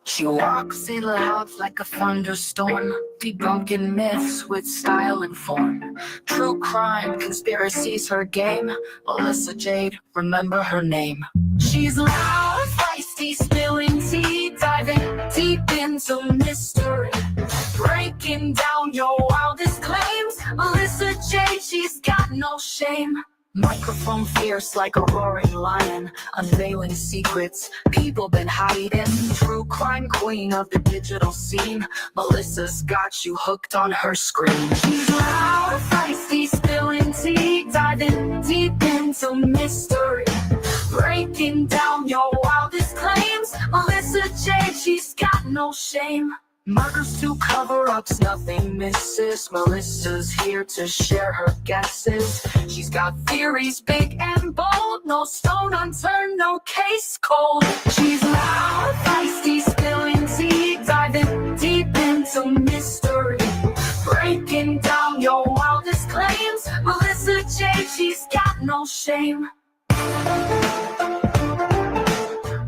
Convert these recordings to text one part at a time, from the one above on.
She walks in loud like a thunderstorm, debunking myths with style and form. True crime, conspiracies, her game. Melissa Jade, remember her name. She's loud, feisty, spilling tea, diving deep into mystery, breaking down your wildest claims. Melissa Jade, she's got no shame. Microphone fierce like a roaring lion, unveiling secrets people been hiding. True crime queen of the digital scene, Melissa's got you hooked on her screen. She's loud, feisty, spilling tea, diving deep into mystery, breaking down your wildest claims. Melissa Jade, she's got no shame. Murders to cover-ups, nothing misses. Melissa's here to share her guesses. She's got theories big and bold, no stone unturned, no case cold. She's loud, feisty, spilling tea, diving deep into mystery, breaking down your wildest claims. Melissa Jade, she's got no shame.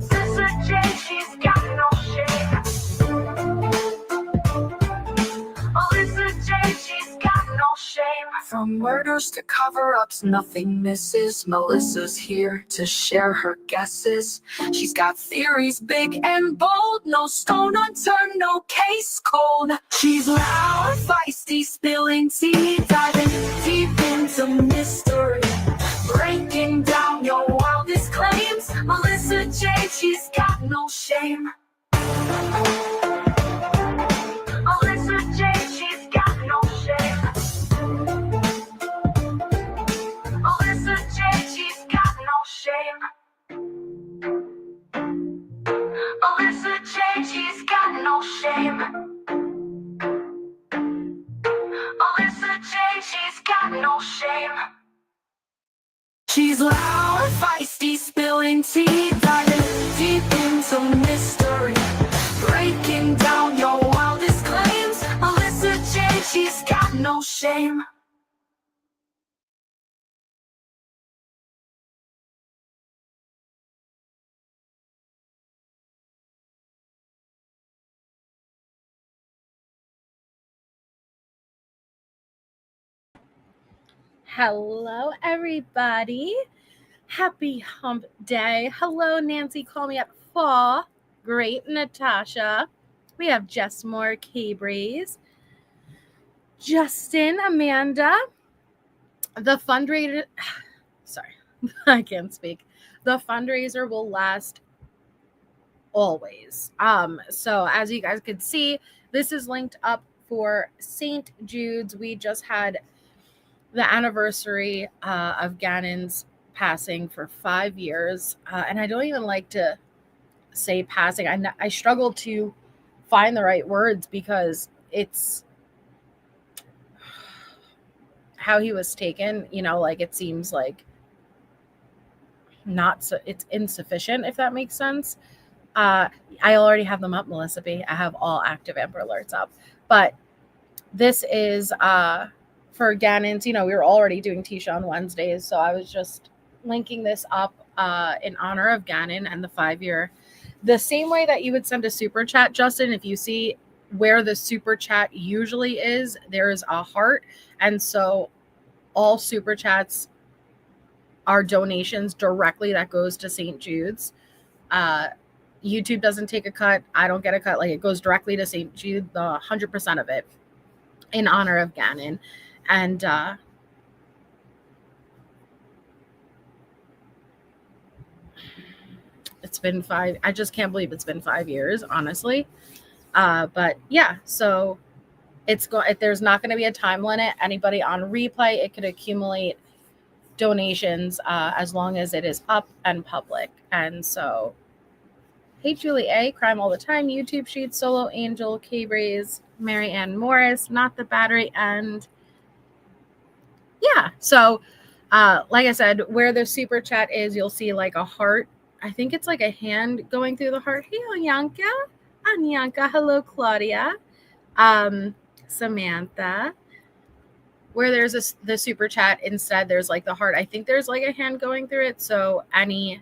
Melissa Jade, she's got no shame. Melissa Jade, she's got no shame. From murders to cover-ups, nothing misses. Melissa's here to share her guesses. She's got theories big and bold, no stone unturned, no case cold. She's loud, feisty, spilling tea, diving deep into mystery, breaking down your wildest claims. Melissa Jade, she's got no shame. Melissa Jade, she's got no shame. Melissa Jade, she's got no shame. Melissa Jade, she's got no shame. Melissa Jade, she's got no shame. She's loud, feisty, spilling tea, diving deep into mystery, breaking down your wildest claims. Melissa Jade, she's got no shame. Hello, everybody. Happy hump day. Hello, Nancy. Call me at 4. Great, Natasha. We have Jess Moore, K-Breeze, Justin, Amanda. The fundraiser, sorry, I can't speak. The fundraiser will last always. So as you guys could see, this is linked up for St. Jude's. We just had the anniversary of Gannon's passing for 5 years. And I don't even like to say passing. I struggle to find the right words because it's how he was taken, like it seems like not so, it's insufficient, if that makes sense. I already have them up, Melissa B. I have all active Amber Alerts up. But this is for Gannon's, we were already doing Tisha on Wednesdays, so I was just linking this up in honor of Gannon and the 5-year. The same way that you would send a super chat, Justin, if you see where the super chat usually is, there is a heart. And so all super chats are donations directly that goes to St. Jude's. YouTube doesn't take a cut. I don't get a cut. Like, it goes directly to St. Jude, the 100% of it, in honor of Gannon. And it's been 5. I just can't believe it's been 5 years, honestly. But yeah, so there's not going to be a time limit. Anybody on replay, it could accumulate donations as long as it is up and public. And so, hey, Julie A, Crime All the Time, YouTube Sheet, Solo Angel, K-Breeze, Mary Ann Morris, Not the Battery, and yeah. So, like I said, where the super chat is, you'll see like a heart. I think it's like a hand going through the heart. Hey, Anyanka. Hello, Claudia. Samantha. Where there's the super chat, instead there's like the heart. I think there's like a hand going through it. So any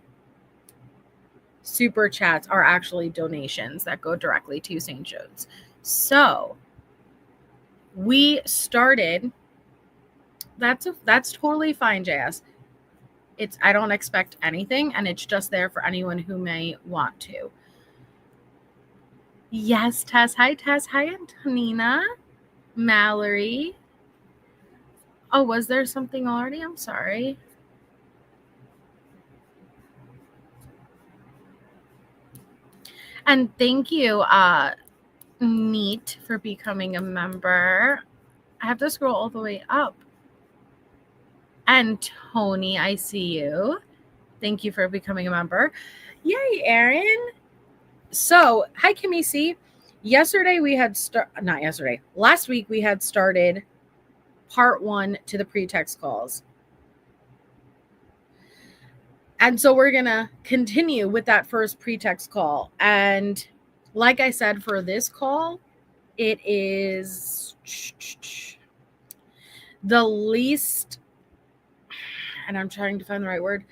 super chats are actually donations that go directly to St. Jode's. So we started. That's totally fine, JS. I don't expect anything, and it's just there for anyone who may want to. Yes, Tess. Hi, Tess. Hi, Antonina. Mallory. Oh, was there something already? I'm sorry. And thank you, Neat, for becoming a member. I have to scroll all the way up. And Tony, I see you. Thank you for becoming a member. Yay, Aaron. So, hi, Kimmy C. Last week we had started part 1 to the pretext calls. And so we're going to continue with that first pretext call. And like I said, for this call, it is the least, and I'm trying to find the right word.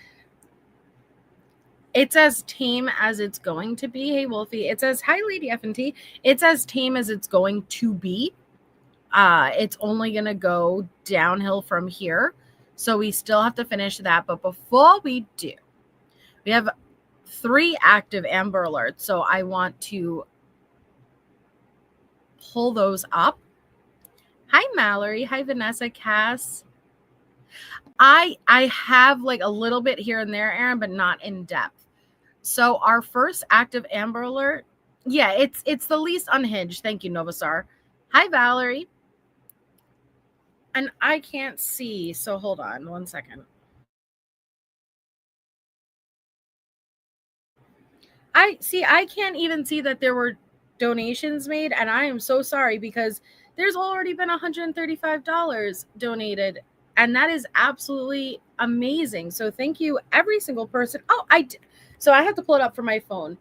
It's as tame as it's going to be. Hey, Wolfie. It says, hi, Lady F&T. It's as tame as it's going to be. It's only going to go downhill from here. So we still have to finish that. But before we do, we have 3 active Amber Alerts. So I want to pull those up. Hi, Mallory. Hi, Vanessa, Cass. I have like a little bit here and there, Aaron, but not in depth. So our first active Amber Alert, yeah, it's the least unhinged. Thank you, Novasar. Hi, Valerie. And I can't see, so hold on 1 second. I can't even see that there were donations made, and I am so sorry because there's already been $135 donated, and that is absolutely amazing. So thank you, every single person. So I have to pull it up from my phone.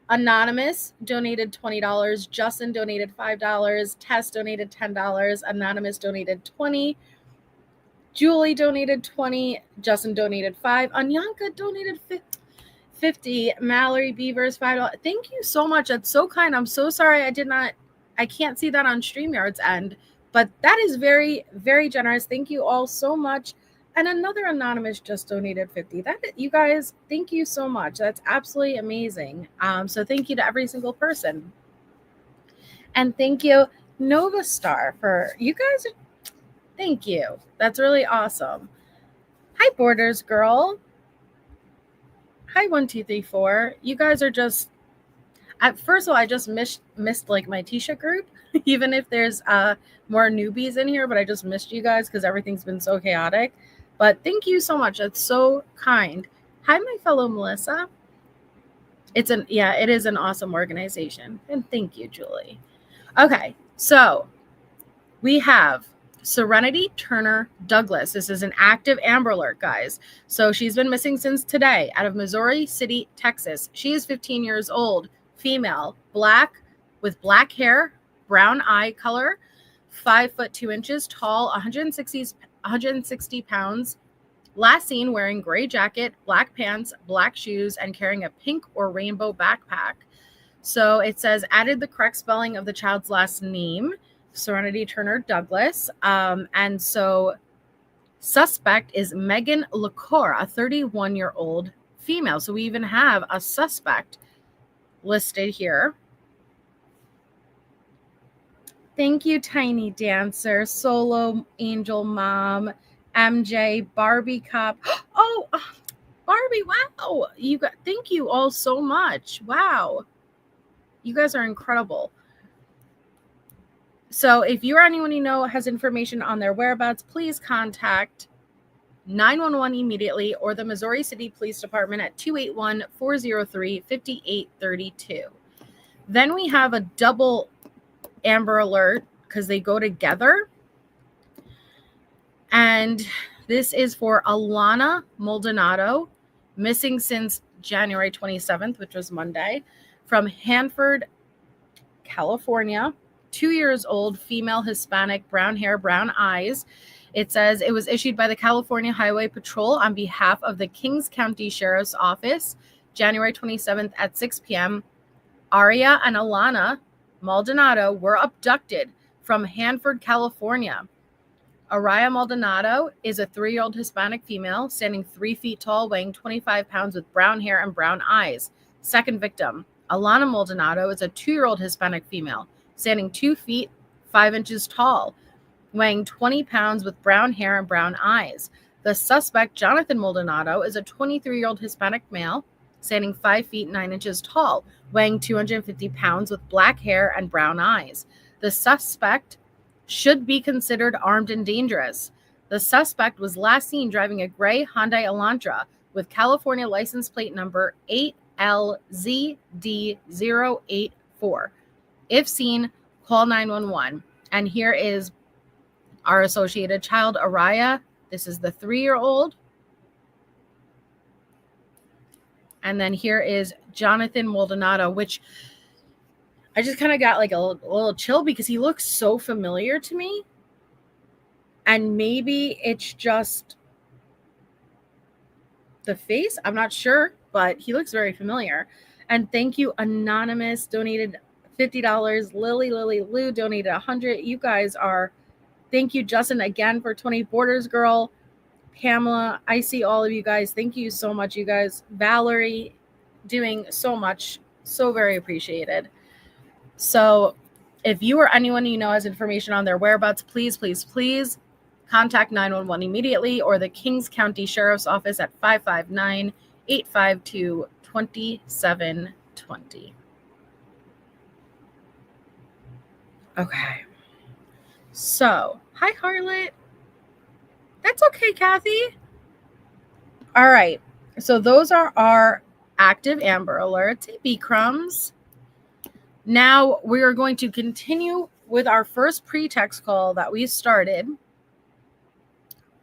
Anonymous donated $20. Justin donated $5. Tess donated $10. Anonymous donated $20. Julie donated $20. Justin donated $5. Anyanka donated $50. Mallory Beavers $5. Thank you so much. That's so kind. I'm so sorry I can't see that on StreamYard's end, but that is very, very generous. Thank you all so much. And another anonymous just donated $50. You guys, thank you so much. That's absolutely amazing. So thank you to every single person. And thank you, Nova Star, for you guys. Thank you. That's really awesome. Hi, Borders Girl. Hi, 1234. You guys are just. First of all, I just missed like my Tisha group, even if there's more newbies in here, but I just missed you guys because everything's been so chaotic. But thank you so much. That's so kind. Hi, my fellow Melissa. It is an awesome organization. And thank you, Julie. Okay, so we have Serenity Turner Douglas. This is an active Amber Alert, guys. So she's been missing since today out of Missouri City, Texas. She is 15 years old, female, black, with black hair, brown eye color, 5 foot 2 inches tall, 160 pounds. Last seen wearing gray jacket, black pants, black shoes, and carrying a pink or rainbow backpack. So it says added the correct spelling of the child's last name, Serenity Turner Douglas. And so suspect is Megan LaCour, a 31-year-old female. So we even have a suspect listed here. Thank you, Tiny Dancer, Solo Angel Mom, MJ, Barbie Cop. Oh, Barbie, wow. Thank you all so much. Wow. You guys are incredible. So if you or anyone you know has information on their whereabouts, please contact 911 immediately or the Missouri City Police Department at 281-403-5832. Then we have a double Amber Alert because they go together. And this is for Alana Maldonado, missing since January 27th, which was Monday, from Hanford, California. 2 years old, female, Hispanic, brown hair, brown eyes. It says it was issued by the California Highway Patrol on behalf of the Kings County Sheriff's Office January 27th at 6 p.m., Aria and Alana Maldonado were abducted from Hanford, California. Aria Maldonado is a 3-year-old Hispanic female standing 3 feet tall, weighing 25 pounds with brown hair and brown eyes. Second victim, Alana Maldonado, is a 2-year-old Hispanic female standing 2 feet 5 inches tall, weighing 20 pounds with brown hair and brown eyes. The suspect, Jonathan Maldonado, is a 23-year-old Hispanic male standing 5 feet 9 inches tall, weighing 250 pounds with black hair and brown eyes. The suspect should be considered armed and dangerous. The suspect was last seen driving a gray Hyundai Elantra with California license plate number 8LZD084. If seen, call 911. And here is our associated child, Aria. This is the 3-year-old. And then here is Jonathan Maldonado, which I just kind of got like a little chill because he looks so familiar to me. And maybe it's just the face. I'm not sure, but he looks very familiar. And thank you, Anonymous, donated $50. Lily Lou donated $100. You guys are, thank you, Justin, again for 20. Borders Girl, Pamela, I see all of you guys. Thank you so much, you guys. Valerie, doing so much. So very appreciated. So if you or anyone you know has information on their whereabouts, please contact 911 immediately or the Kings County Sheriff's Office at 559-852-2720. Okay. So, hi, Harlot. That's okay, Kathy. All right. So those are our active Amber Alerts. Hey, B Crumbs. Now we are going to continue with our first pretext call that we started.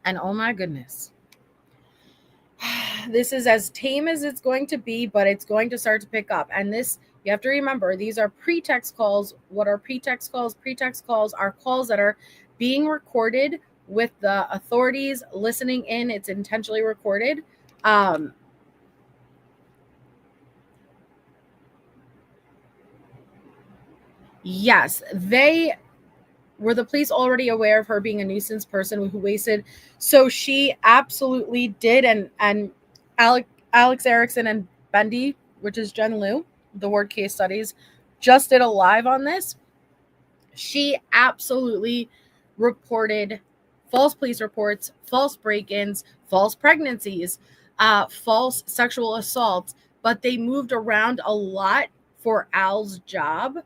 And oh my goodness. This is as tame as it's going to be, but it's going to start to pick up. And this, you have to remember, these are pretext calls. What are pretext calls? Pretext calls are calls that are being recorded with the authorities listening in. It's intentionally recorded. Yes, were the police already aware of her being a nuisance person who wasted? So she absolutely did. And Alex Erickson and Bendy, which is Jen Liu, the word case studies, just did a live on this. She absolutely reported false police reports, false break-ins, false pregnancies, false sexual assaults, but they moved around a lot for Al's job.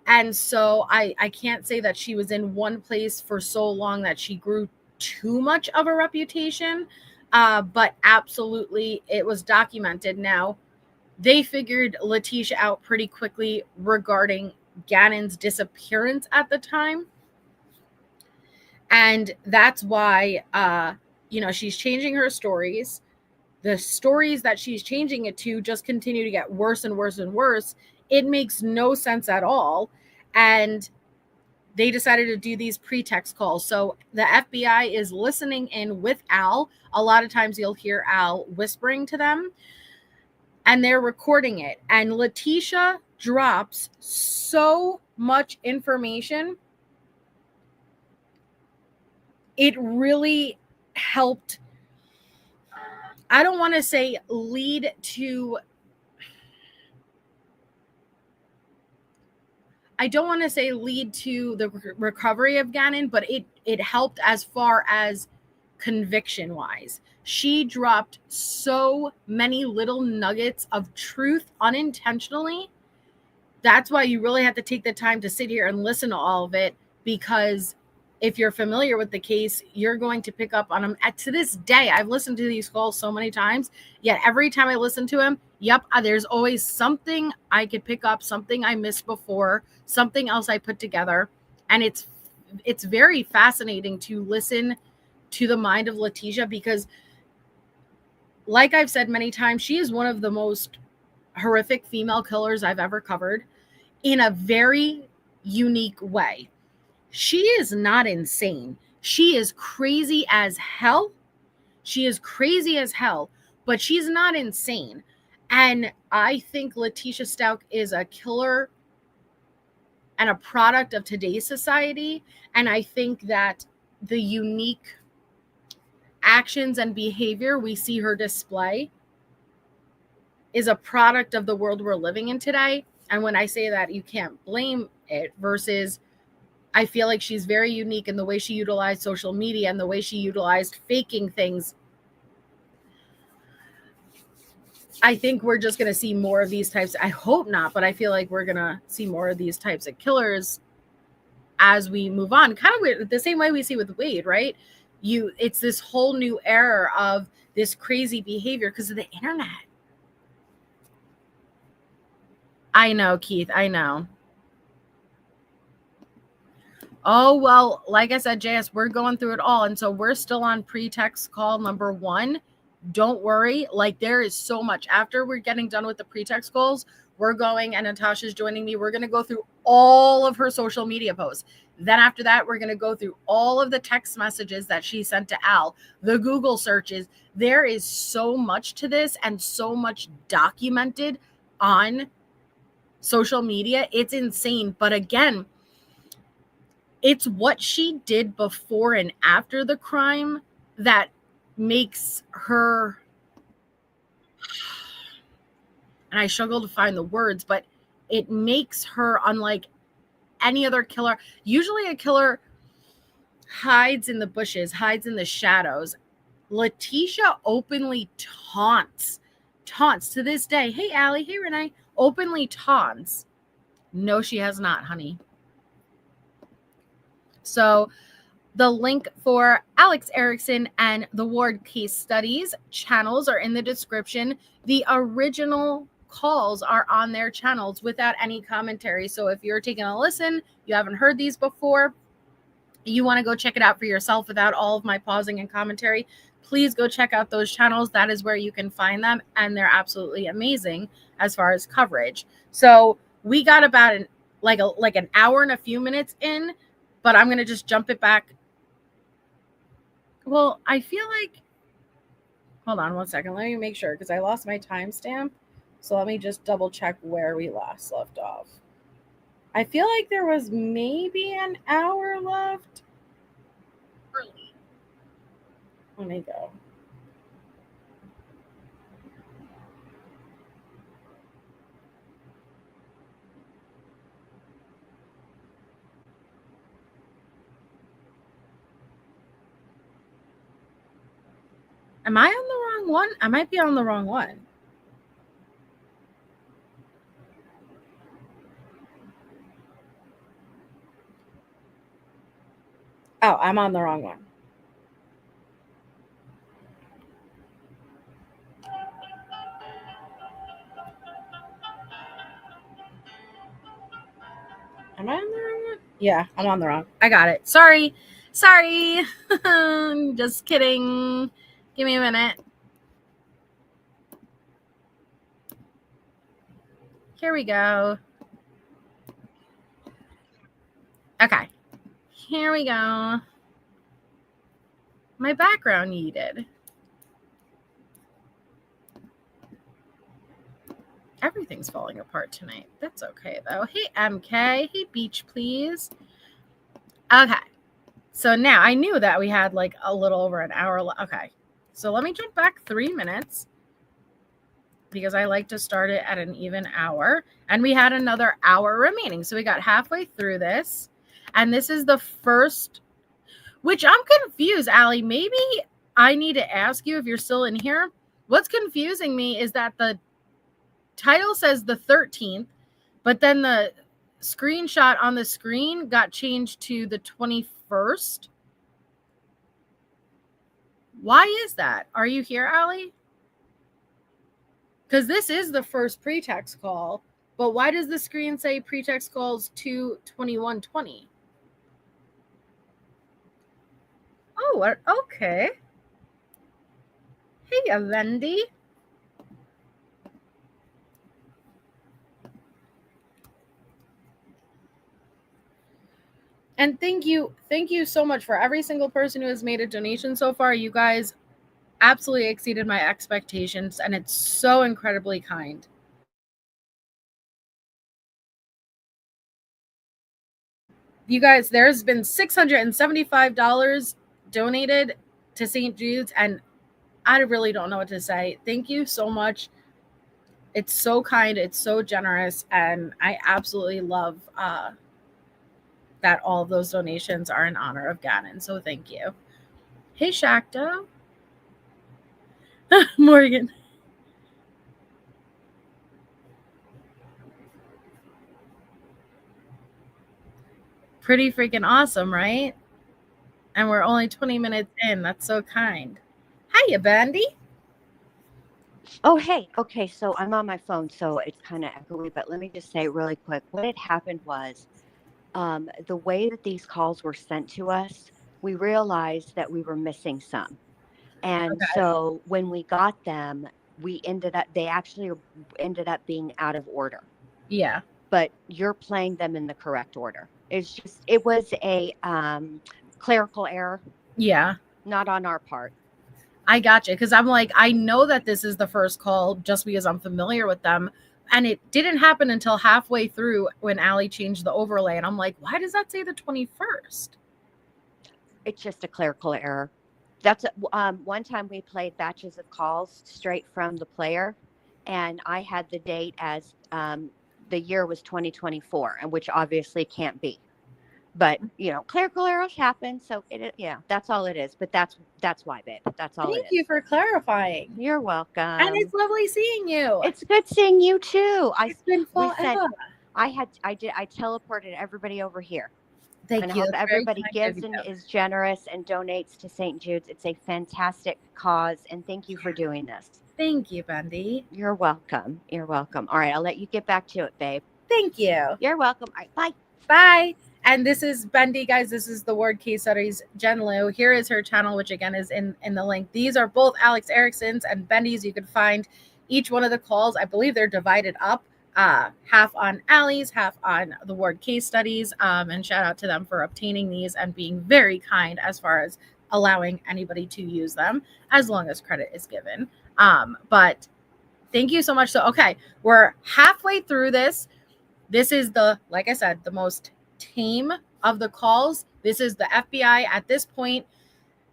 And so I can't say that she was in one place for so long that she grew too much of a reputation, but absolutely it was documented. Now, they figured Letecia out pretty quickly regarding Gannon's disappearance at the time. And that's why, she's changing her stories. The stories that she's changing it to just continue to get worse and worse and worse. It makes no sense at all. And they decided to do these pretext calls. So the FBI is listening in with Al. A lot of times you'll hear Al whispering to them. And they're recording it. And Letecia drops so much information. It really helped. I don't want to say lead to the recovery of Gannon, but it helped as far as conviction wise. She dropped so many little nuggets of truth unintentionally. That's why you really have to take the time to sit here and listen to all of it, because if you're familiar with the case, you're going to pick up on them. To this day, I've listened to these calls so many times, yet every time I listen to him, there's always something I could pick up, something I missed before, something else I put together. And it's very fascinating to listen to the mind of Letecia, because like I've said many times, she is one of the most horrific female killers I've ever covered in a very unique way. She is not insane. She is crazy as hell. But she's not insane. And I think Letecia Stauch is a killer and a product of today's society. And I think that the unique actions and behavior we see her display is a product of the world we're living in today. And when I say that, you can't blame it, versus I feel like she's very unique in the way she utilized social media and the way she utilized faking things. I think we're just going to see more of these types. I hope not, but I feel like we're going to see more of these types of killers as we move on. Kind of weird, the same way we see with Wade, right? It's this whole new era of this crazy behavior because of the internet. I know, Keith. I know. Oh, well, like I said, JS, we're going through it all. And so we're still on pretext call number 1. Don't worry. Like, there is so much. After we're getting done with the pretext calls, we're going, and Natasha's joining me. We're going to go through all of her social media posts. Then after that, we're going to go through all of the text messages that she sent to Al, the Google searches. There is so much to this and so much documented on social media. It's insane. But again, it's what she did before and after the crime that makes her, and I struggle to find the words, but it makes her unlike any other killer. Usually a killer hides in the bushes, hides in the shadows. Letecia openly taunts to this day. Hey, Allie. Hey, Renee. Openly taunts. No, she has not, honey. So the link for Alex Erickson and the Ward case studies channels are in the description. The original calls are on their channels without any commentary. So if you're taking a listen, you haven't heard these before, you want to go check it out for yourself without all of my pausing and commentary, please go check out those channels. That is where you can find them. And they're absolutely amazing as far as coverage. So we got about an hour and a few minutes in, but I'm going to just jump it back. Well, I feel like, hold on one second. Let me make sure, because I lost my timestamp. So let me just double check where we last left off. I feel like there was maybe an hour left. Let me go. Am I on the wrong one? I might be on the wrong one. Oh, I'm on the wrong one. Am I on the wrong one? Yeah, I'm on the wrong. I got it. Sorry. Just kidding. Give me a minute. Here we go. Okay. Here we go. My background yeeted. Everything's falling apart tonight. That's okay, though. Hey, MK. Hey, Beach, please. Okay. So now I knew that we had like a little over an hour. Okay. So let me jump back 3 minutes, because I like to start it at an even hour. And we had another hour remaining. So we got halfway through this. And this is the first, which I'm confused, Allie. Maybe I need to ask you if you're still in here. What's confusing me is that the title says the 13th, but then the screenshot on the screen got changed to the 21st. Why is that? Are you here, Allie? Because this is the first pretext call, but why does the screen say pretext calls 2/21/20? Oh, okay. Hey, Wendy. And thank you so much for every single person who has made a donation so far. You guys absolutely exceeded my expectations, and it's so incredibly kind. You guys, there's been $675 donated to St. Jude's, and I really don't know what to say. Thank you so much. It's so kind, it's so generous, and I absolutely love that all of those donations are in honor of Gannon. So thank you. Hey, Shakta. Morgan. Pretty freaking awesome, right? And we're only 20 minutes in. That's so kind. Hiya, Bandy. Oh, hey. Okay, so I'm on my phone, so it's kind of echoey, but let me just say really quick. What had happened was the way that these calls were sent to us, we realized that we were missing some. And Okay. so when we got them, they actually ended up being out of order. Yeah. But you're playing them in the correct order. It was a clerical error. Yeah. Not on our part. I gotcha. Because I'm like, I know that this is the first call just because I'm familiar with them. And it didn't happen until halfway through when Allie changed the overlay. And I'm like, why does that say the 21st? It's just a clerical error. That's one time we played batches of calls straight from the player, and I had the date as the year was 2024, and which obviously can't be. But clerical errors happen, so that's all it is. But that's why, babe. That's all it is. Thank you for clarifying. You're welcome. And it's lovely seeing you. It's good seeing you too. It's been forever. I teleported everybody over here. Thank and you. I hope everybody gives and is generous and donates to St. Jude's. It's a fantastic cause, and thank you for doing this. Thank you, Bundy. You're welcome. You're welcome. All right, I'll let you get back to it, babe. Thank you. You're welcome. All right, bye. Bye. And this is Bundy, guys. This is the Word Case Studies Jen Lou. Here is her channel, which again is in the link. These are both Alex Erickson's and Bendy's. You can find each one of the calls. I believe they're divided up. Half on Allie's, half on the Word Case Studies. And shout out to them for obtaining these and being very kind as far as allowing anybody to use them as long as credit is given. But thank you so much. So, okay, we're halfway through this. This is like I said, the most tame of the calls. This is the FBI. At this point,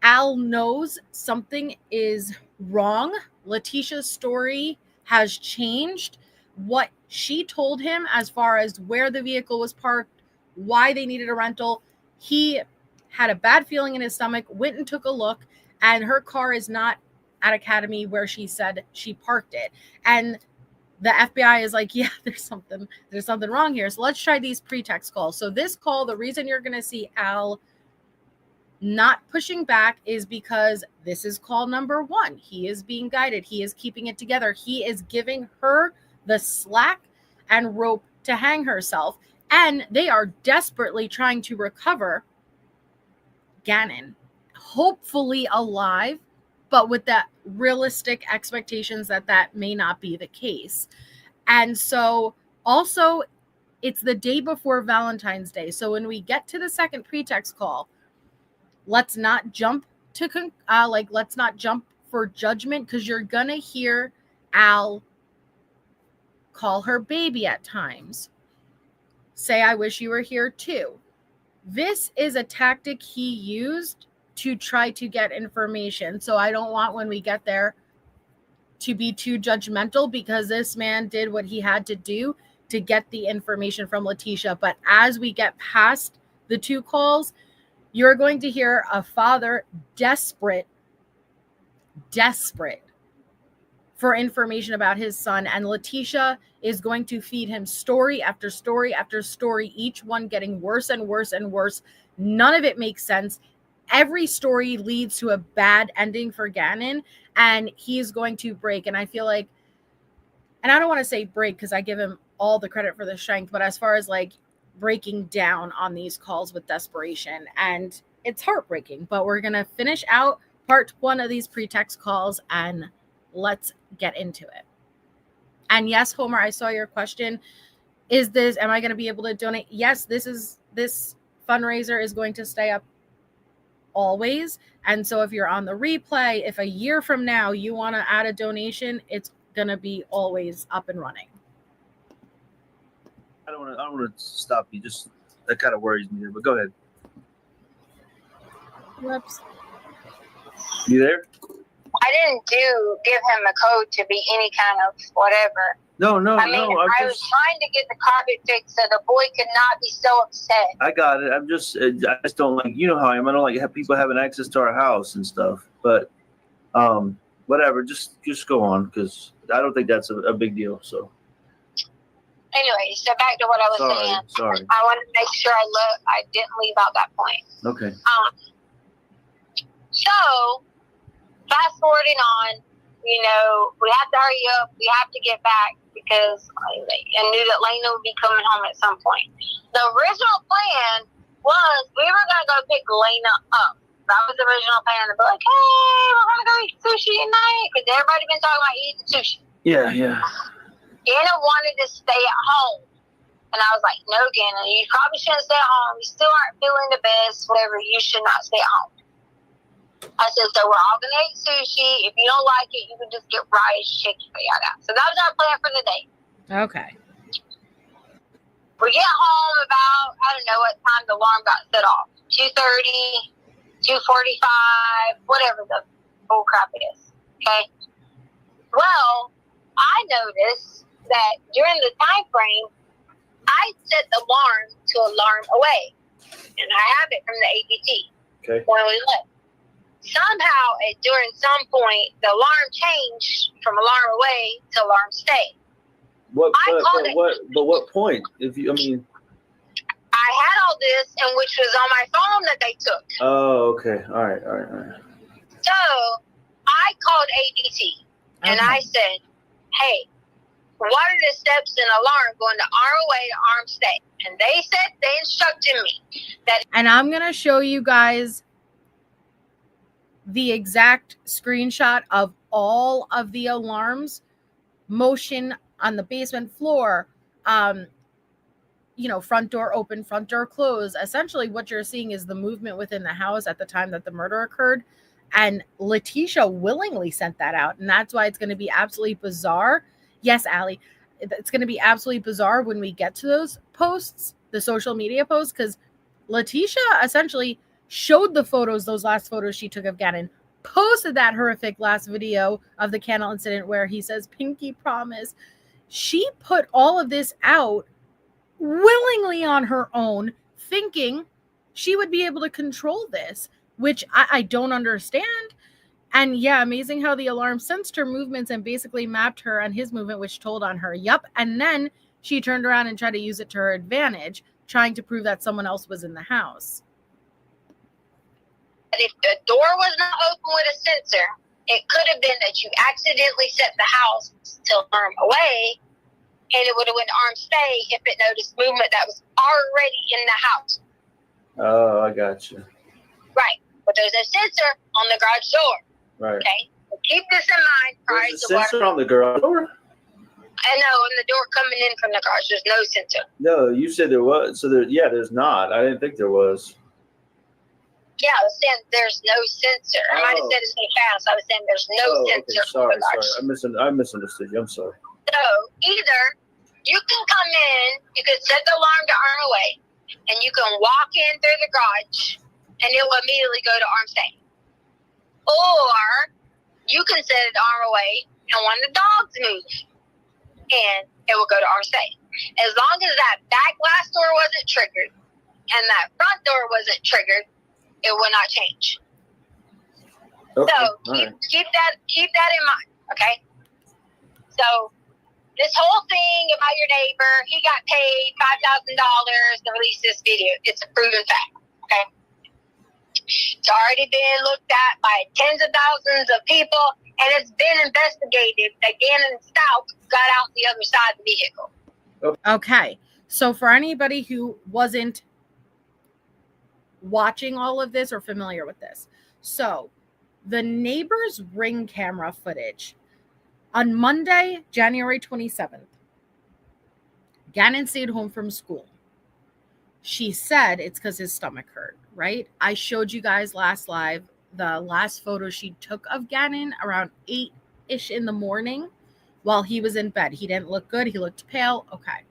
Al knows something is wrong. Letecia's story has changed. What she told him as far as where the vehicle was parked, why they needed a rental, he had a bad feeling in his stomach, went and took a look, and her car is not at Academy where she said she parked it. And the FBI is like, yeah, there's something wrong here. So let's try these pretext calls. So this call, the reason you're going to see Al not pushing back is because this is call number 1. He is being guided. He is keeping it together. He is giving her the slack and rope to hang herself. And they are desperately trying to recover Gannon, hopefully alive, but with that realistic expectations that may not be the case. And so also it's the day before Valentine's Day. So when we get to the second pretext call, let's not jump to let's not jump for judgment, because you're gonna hear Al call her baby at times. Say, I wish you were here too. This is a tactic he used to try to get information. So I don't want, when we get there, to be too judgmental, because this man did what he had to do to get the information from Letecia. But as we get past the 2 calls, you're going to hear a father desperate for information about his son. And Letecia is going to feed him story after story after story, each one getting worse and worse and worse. None of it makes sense. Every story leads to a bad ending for Gannon, and he's going to break. And I feel like, and I don't want to say break because I give him all the credit for the strength, but as far as like breaking down on these calls with desperation, and it's heartbreaking. But we're going to finish out part 1 of these pretext calls and let's get into it. And yes, Homer, I saw your question. Am I going to be able to donate? Yes, this fundraiser is going to stay up always. And so if you're on the replay, if a year from now you want to add a donation, it's going to be always up and running. I don't want to stop you. Just that kind of worries me. But go ahead. Whoops. You there? I didn't give him a code to be any kind of whatever. No. I mean, I was trying to get the carpet fixed so the boy could not be so upset. I got it. I just don't like, you know how I am. I don't like have people having access to our house and stuff. But whatever. Just go on, because I don't think that's a big deal. So. Anyway, so back to what I was saying. Sorry. I wanted to make sure I didn't leave out that point. Okay. So fast forwarding on, we have to hurry up. We have to get back because I knew that Lena would be coming home at some point. The original plan was we were going to go pick Lena up. That was the original plan. To be like, hey, we're going to go eat sushi tonight because everybody been talking about eating sushi. Yeah. Gannon wanted to stay at home. And I was like, no, Gannon, you probably shouldn't stay at home. You still aren't feeling the best, whatever. You should not stay at home. I said, so we're all going to eat sushi. If you don't like it, you can just get rice, chicken, yada. So that was our plan for the day. Okay. We get home about, I don't know what time the alarm got set off. 2:30, 2:45, whatever the bull crap it is. Okay? Well, I noticed that during the time frame, I set the alarm to alarm away. And I have it from the ADT. Okay. When we left. Somehow, during some point, the alarm changed from alarm away to alarm stay. What point? I had all this, and which was on my phone that they took. Oh, okay. All right. So I called ADT, and I said, hey, what are the steps in alarm going to arm away to arm stay? And they said, they instructed me that. And I'm going to show you guys the exact screenshot of all of the alarms motion on the basement floor. Front door open, front door closed. Essentially what you're seeing is the movement within the house at the time that the murder occurred. And Letecia willingly sent that out. And that's why it's going to be absolutely bizarre. Yes, Allie, it's going to be absolutely bizarre when we get to those posts, the social media posts, because Letecia essentially showed the photos, those last photos she took of Gannon, posted that horrific last video of the candle incident where he says, pinky promise. She put all of this out willingly on her own, thinking she would be able to control this, which I don't understand. And yeah, amazing how the alarm sensed her movements and basically mapped her and his movement, which told on her. Yup. And then she turned around and tried to use it to her advantage, trying to prove that someone else was in the house. If the door was not open with a sensor, it could have been that you accidentally set the house to alarm away, and it would have went arm stay if it noticed movement that was already in the house. Oh, I got you. Right. But there's a sensor on the garage door. Right. Okay. So keep this in mind prior There's to a sensor on the garage door? I know, on the door coming in from the garage, there's no sensor. No, you said there was. So there's not. I didn't think there was. Yeah, I was saying there's no sensor. I might have said it so fast. I was saying there's no sensor. Okay. Sorry. I misunderstood you. I'm sorry. So either you can come in, you can set the alarm to arm away, and you can walk in through the garage, and it will immediately go to arm stay. Or you can set it to arm away, and when the dogs move, and it will go to arm stay. As long as that back glass door wasn't triggered, and that front door wasn't triggered, it will not change. Okay. So keep that in mind, okay? So this whole thing about your neighbor, he got paid $5,000 to release this video. It's a proven fact, okay? It's already been looked at by tens of thousands of people, and it's been investigated that Gannon Stauch got out the other side of the vehicle. Okay, so for anybody who wasn't watching all of this or familiar with this, so the neighbor's Ring camera footage on Monday, January 27th, Gannon stayed home from school. she said it's because his stomach hurt, right? I showed you guys last live the last photo she took of Gannon around 8-ish in the morning while he was in bed. He didn't look good. He looked pale. Okay.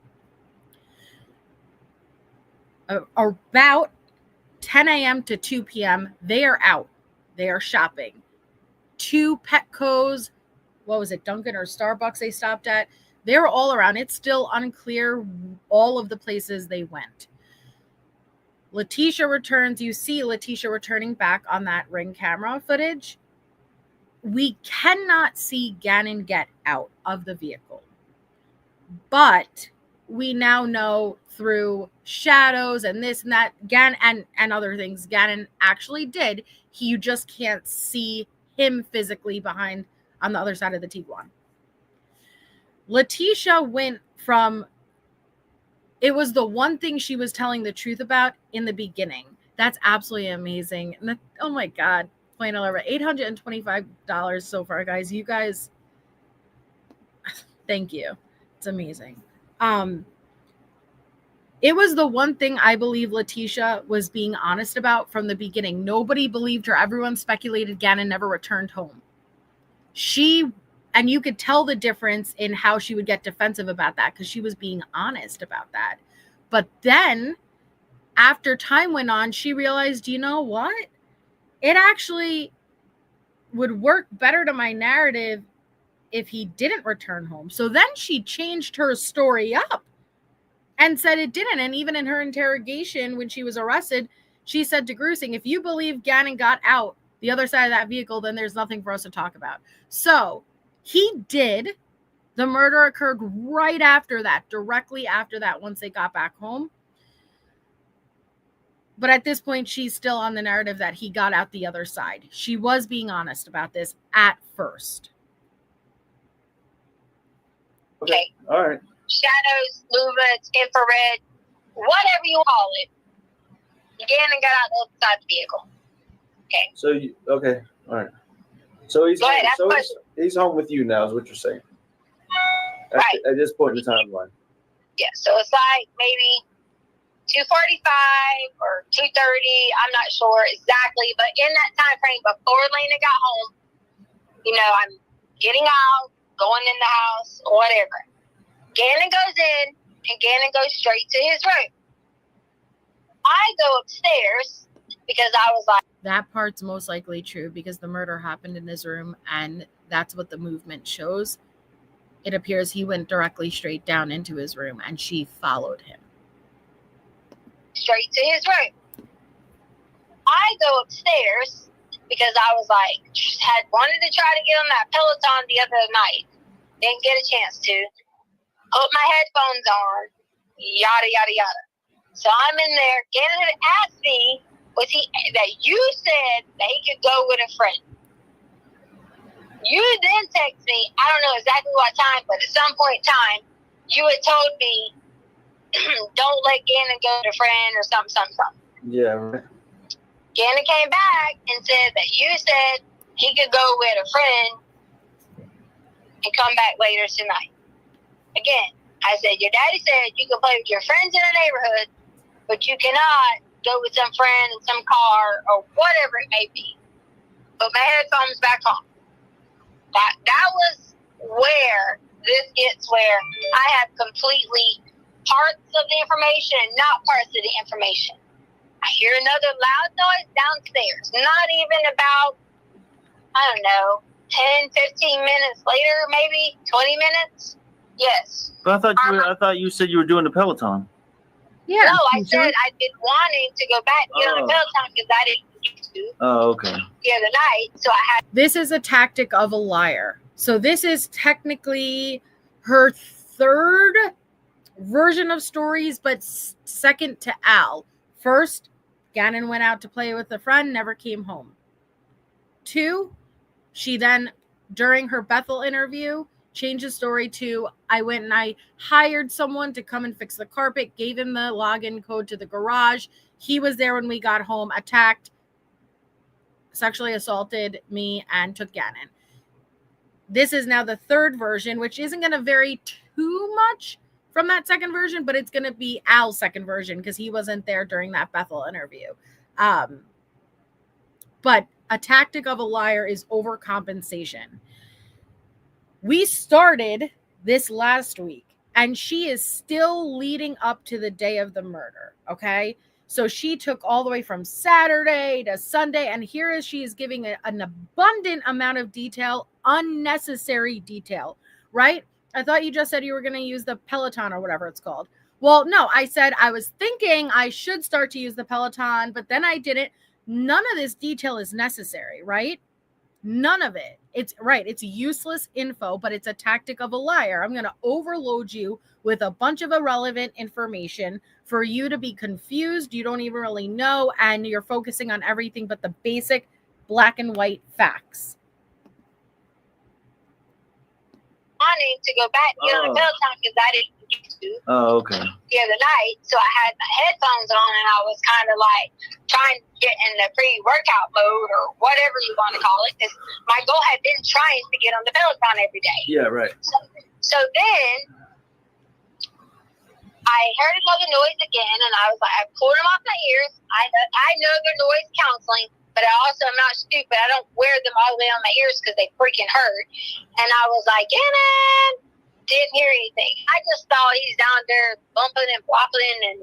About 10 a.m. to 2 p.m., they are out. They are shopping. 2 Petco's, what was it, Dunkin' or Starbucks they stopped at? They were all around. It's still unclear all of the places they went. Letecia returns. You see Letecia returning back on that Ring camera footage. We cannot see Gannon get out of the vehicle. But we now know through shadows and this and that, Gannon and other things, Gannon actually did. You just can't see him physically behind on the other side of the Tiguan. Letecia went from, it was the one thing she was telling the truth about in the beginning. That's absolutely amazing. And oh my God, plain over $825 so far, guys. You guys, thank you. It's amazing. It was the one thing I believe Letecia was being honest about from the beginning. Nobody believed her. Everyone speculated Gannon never returned home. And you could tell the difference in how she would get defensive about that because she was being honest about that. But then after time went on, she realized, you know what? It actually would work better to my narrative if he didn't return home. So then she changed her story up and said it didn't. And even in her interrogation, when she was arrested, she said to Grusing, if you believe Gannon got out the other side of that vehicle, then there's nothing for us to talk about. So he did. The murder occurred right after that, directly after that, once they got back home. But at this point, she's still on the narrative that he got out the other side. She was being honest about this at first. Okay. All right. Shadows, lumens, infrared, whatever you call it. Gannon got out the other side of the vehicle. Okay. So okay. All right. So he's Go ahead, ask the he's home with you now, is what you're saying. Right. At this point in the timeline. Yeah. So it's like maybe 2:45 or 2:30. I'm not sure exactly, but in that time frame before Lena got home, I'm getting out, going in the house, whatever. Gannon goes in, and Gannon goes straight to his room. I go upstairs because I was like, that part's most likely true because the murder happened in his room, and that's what the movement shows. It appears he went directly straight down into his room, and she followed him. Straight to his room. I go upstairs because I was like, had wanted to try to get on that Peloton the other night. Didn't get a chance to. Put my headphones on. Yada, yada, yada. So I'm in there. Gannon had asked me, that you said that he could go with a friend. You then text me, I don't know exactly what time, but at some point in time, you had told me, don't let Gannon go with a friend or something. Yeah, right. Gannon came back and said that you said he could go with a friend and come back later tonight. Again, I said, your daddy said you can play with your friends in the neighborhood, but you cannot go with some friend in some car or whatever it may be. Put my headphones back on. That was where this gets where I have completely parts of the information and not parts of the information. I hear another loud noise downstairs. Not even about, 10, 15 minutes later, maybe 20 minutes. Yes. But I thought you said you were doing the Peloton. Yeah. No, I said I did wanting to go back and get on the Peloton because I didn't get to. Oh, okay. The other night, so I had. This is a tactic of a liar. So this is technically her third version of stories, but second to Al. First, Gannon went out to play with a friend, never came home. 2, she then, during her Bethel interview, changed the story to, I went and I hired someone to come and fix the carpet, gave him the login code to the garage. He was there when we got home, attacked, sexually assaulted me, and took Gannon. This is now the third version, which isn't going to vary too much from that second version, but it's going to be Al's second version because he wasn't there during that Bethel interview. But a tactic of a liar is overcompensation. We started this last week, and she is still leading up to the day of the murder, okay? So she took all the way from Saturday to Sunday, and here is she is giving an abundant amount of detail, unnecessary detail, right? I thought you just said you were going to use the Peloton or whatever it's called. Well, no, I said I was thinking I should start to use the Peloton, but then I didn't. None of this detail is necessary, right? None of it. It's right. It's useless info, but it's a tactic of a liar. I'm going to overload you with a bunch of irrelevant information for you to be confused. You don't even really know, and you're focusing on everything but the basic black and white facts. Wanting to go back and get on the Peloton because I didn't get to. Oh, okay. The other night, so I had my headphones on and I was kind of like trying to get in the pre-workout mode or whatever you want to call it, because my goal had been trying to get on the Peloton every day. Yeah, right. So then I heard another noise again, and I was like, I pulled them off my ears. I know they're noise counseling, but I also am not stupid. I don't wear them all the way on my ears because they freaking hurt. And I was like, Gannon, didn't hear anything. I just thought he's down there bumping and wobbling and,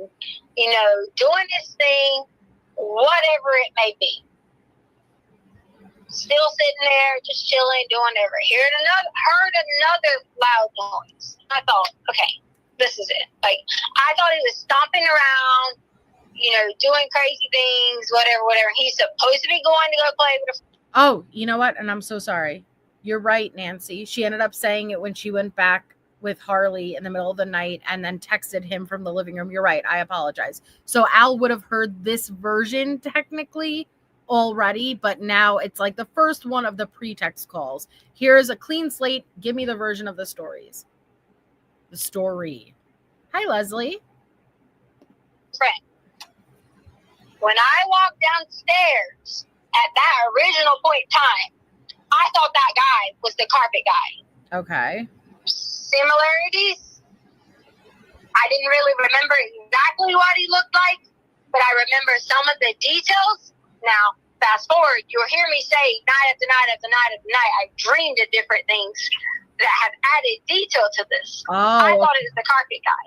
you know, doing his thing, whatever it may be. Still sitting there, just chilling, doing whatever. Heard another loud noise. I thought, okay, this is it. Like, I thought he was stomping around, you know, doing crazy things, whatever. He's supposed to be going to go play with a... Oh, you know what? And I'm so sorry. You're right, Nancy. She ended up saying it when she went back with Harley in the middle of the night and then texted him from the living room. You're right. I apologize. So Al would have heard this version technically already, but now it's like the first one of the pretext calls. Here's a clean slate. Give me the version of the stories. The story. Hi, Leslie. Friend. When I walked downstairs at that original point in time, I thought that guy was the carpet guy. Okay. Similarities. I didn't really remember exactly what he looked like, but I remember some of the details. Now, fast forward, you'll hear me say night after night after night after night, I dreamed of different things that have added detail to this. Oh. I thought it was the carpet guy.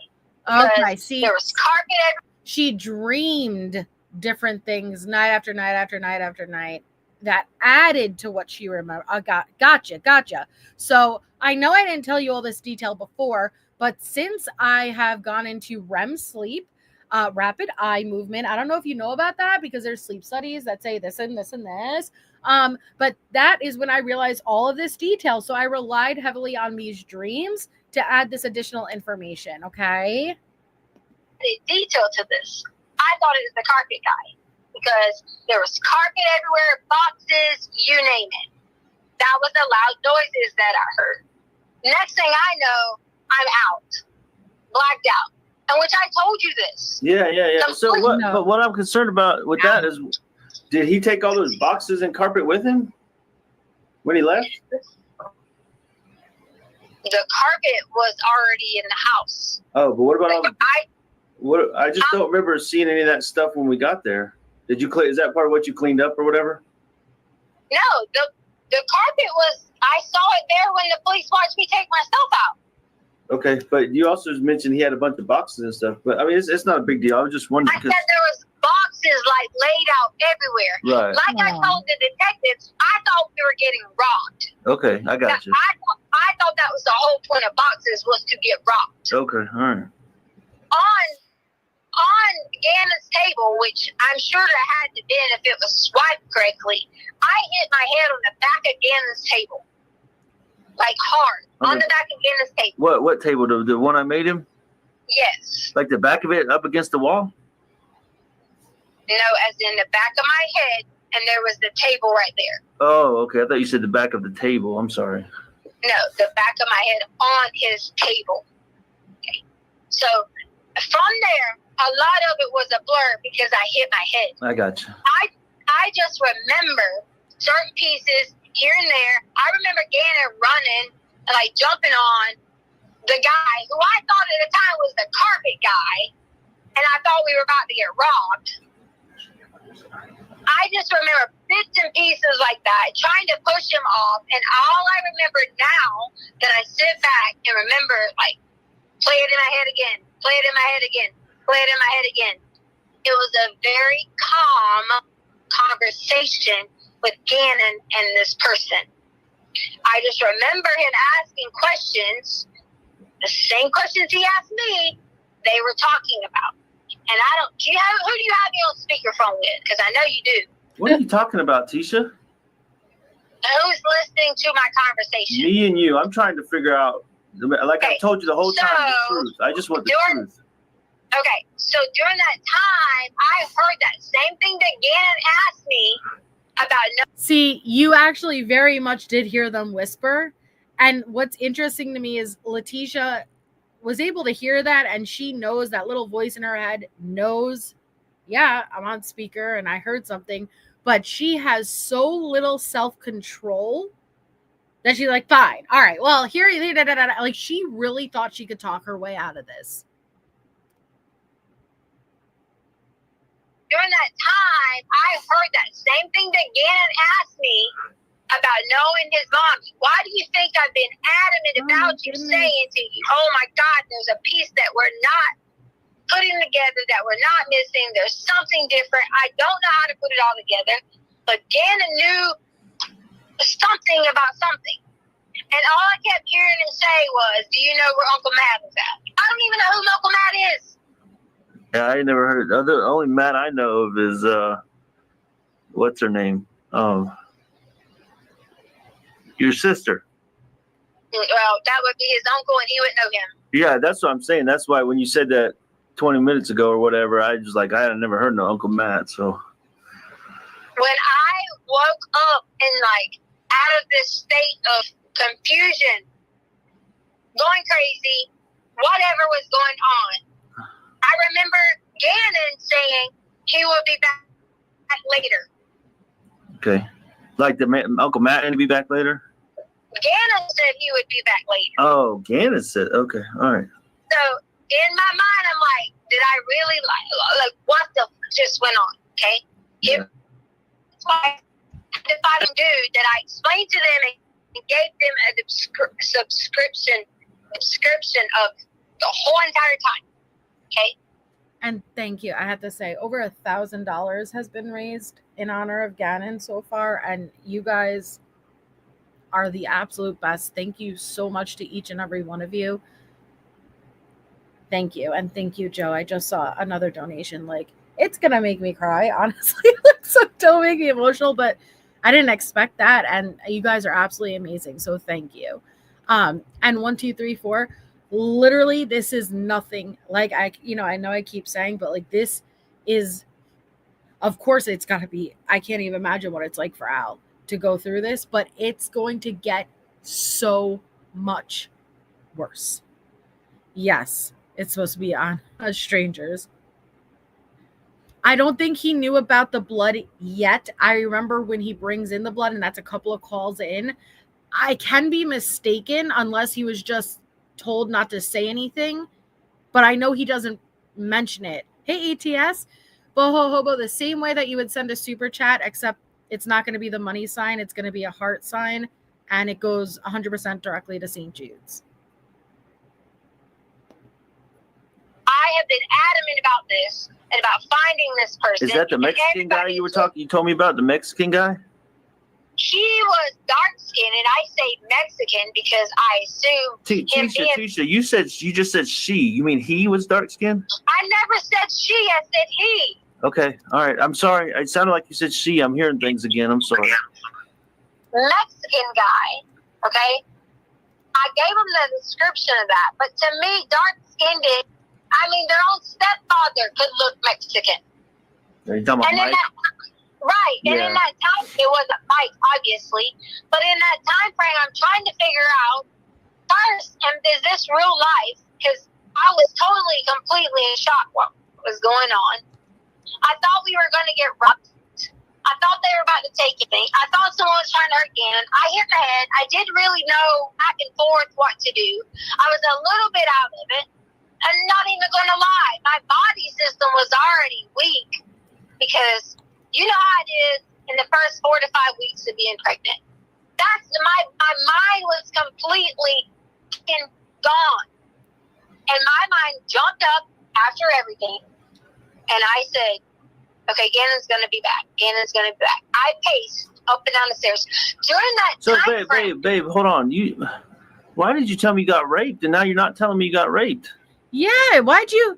Okay, see. There was carpet everywhere. She dreamed different things night after night after night after night that added to what she remembered. Gotcha. So I know I didn't tell you all this detail before, but since I have gone into REM sleep, rapid eye movement, I don't know if you know about that because there's sleep studies that say this and this and this. But that is when I realized all of this detail. So I relied heavily on these dreams to add this additional information. Okay. Detail to this. I thought it was the carpet guy because there was carpet everywhere, boxes, you name it. That was the loud noises that I heard. Next thing I know, I'm out, blacked out. And which I told you this. Yeah. So what? No. But what I'm concerned about with that is, did he take all those boxes and carpet with him when he left? The carpet was already in the house. Oh, but what about all? I just don't remember seeing any of that stuff when we got there. Did you clean? Is that part of what you cleaned up or whatever? No, the carpet was. I saw it there when the police watched me take my stuff out. Okay, but you also mentioned he had a bunch of boxes and stuff. But I mean, it's not a big deal. I was just wondering. I said there was boxes like laid out everywhere. Right. Like I told the detectives, I thought we were getting robbed. Okay, I got you. I thought that was the whole point of boxes was to get robbed. Okay, all right. On Gannon's table, which I'm sure there had to been if it was swiped correctly, I hit my head on the back of Gannon's table. Like hard. Okay. On the back of Gannon's table. What table? The one I made him? Yes. Like the back of it up against the wall? No, as in the back of my head, and there was the table right there. Oh, okay. I thought you said the back of the table. I'm sorry. No, the back of my head on his table. Okay. So from there, a lot of it was a blur because I hit my head. I got you. I just remember certain pieces here and there. I remember Gannon running and like jumping on the guy who I thought at the time was the carpet guy, and I thought we were about to get robbed. I just remember bits and pieces like that, trying to push him off, and all I remember now that I sit back and remember, like, play it in my head again, play it in my head again, play it in my head again. It was a very calm conversation with Gannon and this person. I just remember him asking questions, the same questions he asked me, they were talking about. And I don't, who do you have me on speakerphone with? Because I know you do. What are you talking about, Tisha? Who's listening to my conversation? Me and you. I'm trying to figure out, like I told you the whole time, the truth. I just want the truth. Okay, so during that time, I heard that same thing that Gannon asked me about. See, you actually very much did hear them whisper. And what's interesting to me is Letecia was able to hear that, and she knows that little voice in her head knows, yeah, I'm on speaker and I heard something, but she has so little self-control that she's like, fine, all right, well, here, like, she really thought she could talk her way out of this. During that time, I heard that same thing that Gannon asked me about knowing his mom. Why do you think I've been adamant about you saying to you, oh my God, there's a piece that we're not putting together, that we're not missing. There's something different. I don't know how to put it all together. But Gannon knew something about something. And all I kept hearing him say was, do you know where Uncle Matt is at? I don't even know who Uncle Matt is. Yeah, I never heard it. The only Matt I know of is, what's her name? Your sister. Well, that would be his uncle, and he would know him. Yeah, that's what I'm saying. That's why when you said that 20 minutes ago or whatever, I was like, I had never heard no Uncle Matt. So when I woke up and like out of this state of confusion, going crazy, whatever was going on, I remember Gannon saying he would be back later. okay, like Uncle Matt and be back later. Gannon said he would be back later. Oh, Gannon said, okay, all right. So in my mind, I'm like, did I really like what the just went on? Okay, Yeah. It's like if I can do that, I explained to them and gave them a subscription of the whole entire time. Okay. And thank you. I have to say, over $1,000 has been raised in honor of Gannon so far, and you guys are the absolute best. Thank you so much to each and every one of you. Thank you. And thank you, Joe. I just saw another donation. Like, it's going to make me cry, honestly. So don't make me emotional, but I didn't expect that. And you guys are absolutely amazing. So thank you. And 1, 2, 3, 4, literally, this is nothing like I know I keep saying, but like, this is, of course, it's got to be, I can't even imagine what it's like for Al to go through this, but it's going to get so much worse. Yes, it's supposed to be on strangers. I don't think he knew about the blood yet. I remember when he brings in the blood, and that's a couple of calls in. I can be mistaken unless he was just told not to say anything, but I know he doesn't mention it. Hey, ATS, Boho Hobo, the same way that you would send a super chat, except it's not going to be the money sign. It's going to be a heart sign, and it goes 100% directly to St. Jude's. I have been adamant about this and about finding this person. Is that the Mexican guy you were talking? You told me about the Mexican guy. He was dark skinned, and I say Mexican because I assume Tisha, you just said she. You mean he was dark skinned? I never said she. I said he. Okay, all right. I'm sorry. It sounded like you said she. I'm hearing things again. I'm sorry. Mexican guy. Okay. I gave him the description of that, but to me, dark skinned. I mean, their own stepfather could look Mexican. Are you talking about Mike? Right. And Yeah. in that time, it wasn't Mike, obviously. But in that time frame, I'm trying to figure out, first, is this real life? Because I was totally, completely in shock what was going on. I thought we were going to get robbed. I thought they were about to take it. I thought someone was trying to hurt Gannon. I hit the head. I didn't really know back and forth what to do. I was a little bit out of it. I'm not even going to lie. My body system was already weak because you know how it is in the first 4 to 5 weeks of being pregnant. That's my mind was completely gone. And my mind jumped up after everything. And I said, okay, Gannon's going to be back. Gannon's going to be back. I paced up and down the stairs. During that time babe, hold on. Why did you tell me you got raped? And now you're not telling me you got raped. Yeah, why'd you?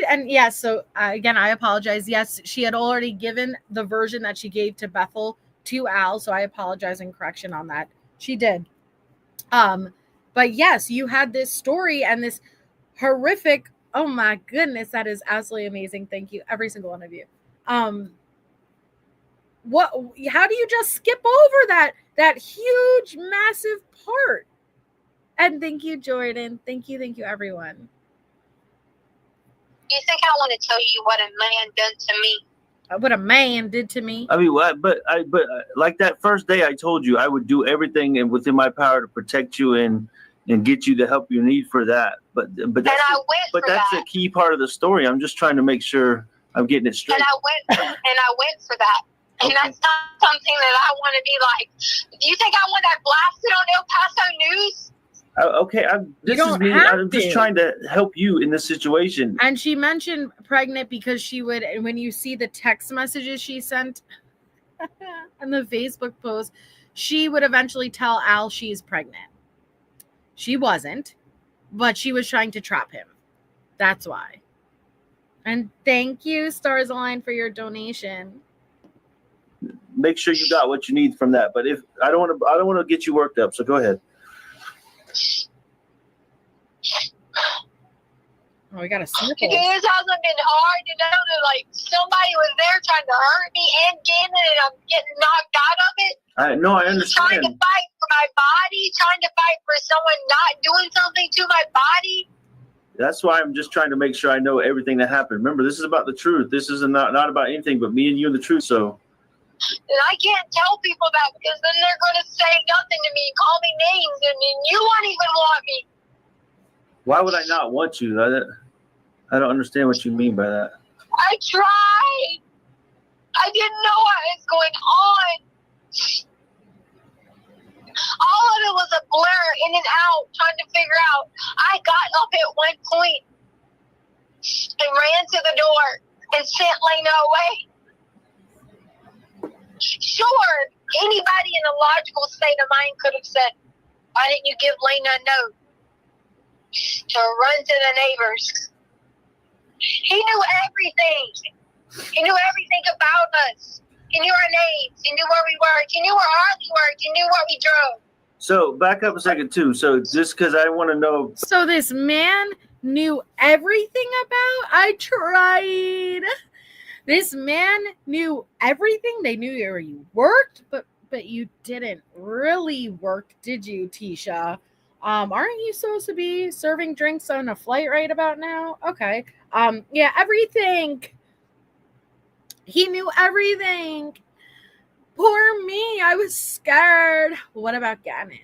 And yes, so again, I apologize. Yes, she had already given the version that she gave to Bethel to Al, so I apologize and correction on that. She did. But yes, you had this story and this horrific. Oh my goodness, that is absolutely amazing. Thank you, every single one of you. How do you just skip over that huge, massive part? And thank you, Jordan. Thank you, everyone. you think I want to tell you what a man done to me? What a man did to me. I mean, but like that first day, I told you I would do everything and within my power to protect you and get you the help you need for that. But that's a key part of the story. I'm just trying to make sure I'm getting it straight. And I went for that. And that's not something that I want to be like. Do you think I want that blasted on El Paso News? Okay, I'm just trying to help you in this situation. And she mentioned pregnant because she would, when you see the text messages she sent and the Facebook post, she would eventually tell Al she's pregnant. She wasn't, but she was trying to trap him. That's why. And thank you, Stars Align, for your donation. Make sure you got what you need from that. But if I don't want to get you worked up, so go ahead. Oh, we got a sniffle. Because it hasn't been hard to know that like somebody was there trying to hurt me and Gannon, and I'm getting knocked out of it. I understand. Trying to fight for my body, trying to fight for someone not doing something to my body. That's why I'm just trying to make sure I know everything that happened. Remember, this is about the truth. This is not about anything but me and you and the truth. So. And I can't tell people that because then they're going to say nothing to me, call me names, and then you won't even want me. Why would I not want you? I don't understand what you mean by that. I tried. I didn't know what was going on. All of it was a blur, in and out, trying to figure out. I got up at one point and ran to the door and sent Lena away. Sure, anybody in a logical state of mind could have said, why didn't you give Lena a note to run to the neighbors? He knew everything. He knew everything about us. He knew our names. He knew where we worked. He knew where Harley worked. He knew what we drove. So back up a second, too. So just because I want to know. So this man knew everything about? I tried. This man knew everything. They knew where you worked, but you didn't really work, did you, Tisha? Aren't you supposed to be serving drinks on a flight right about now? Okay. Yeah, everything. He knew everything. Poor me. I was scared. What about Gannon?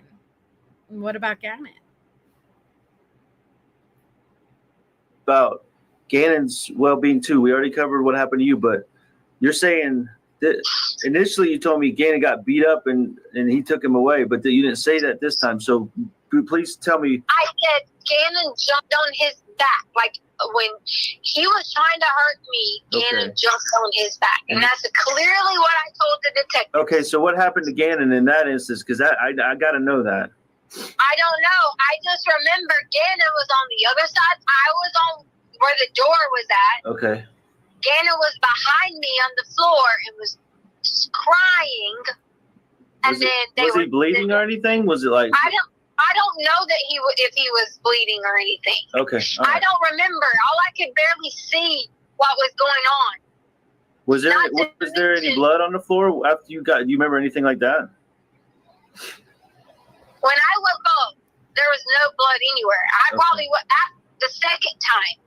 About Gannon's well-being too. We already covered what happened to you, but you're saying that initially you told me Gannon got beat up and he took him away, but that you didn't say that this time. So please tell me. I said Gannon jumped on his back. Like when he was trying to hurt me, Gannon jumped on his back. And that's clearly what I told the detective. Okay, so what happened to Gannon in that instance? Because I got to know that. I don't know. I just remember Gannon was on the other side. I was on where the door was at. Okay. Gannon was behind me on the floor and was crying. And was he bleeding or anything? Was it like? I don't know that if he was bleeding or anything. Okay. I don't remember. All I could barely see what was going on. Was there any blood on the floor after you got? Do you remember anything like that? When I woke up, there was no blood anywhere. I probably was at the second time.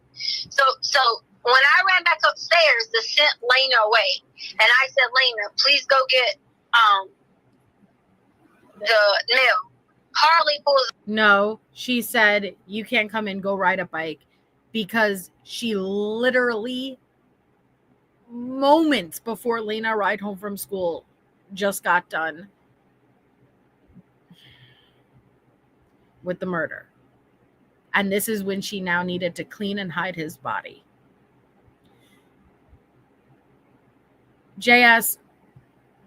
So when I ran back upstairs to send Lena away, And I said, Lena, please go get the mail. Harley pulls. No, she said, you can't come in, go ride a bike, because she literally, moments before Lena ride home from school, just got done with the murder. And this is when she now needed to clean and hide his body. JS,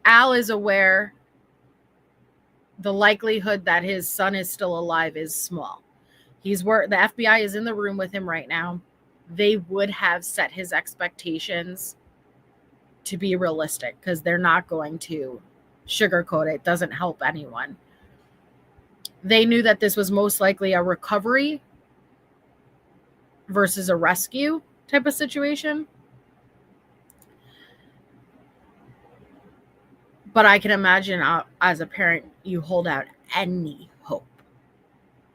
Al is aware the likelihood that his son is still alive is small. The FBI is in the room with him right now. They would have set his expectations to be realistic because they're not going to sugarcoat it. It doesn't help anyone. They knew that this was most likely a recovery versus a rescue type of situation. But I can imagine as a parent, you hold out any hope.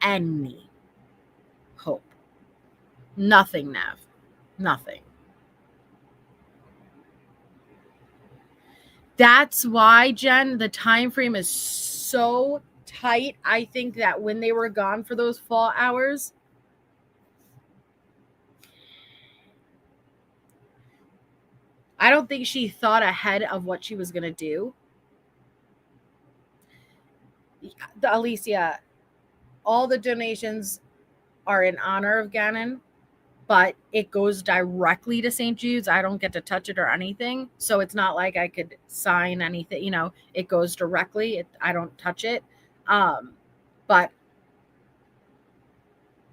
Any hope. Nothing, Nav. Nothing. That's why, Jen, the time frame is so tight. I think that when they were gone for those fall hours, I don't think she thought ahead of what she was going to do. Alicia, all the donations are in honor of Gannon, but it goes directly to St. Jude's. I don't get to touch it or anything. So it's not like I could sign anything, you know, it goes directly. I don't touch it. But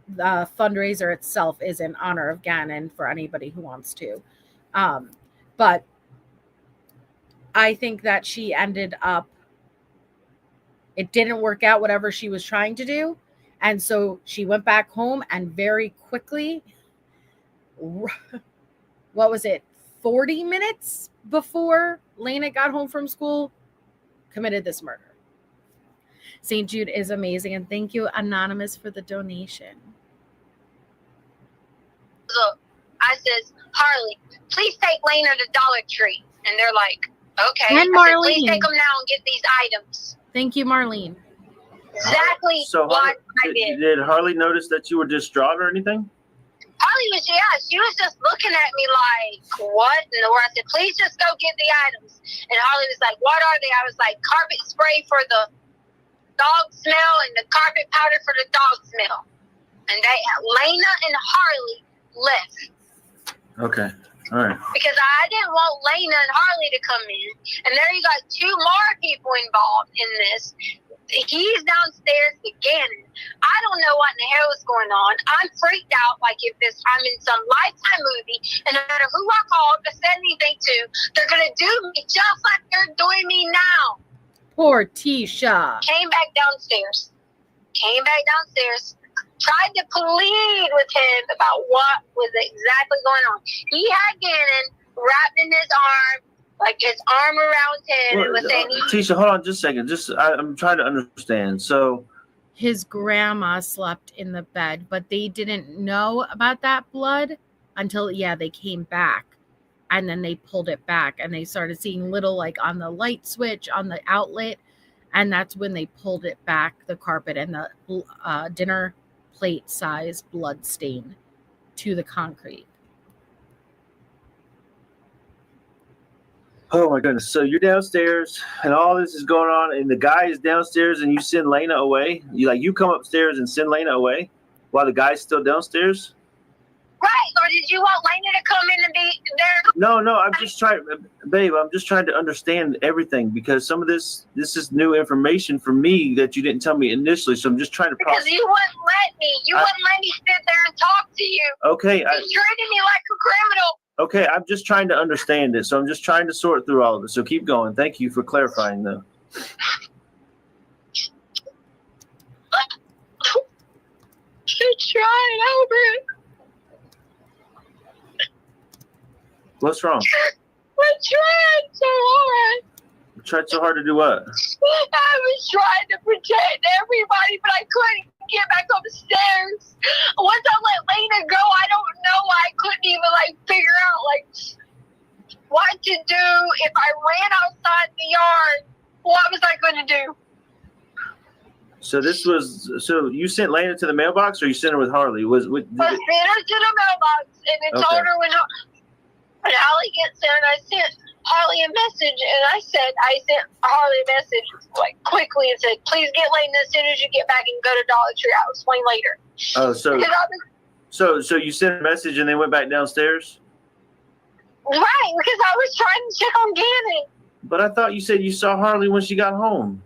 the fundraiser itself is in honor of Gannon for anybody who wants to. But I think that she ended up, it didn't work out whatever she was trying to do. And so she went back home and very quickly, what was it, 40 minutes before Lena got home from school, committed this murder. St. Jude is amazing. And thank you, Anonymous, for the donation. Look, I says, Harley, please take Lena to Dollar Tree. And they're like, okay. And I said, Marlene. please take them now and get these items. Thank you, Marlene. Exactly So what I did. Did Harley notice that you were distraught or anything? Harley was, she was just looking at me like, what in the world? I said, please just go get the items. And Harley was like, what are they? I was like, carpet spray for the dog smell and the carpet powder for the dog smell. And Lena and Harley left. Okay. All right. Because I didn't want Lena and Harley to come in. And there you got two more people involved in this. He's downstairs with Gannon. I don't know what in the hell is going on. I'm freaked out like if I'm in some Lifetime movie, and no matter who I called or said anything to, they're going to do me just like they're doing me now. Poor Tisha. Came back downstairs. Tried to plead with him about what was exactly going on. He had Gannon wrapped in his arm, like his arm around him, and was saying, Tisha, hold on just a second. I'm trying to understand. So his grandma slept in the bed, but they didn't know about that blood until, they came back. And then they pulled it back and they started seeing little, like on the light switch, on the outlet. And that's when they pulled it back, the carpet and the dinner plate size blood stain to the concrete. Oh my goodness. So you're downstairs and all this is going on and the guy is downstairs and you send Lena away. You come upstairs and send Lena away while the guy's still downstairs? right, or did you want Lena to come in and be there? No, I'm just trying, babe, I'm just trying to understand everything because some of this is new information for me that you didn't tell me initially. So I'm just trying to Because you wouldn't let me. You wouldn't let me sit there and talk to you. Okay. You treated me like a criminal. Okay, I'm just trying to understand it. So I'm just trying to sort through all of it. So keep going. Thank you for clarifying, though. You're trying over it. What's wrong? We're trying so hard. You tried so hard to do what? I was trying to protect everybody, but I couldn't get back upstairs. Once I let Lena go, I don't know why I couldn't even figure out what to do. If I ran outside the yard, what was I going to do? So you sent Lena to the mailbox, or you sent her with Harley? I sent her to the mailbox, and then told her when Holly gets there, and I sent Harley a message, and I sent Harley a message like quickly and said, "Please get Lena as soon as you get back and go to Dollar Tree. I'll explain later." Oh, so you sent a message and then went back downstairs? Right, because I was trying to check on Gannon. But I thought you said you saw Harley when she got home.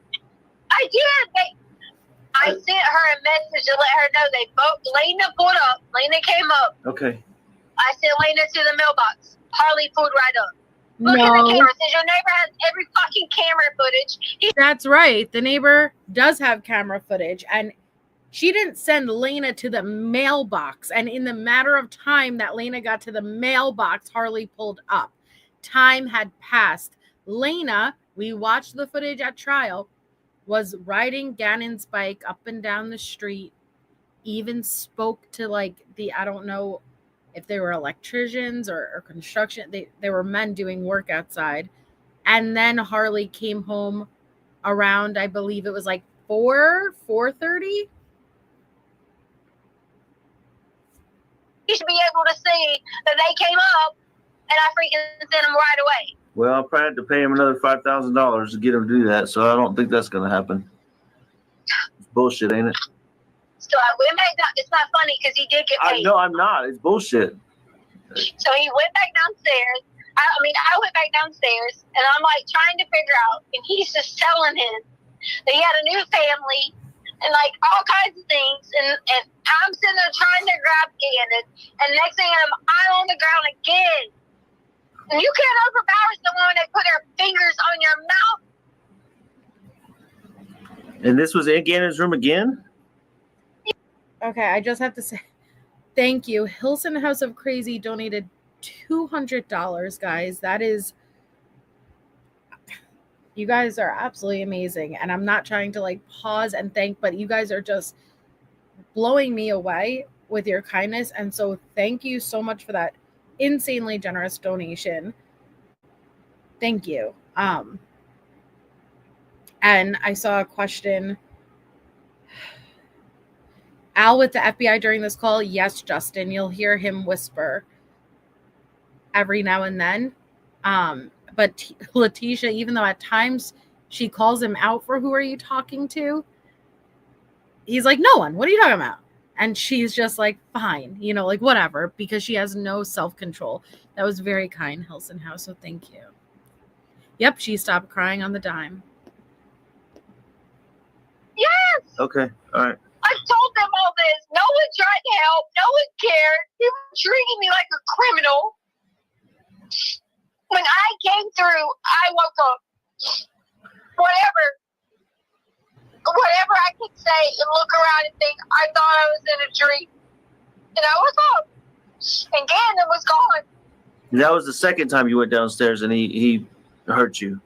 I did. I sent her a message to let her know they both. Lena pulled up. Lena came up. Okay. I sent Lena to the mailbox. Harley pulled right up. Look No. at the camera. Since your neighbor has every fucking camera footage. That's right. The neighbor does have camera footage, and she didn't send Lena to the mailbox. And in the matter of time that Lena got to the mailbox, Harley pulled up. Time had passed. Lena, we watched the footage at trial, was riding Gannon's bike up and down the street, even spoke to I don't know if they were electricians or construction. They were men doing work outside. And then Harley came home around, I believe it was 4:30. You should be able to see that they came up, and I freaking sent them right away. Well, I'll probably have to pay him another $5,000 to get him to do that, so I don't think that's going to happen. It's bullshit, ain't it? So I went back down. It's not funny because he did get paid. No, I'm not. It's bullshit. So he went back downstairs. I went back downstairs, and I'm trying to figure out, and he's just telling him that he had a new family and all kinds of things, and I'm sitting there trying to grab Gannon, and next thing I'm on the ground again. And you can't overpower someone when they put their fingers on your mouth. And this was in Gannon's room again? Okay, I just have to say thank you. Hilson House of Crazy donated $200, guys. That is, you guys are absolutely amazing. And I'm not trying to pause and thank, but you guys are just blowing me away with your kindness. And so thank you so much for that insanely generous donation. Thank you. And I saw a question. Al with the FBI during this call? Yes, Justin. You'll hear him whisper every now and then. But Letecia, even though at times she calls him out for who are you talking to, he's like, no one. What are you talking about? And she's just fine, whatever, because she has no self-control. That was very kind, Hilson House, so thank you. Yep, she stopped crying on the dime. Yes! Okay, all right. I told them all this. No one tried to help. No one cared. They were treating me like a criminal. When I came through, I woke up. Whatever I could say and look around and think, I thought I was in a dream. And I was up. And Gannon was gone. That was the second time you went downstairs and he hurt you.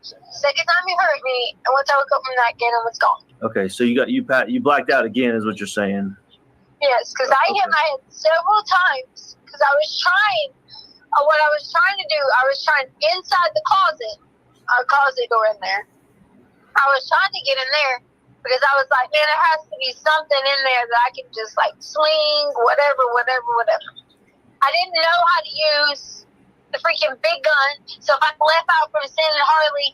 Second time he hurt me, and once I woke up from that, Gannon was gone. Okay, so you blacked out again, is what you're saying? Yes, because I hit my head several times. Because I was trying. What I was trying to do, I was trying inside the closet. Our closet door in there. I was trying to get in there because I was like, man, there has to be something in there that I can just swing, whatever. I didn't know how to use the freaking big gun. So if I left out from sending Harley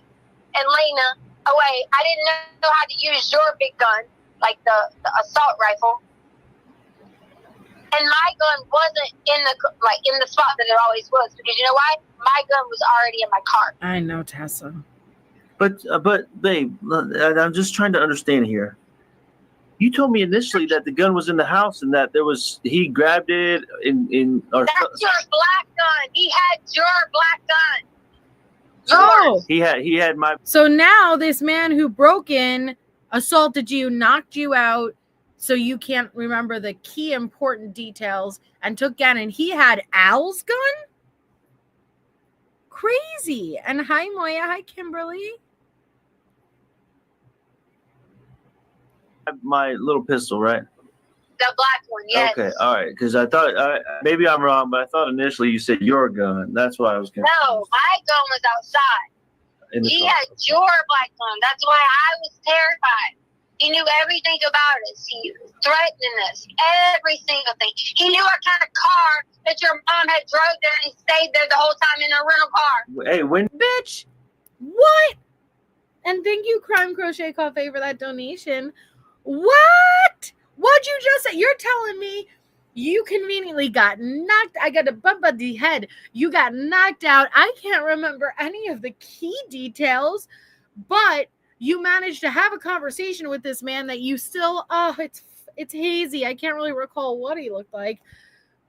and Lena away, I didn't know how to use your big gun, the assault rifle. And my gun wasn't in the spot that it always was, because you know why? My gun was already in my car. I know, Tessa. But babe, I'm just trying to understand here. You told me initially that the gun was in the house and that he grabbed it That's your black gun. He had your black gun. Oh, he had my. So now this man who broke in, assaulted you, knocked you out, so you can't remember the key important details, and took Gannon. He had Al's gun? Crazy. And hi, Moya. Hi, Kimberly. My little pistol, right? The black one, yes. Okay, all right. Because I thought maybe I'm wrong, but I thought initially you said your gun. That's why I was confused. No, my gun was outside. In the He car. had your black gun. That's why I was terrified. He knew everything about us. He was threatening us. Every single thing. He knew what kind of car that your mom had drove there and stayed there the whole time in a rental car. Hey, when Bitch, what? And thank you, Crime Crochet Cafe, for that donation. What? What'd you just say? You're telling me you conveniently got knocked. I got a bump on the head. You got knocked out. I can't remember any of the key details, but you managed to have a conversation with this man that you still, it's hazy. I can't really recall what he looked like,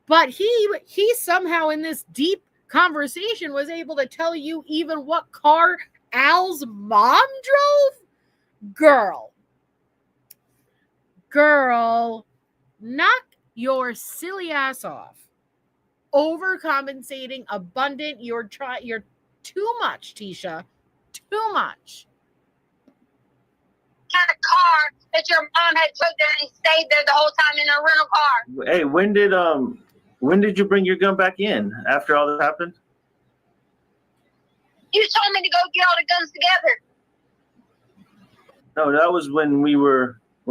but he somehow in this deep conversation was able to tell you even what car Al's mom drove. Girl, knock your silly ass off. Overcompensating, abundant. You're too much, Tisha. Too much. Kind of car that your mom had drove there and stayed there the whole time in a rental car. Hey, when did you bring your gun back in after all this happened? You told me to go get all the guns together. No, that was when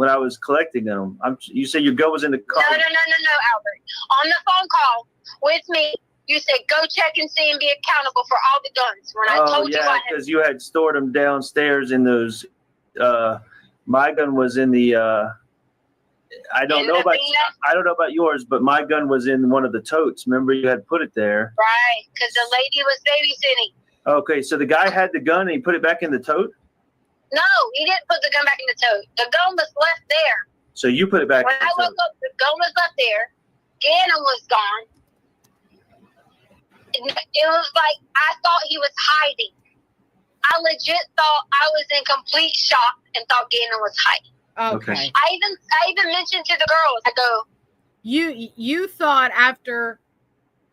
I was collecting them. You said your gun was in the car. No, Albert. On the phone call with me, you said go check and see and be accountable for all the guns. When I told you I had, because you had stored them downstairs in those. My gun was in the. I don't know about yours, but my gun was in one of the totes. Remember, you had put it there. Right, because the lady was babysitting. Okay, so the guy had the gun and he put it back in the tote? No, he didn't put the gun back in the tote. The gun was left there. So you put it back when in the I tote? woke up, the gun was left there. Gannon was gone. It was like I thought he was hiding. I legit thought I was in complete shock and thought Gannon was hiding. Okay. I even mentioned to the girls, I go, You thought after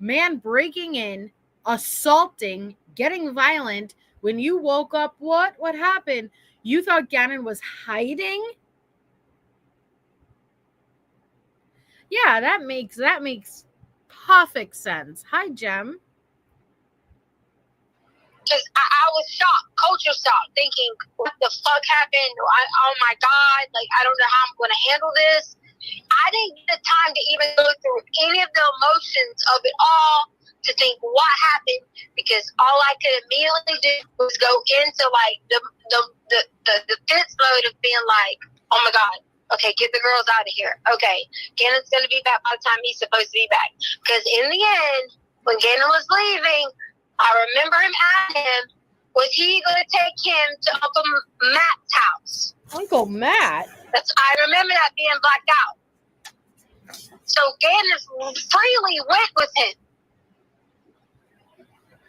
man breaking in, assaulting, getting violent, when you woke up, what happened? You thought Gannon was hiding? Yeah, that makes perfect sense. Hi, Jem. because I was shocked, culture shock, thinking, what the fuck happened? Oh my God, like, I don't know how I'm going to handle this. I didn't get the time to even go through any of the emotions of it all to think what happened, because all I could immediately do was go into like the defense mode of being like, oh my God, okay, get the girls out of here. Okay, Gannon's going to be back by the time he's supposed to be back. Because in the end, when Gannon was leaving, I remember him asking him, was he going to take him to Uncle Matt's house? Uncle Matt? I remember that being blacked out. So Gannon freely went with him.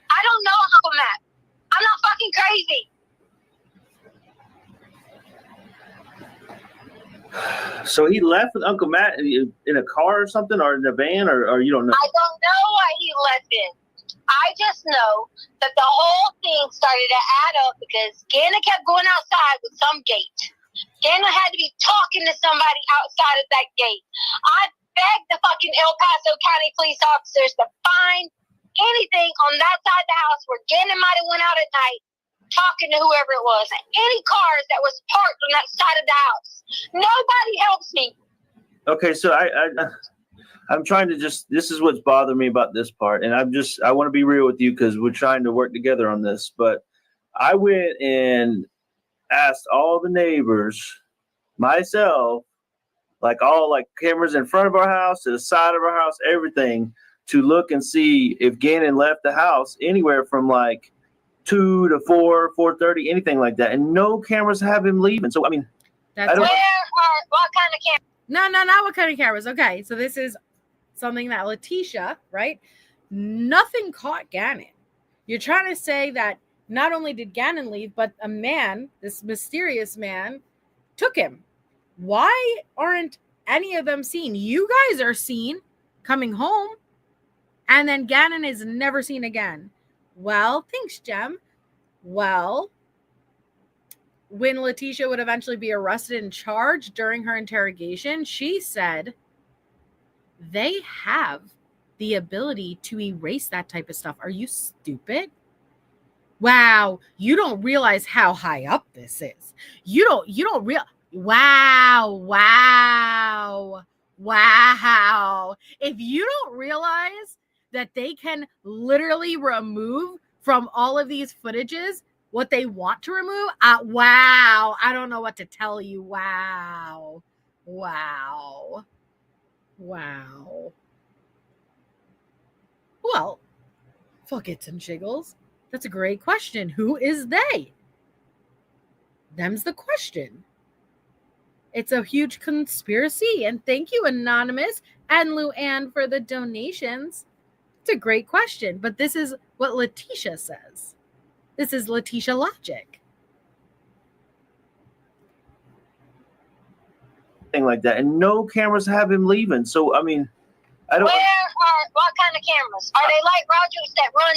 I don't know Uncle Matt. I'm not fucking crazy. So he left with Uncle Matt in a car or something, or in a van, or you don't know? I don't know why he left in. I just know that the whole thing started to add up because Gannon kept going outside with some gate. Gannon had to be talking to somebody outside of that gate. I begged the fucking El Paso County police officers to find anything on that side of the house where Gannon might have went out at night talking to whoever it was. Any cars that was parked on that side of the house. Nobody helps me. Okay, so I'm trying to this is what's bothering me about this part. And I want to be real with you because we're trying to work together on this. But I went and asked all the neighbors myself, like cameras in front of our house, to the side of our house, everything, to look and see if Gannon left the house anywhere from like 2 to 4, 4:30, anything like that. And no cameras have him leaving. So, I mean, what kind of camera? No, not what kind of cameras. Okay, so this is something that Letecia, right? Nothing caught Gannon. You're trying to say that not only did Gannon leave, but a man, this mysterious man, took him. Why aren't any of them seen? You guys are seen coming home, and then Gannon is never seen again. Well, thanks, Jem. Well, when Letecia would eventually be arrested and charged during her interrogation, she said they have the ability to erase that type of stuff. Are you stupid? Wow, you don't realize how high up this is. You don't real. Wow. If you don't realize that they can literally remove from all of these footages what they want to remove, wow, I don't know what to tell you. Wow. Well, fuck it and jiggles. That's a great question. Who is they? Them's the question. It's a huge conspiracy. And thank you, Anonymous and Luann, for the donations. It's a great question. But this is what Letecia says. This is Letecia logic. Thing like that. And no cameras have him leaving. So, I mean, I don't. What kind of cameras? Are they like Rogers that run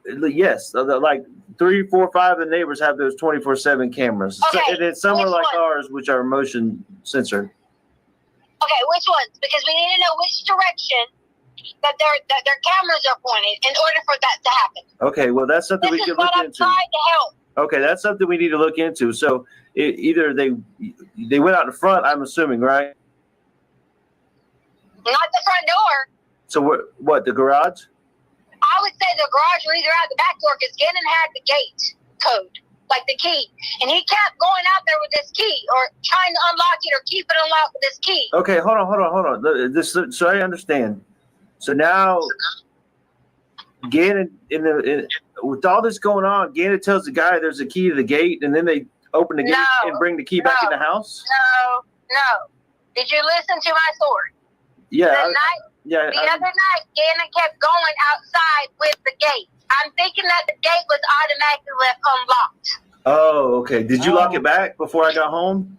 24/7? Yes. Like 3, 4, 5 of the neighbors have those 24/7 cameras. Okay, And then some are which like one? ours, which are motion censored. Okay, which ones? Because we need to know which direction that their cameras are pointed in order for that to happen. Okay, well, that's something This we is can what look I'm into. trying to help. Okay, that's something we need to look into. So either they went out in front, I'm assuming, right? Not the front door. So what, the garage? I would say the garage or either out the back door because Gannon had the gate code, like the key. And he kept going out there with this key or trying to unlock it or keep it unlocked with this key. Okay, hold on. So I understand. So now, Gannon, with all this going on, Gannon tells the guy there's a key to the gate, and then they open the gate and bring the key back in the house? No. Did you listen to my story? Yeah. The other night, Gannon kept going outside with the gate. I'm thinking that the gate was automatically left unlocked. Oh, okay. Did you lock it back before I got home?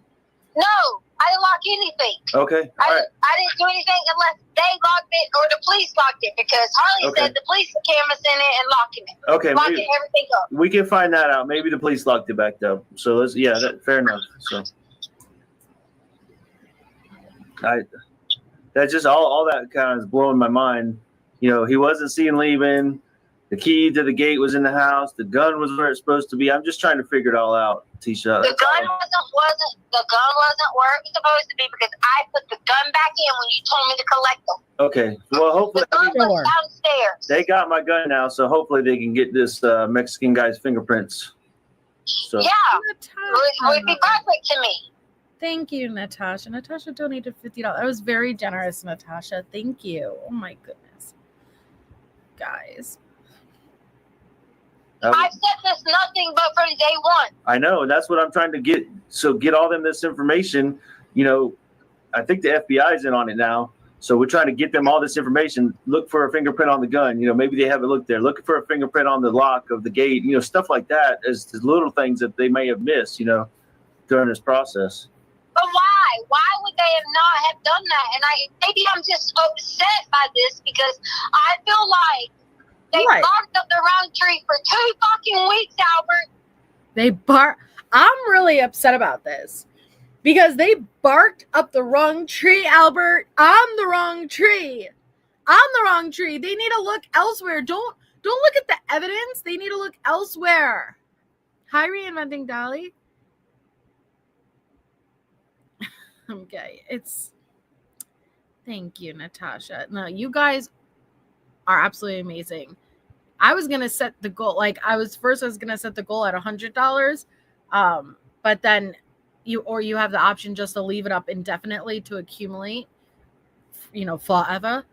No, I didn't lock anything. Okay. All right. I didn't do anything unless they locked it or the police locked it because Harley said the police had cameras in it and locking it. Okay. Locking everything up. We can find that out. Maybe the police locked it back up. So fair enough. So that's just all that kind of is blowing my mind. You know, he wasn't seen leaving. The key to the gate was in the house. The gun was where it's supposed to be. I'm just trying to figure it all out, Tisha. The gun wasn't where it was supposed to be because I put the gun back in when you told me to collect them. Okay. Well, hopefully the gun was downstairs. They got my gun now, so hopefully they can get this Mexican guy's fingerprints. So yeah, it would be perfect to me. Thank you, Natasha. Natasha donated $50. That was very generous, Natasha. Thank you. Oh my goodness, guys. I've said this nothing but from day one. I know, and that's what I'm trying to get. So get all them this information. You know, I think the FBI is in on it now. So we're trying to get them all this information. Look for a fingerprint on the gun. You know, maybe they haven't looked there. Look for a fingerprint on the lock of the gate. You know, stuff like that as little things that they may have missed, you know, during this process. But why? Why would they not have done that? And maybe I'm just upset by this because I feel like they barked up the wrong tree for 2 fucking weeks, Albert. I'm really upset about this because they barked up the wrong tree, Albert. On the wrong tree. They need to look elsewhere. Don't look at the evidence. They need to look elsewhere. Hi, Reinventing Dolly. Okay, thank you, Natasha. No, you guys are absolutely amazing. I was gonna set the goal, I was gonna set the goal at $100, but then you have the option just to leave it up indefinitely to accumulate, you know, forever.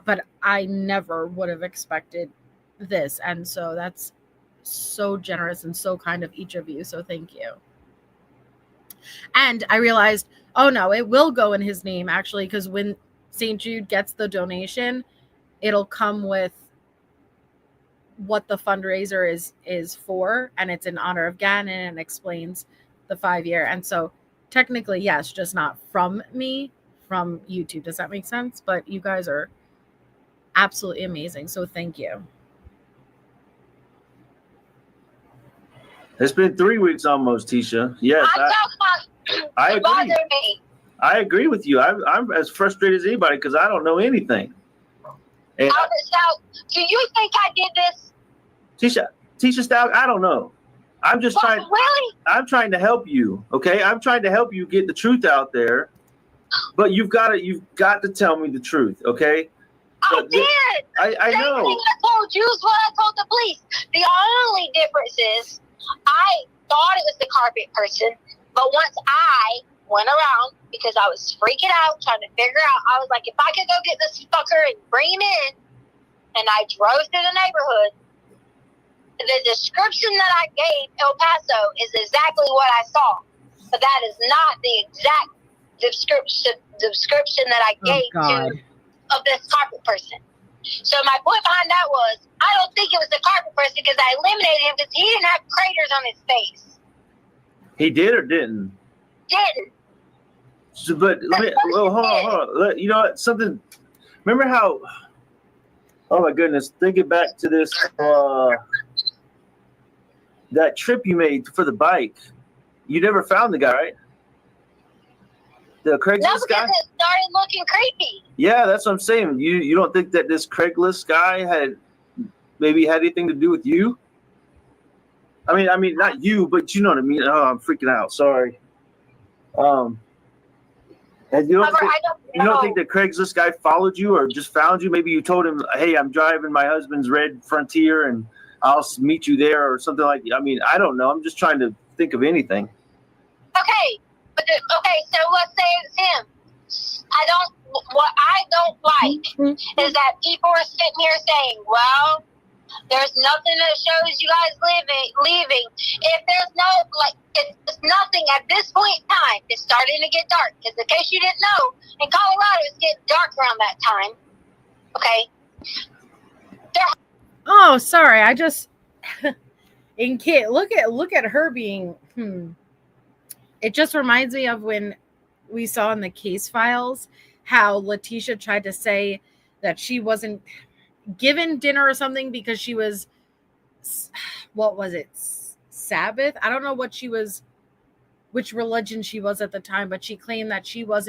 But I never would have expected this, and so that's so generous and so kind of each of you. So thank you. And I realized, oh no, it will go in his name actually, because when St. Jude gets the donation, it'll come with what the fundraiser is for, and it's in honor of Gannon and explains the 5-year. And so technically, yes, just not from me, from YouTube. Does that make sense? But you guys are absolutely amazing. So thank you. It's been 3 weeks almost, Tisha. Yes, I'm talking about I agree. bother me. I agree with you. I'm as frustrated as anybody because I don't know anything. And Albert Stout, do you think I did this? Letecia Stauch, I don't know. I'm just trying. Really? I'm trying to help you. Okay, I'm trying to help you get the truth out there. But you've got to tell me the truth. Okay. I did. I know. Same thing I told you is what I told the police. The only difference is I thought it was the carpet person, but once I went around because I was freaking out trying to figure out, I was like, if I could go get this fucker and bring him in, and I drove through the neighborhood, the description that I gave El Paso is exactly what I saw, but that is not the exact description that I gave of this carpet person. So my point behind that was, I don't think it was the carpet person because I eliminated him because he didn't have craters on his face. He did or didn't? Didn't. So, but hold on. You know what? Something. Remember how? Oh my goodness! Thinking back to this, that trip you made for the bike, you never found the guy, right? The Craigslist no, because guy? it started looking creepy. Yeah, that's what I'm saying. You don't think that this Craigslist guy had anything to do with you? I mean, not you, but you know what I mean. Oh, I'm freaking out. Sorry. And you don't think that Craigslist guy followed you or just found you? Maybe you told him, "Hey, I'm driving my husband's red Frontier, and I'll meet you there," or something like that. I mean, I don't know. I'm just trying to think of anything. Okay, so let's say it's him. What I don't like is that people are sitting here saying, well, there's nothing that shows you guys leaving. If there's it's nothing at this point in time. It's starting to get dark. Because in case you didn't know, in Colorado, it's getting dark around that time. Okay? Oh, sorry. I just look at her being It just reminds me of when we saw in the case files how Letecia tried to say that she wasn't given dinner or something because she was, what was it, Sabbath? I don't know which religion she was at the time, but she claimed that she was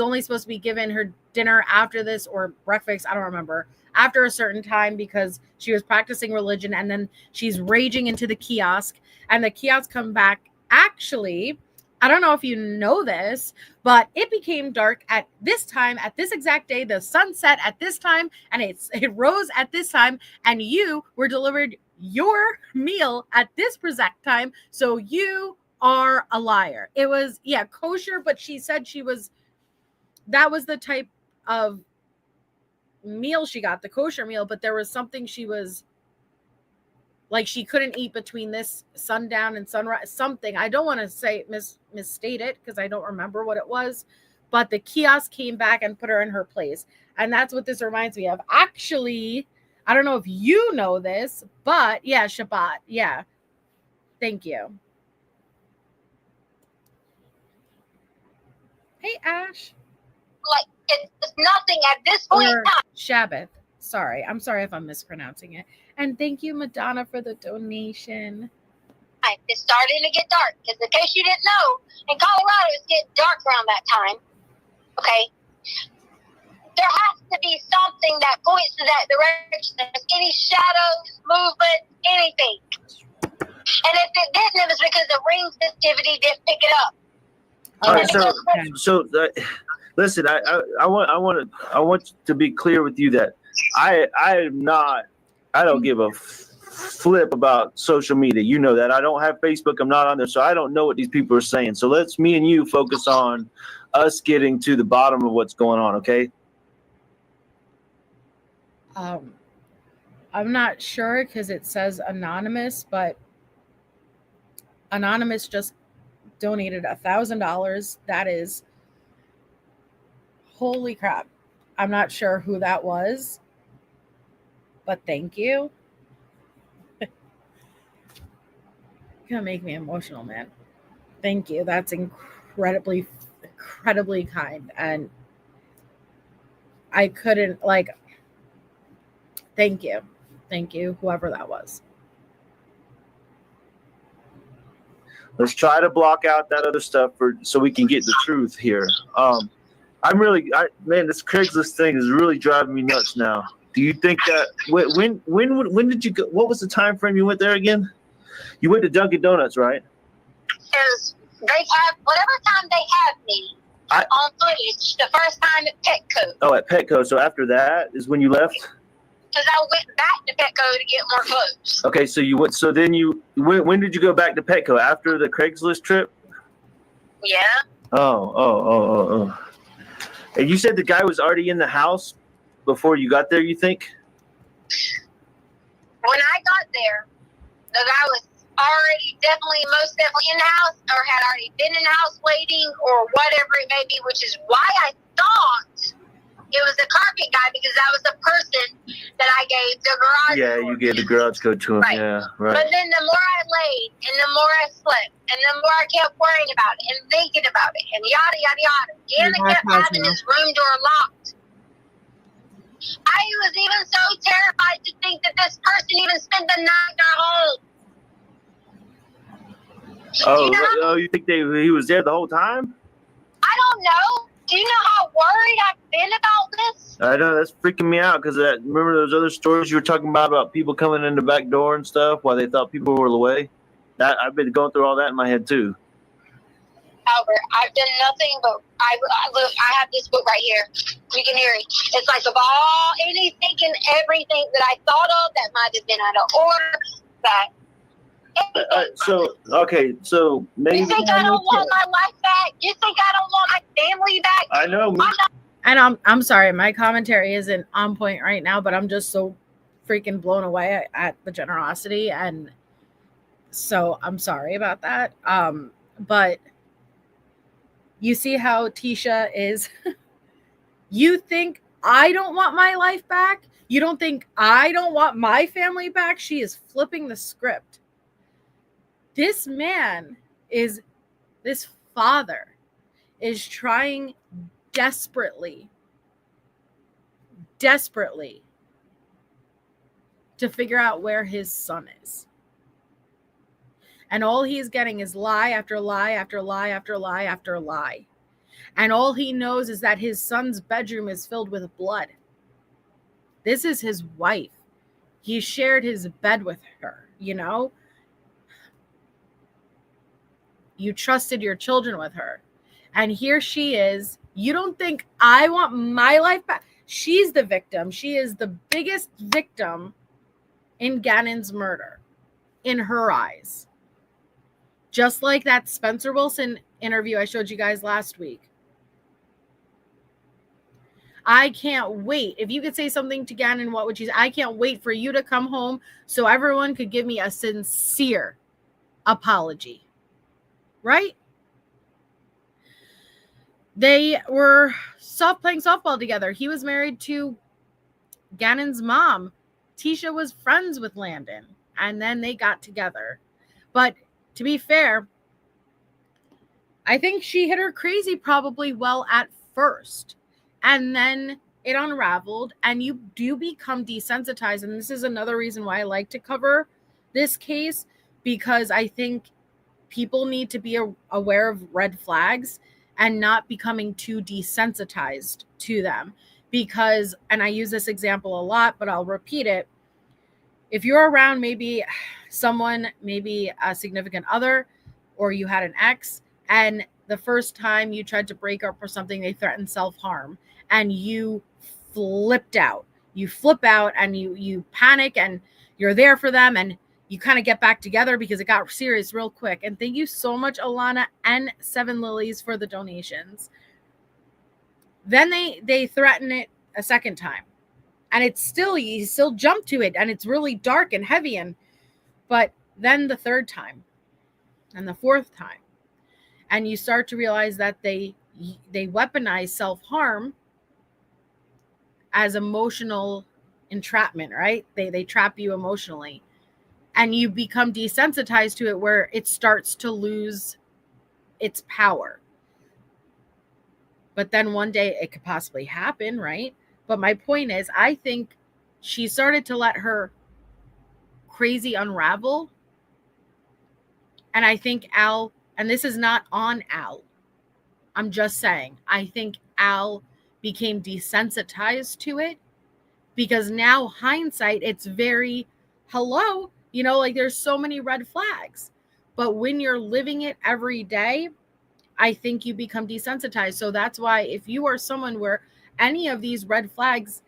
only supposed to be given her dinner after this or breakfast, I don't remember, after a certain time because she was practicing religion. And then she's raging into the kiosk and the kiosk come back. Actually, I don't know if you know this, but it became dark at this time, at this exact day. The sun set at this time, and it rose at this time, and you were delivered your meal at this exact time. So you are a liar. It was, kosher, but she said that was the type of meal she got, the kosher meal, but there was something she was like she couldn't eat between this sundown and sunrise, something. I don't want to say misstate it because I don't remember what it was, but the kiosk came back and put her in her place. And that's what this reminds me of. Actually, I don't know if you know this, but yeah, Shabbat. Yeah. Thank you. Hey, Ash. It's nothing at this point in time. Shabbat. Sorry. I'm sorry if I'm mispronouncing it. And thank you, Madonna, for the donation. It's starting to get dark. Because in case you didn't know, in Colorado, it's getting dark around that time. Okay? There has to be something that points to that direction. There's any shadows, movement, anything. And if it didn't, it was because the ring sensitivity didn't pick it up. All right, so listen, I want to be clear with you that I don't give a flip about social media. You know that. I don't have Facebook. I'm not on there, so I don't know what these people are saying. So let's me and you focus on us getting to the bottom of what's going on, okay? I'm not sure because it says anonymous, but anonymous just donated $1,000. That is, holy crap. I'm not sure who that was, but thank you. Gonna make me emotional, man. Thank you. That's incredibly kind. And I couldn't thank you, whoever that was. Let's try to block out that other stuff so we can get the truth here. Man, this Craigslist thing is really driving me nuts now. Do you think that when did you go? What was the time frame you went there again? You went to Dunkin' Donuts, right? Because they have whatever time they have me on footage. The first time at Petco. Oh, at Petco. So after that is when you left. Because I went back to Petco to get more clothes. Okay, so you went. So then when did you go back to Petco after the Craigslist trip? Yeah. Oh. And you said the guy was already in the house before you got there, you think? When I got there, the guy was most definitely in the house, or had already been in the house waiting, or whatever it may be, which is why I thought it was the carpet guy, because that was the person that I gave the garage Yeah, code you gave the garage code to him. Right. Yeah, right. But then the more I laid, and the more I slept, and the more I kept worrying about it, and thinking about it, and yada, yada, yada. Deanna kept having his room door locked. I was even so terrified to think that this person even spent the night in our home. Oh, you think he was there the whole time? I don't know. Do you know how worried I've been about this? I know, that's freaking me out because remember those other stories you were talking about people coming in the back door and stuff while they thought people were away? I've been going through all that in my head too. Albert, I've done nothing but I have this book right here. You can hear it. It's like of all anything and everything that I thought of that might have been out of order. So maybe you think I don't want my life back? You think I don't want my family back? I know. And I'm sorry, my commentary isn't on point right now, but I'm just so freaking blown away at the generosity, and so I'm sorry about that. But you see how Tisha is. You think I don't want my life back? You don't think I don't want my family back? She is flipping the script. This father is trying desperately to figure out where his son is. And all he's getting is lie after lie after lie after lie after lie. And all he knows is that his son's bedroom is filled with blood. This is his wife. He shared his bed with her, you know? You trusted your children with her. And here she is. You don't think I want my life back? She's the victim. She is the biggest victim in Gannon's murder, in her eyes. Just like that Spencer Wilson interview I showed you guys last week. I can't wait. If you could say something to Gannon, what would you say? I can't wait for you to come home so everyone could give me a sincere apology. Right? They were playing softball together. He was married to Gannon's mom. Tisha was friends with Landon, and then they got together. But to be fair, I think she hit her crazy probably well at first, and then it unraveled, and you do become desensitized. And this is another reason why I like to cover this case, because I think people need to be aware of red flags and not becoming too desensitized to them. Because, and I use this example a lot, but I'll repeat it. If you're around maybe someone, maybe a significant other, or you had an ex, and the first time you tried to break up or something, they threatened self-harm, and you flipped out. You flip out and you panic, and you're there for them, and you kind of get back together because it got serious real quick. And thank you so much, Alana and 7 Lilies, for the donations. Then they threaten it a second time. And it's still, you still jump to it, and it's really dark and heavy. But then the third time and the fourth time, and you start to realize that they weaponize self-harm as emotional entrapment, right? They trap you emotionally. And you become desensitized to it, where it starts to lose its power. But then one day it could possibly happen, right? But my point is, I think she started to let her crazy unravel. And I think Al, and this is not on Al, I'm just saying, I think Al became desensitized to it because now hindsight, it's very, hello, like there's so many red flags. But when you're living it every day, I think you become desensitized. So that's why if you are someone where any of these red flags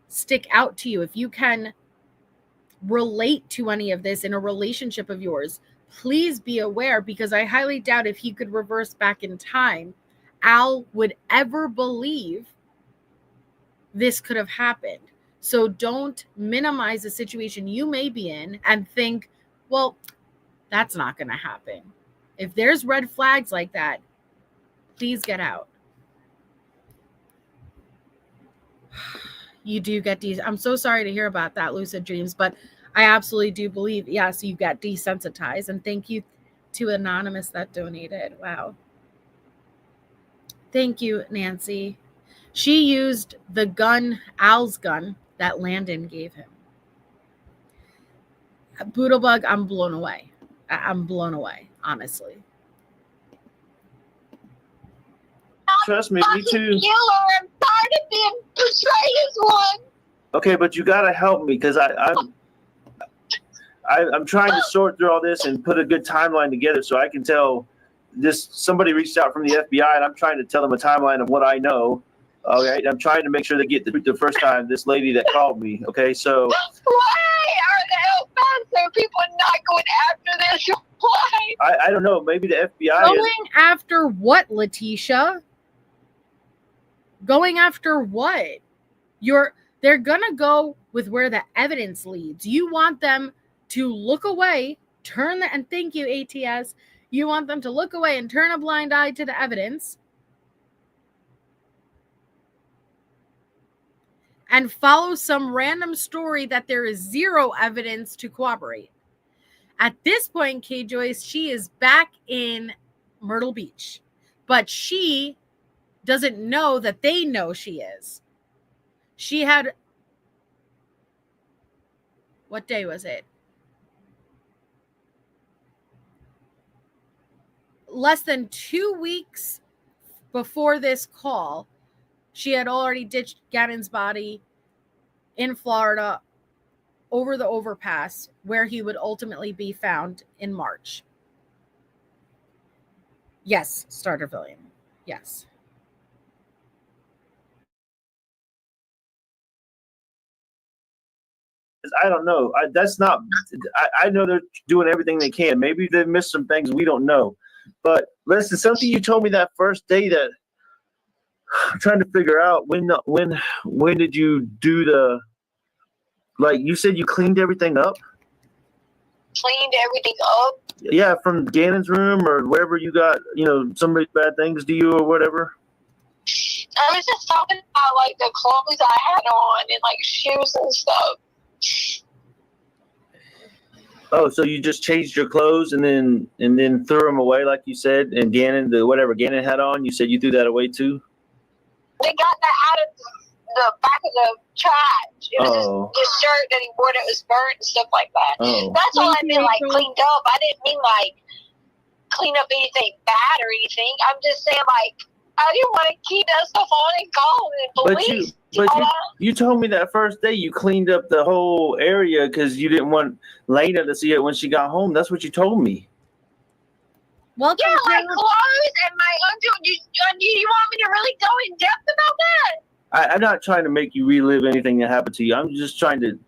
stick out to you, if you can relate to any of this in a relationship of yours, please be aware, because I highly doubt if he could reverse back in time, Al would ever believe this could have happened. So don't minimize the situation you may be in and think, well, that's not going to happen. If there's red flags like that, please get out. You do get I'm so sorry to hear about that, lucid dreams, but I absolutely do believe, yes, you get desensitized. And thank you to Anonymous that donated. Wow. Thank you, Nancy. She used the gun, Al's gun, that Landon gave him. Boodlebug, I'm blown away. I'm blown away, honestly. Trust me, me too. Killer, I'm tired of being portrayed as one. Okay, but you gotta help me because I'm trying to sort through all this and put a good timeline together so I can tell this. Somebody reached out from the FBI and I'm trying to tell them a timeline of what I know. Okay, I'm trying to make sure they get the truth the first time. This lady that called me. Okay, so why are the El people not going after this? Why? I don't know. Maybe the FBI going after what, Letecia? Going after what? They're gonna go with where the evidence leads. You want them to look away, and thank you, ATS. You want them to look away and turn a blind eye to the evidence and follow some random story that there is zero evidence to corroborate. At this point, Kay Joyce, she is back in Myrtle Beach, but she doesn't know that they know she is. She had, what day was it? Less than 2 weeks before this call, she had already ditched Gannon's body in Florida over the overpass where he would ultimately be found in March. Yes, Startervillian. Yes. I don't know. I know they're doing everything they can. Maybe they've missed some things we don't know. But listen, something you told me that first day that I'm trying to figure out when did you do the, like you said you cleaned everything up? Cleaned everything up? Yeah, from Gannon's room or wherever you got, somebody's bad things to you or whatever. I was just talking about like the clothes I had on and like shoes and stuff. Oh, so you just changed your clothes and then threw them away, like you said, and whatever Gannon had on, you said you threw that away too? They got that out of the back of the trash. It was the shirt that he wore that was burnt and stuff like that. Oh. That's all I meant, like cleaned up. I didn't mean like clean up anything bad or anything. I'm just saying like I didn't want to keep that stuff on and go and police. But you told me that first day you cleaned up the whole area because you didn't want Lena to see it when she got home. That's what you told me. Welcome yeah, my clothes and my underwear. You want me to really go in depth about that? I'm not trying to make you relive anything that happened to you. I'm just trying to.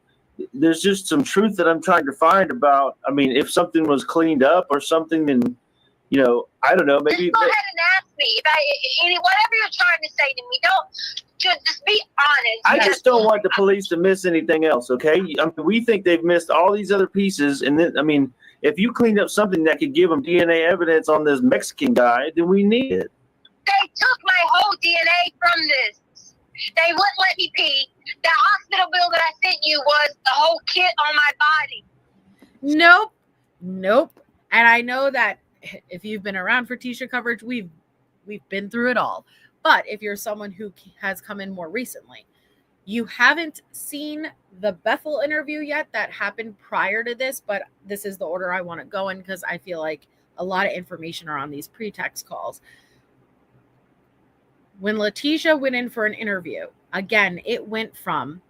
There's just some truth that I'm trying to find about. I mean, if something was cleaned up or something, then I don't know. Maybe just go ahead and ask me whatever you're trying to say to me. Don't just be honest. I just don't want the police to miss anything else. Okay, we think they've missed all these other pieces, and then if you cleaned up something that could give them DNA evidence on this Mexican guy, then we need it. They took my whole DNA from this. They wouldn't let me pee. That hospital bill that I sent you was the whole kit on my body. Nope. And I know that if you've been around for Tisha coverage, we've been through it all. But if you're someone who has come in more recently, you haven't seen the Bethel interview yet that happened prior to this, but this is the order I want to go in because I feel like a lot of information are on these pretext calls. When Letecia went in for an interview, again, it went from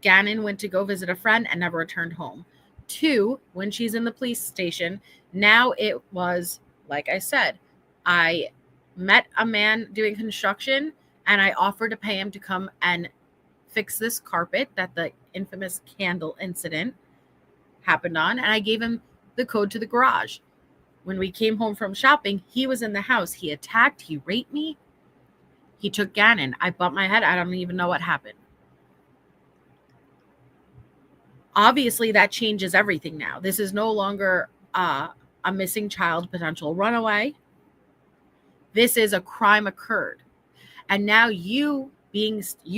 Gannon went to go visit a friend and never returned home, to when she's in the police station. Now it was, like I said, I met a man doing construction and I offered to pay him to come and fix this carpet that the infamous candle incident happened on, and I gave him the code to the garage. When we came home from shopping, he was in the house. He attacked, he raped me, he took Gannon. I bumped my head. I don't even know what happened. Obviously, that changes everything now. This is no longer a missing child potential runaway. This is a crime occurred. And now you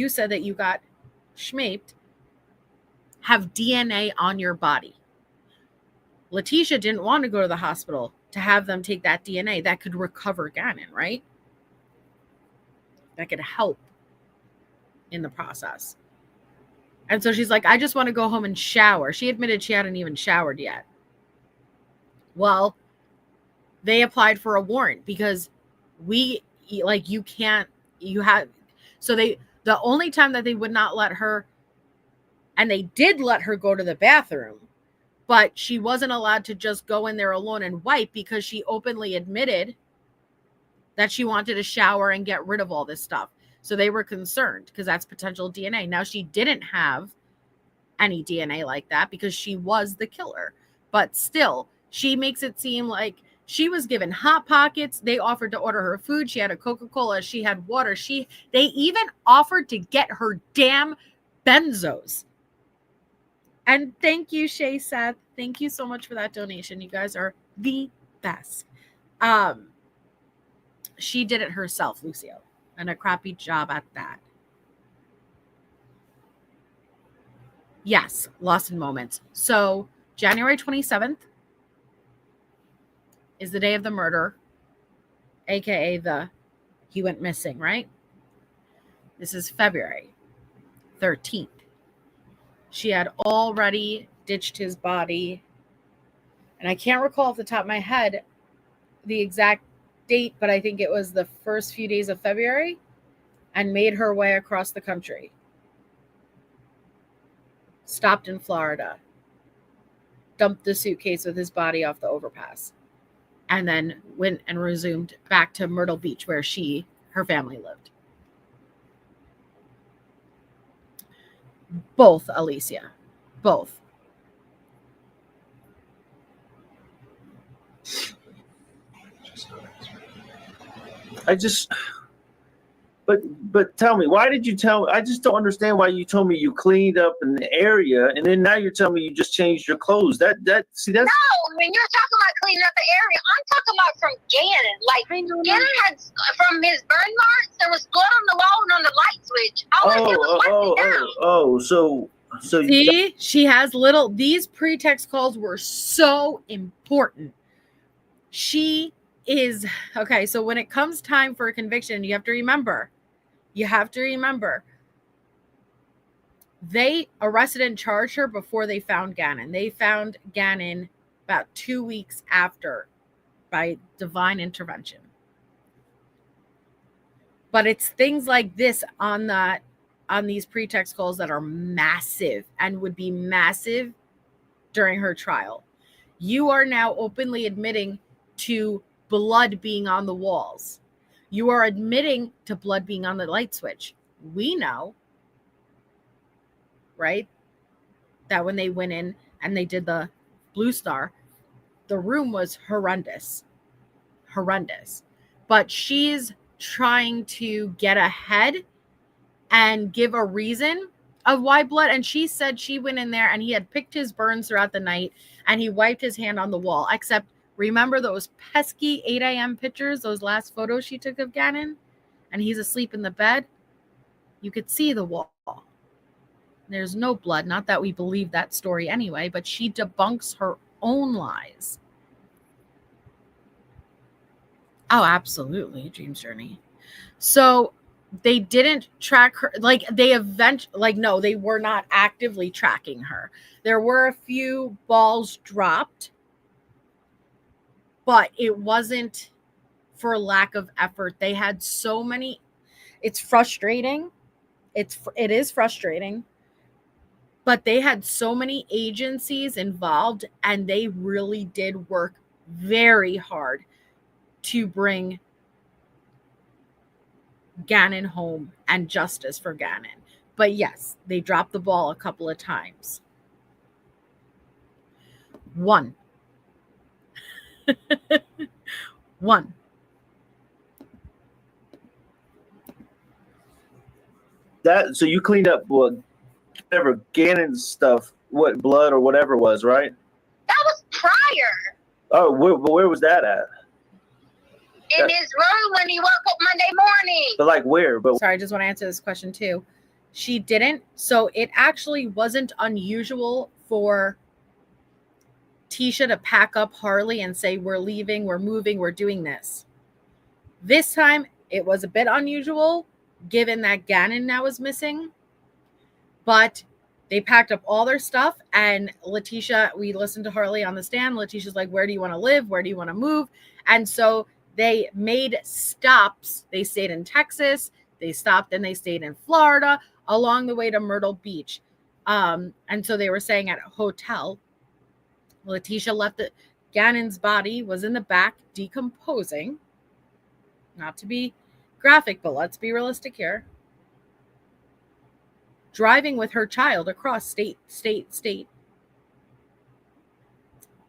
said that you got schmaped, have DNA on your body. Letecia didn't want to go to the hospital to have them take that DNA that could recover Gannon, right? That could help in the process. And so she's like, I just want to go home and shower. She admitted she hadn't even showered yet. Well, they applied for a warrant because the only time that they would not let her, and they did let her go to the bathroom, but she wasn't allowed to just go in there alone and wipe because she openly admitted that she wanted to shower and get rid of all this stuff. So they were concerned because that's potential DNA. Now, she didn't have any DNA like that because she was the killer. But still, she makes it seem like she was given Hot Pockets. They offered to order her food. She had a Coca-Cola. She had water. They even offered to get her damn benzos. And thank you, Shay Seth. Thank you so much for that donation. You guys are the best. She did it herself, Lucio, and a crappy job at that. Yes, lost in moments. So January 27th is the day of the murder, aka he went missing, right? This is February 13th. She had already ditched his body. And I can't recall off the top of my head the exact date, but I think it was the first few days of February, and made her way across the country. Stopped in Florida. Dumped the suitcase with his body off the overpass. And then went and resumed back to Myrtle Beach where her family lived. Both, Alicia. Both. But tell me, why did you tell me? I just don't understand why you told me you cleaned up an area and then now you're telling me you just changed your clothes. That's No, when you're talking about cleaning up the area, I'm talking about from Gannon. Like, Gannon had, from his burn marks, there was blood on the wall and on the light switch. So see, she has these pretext calls were so important. She is, okay, so when it comes time for a conviction, you have to remember, they arrested and charged her before they found Gannon. They found Gannon about 2 weeks after by divine intervention. But it's things like this on these pretext calls that are massive and would be massive during her trial. You are now openly admitting to blood being on the walls. You are admitting to blood being on the light switch. We know, right, that when they went in and they did the Blue Star, the room was horrendous. But she's trying to get ahead and give a reason of why blood. And she said she went in there and he had picked his burns throughout the night and he wiped his hand on the wall. Except, remember those pesky 8 a.m. pictures, those last photos she took of Gannon? And he's asleep in the bed. You could see the wall. There's no blood. Not that we believe that story anyway, but she debunks her own lies. Oh, absolutely. Dream's Journey. So they didn't track her. They were not actively tracking her. There were a few balls dropped but it wasn't for lack of effort. They had so many. It's frustrating. It is frustrating, but they had so many agencies involved, and they really did work very hard to bring Gannon home and justice for Gannon. But yes, they dropped the ball a couple of times. One. That so you cleaned up whatever Gannon's stuff, what blood or whatever was, right? That was prior. Oh, where was that at? In his room when he woke up Monday morning. But like where? But Sorry, I just want to answer this question too. She didn't. So it actually wasn't unusual for Tisha to pack up Harley and say, we're leaving, we're moving, we're doing this. This time it was a bit unusual given that Gannon now was missing. But they packed up all their stuff, and Letecia, we listened to Harley on the stand. Leticia's like, where do you want to live? Where do you want to move? And so they made stops. They stayed in Texas. They stopped and they stayed in Florida along the way to Myrtle Beach. And so they were staying at a hotel. Letecia left it. Gannon's body was in the back decomposing. Not to be graphic, but let's be realistic here. Driving with her child across state.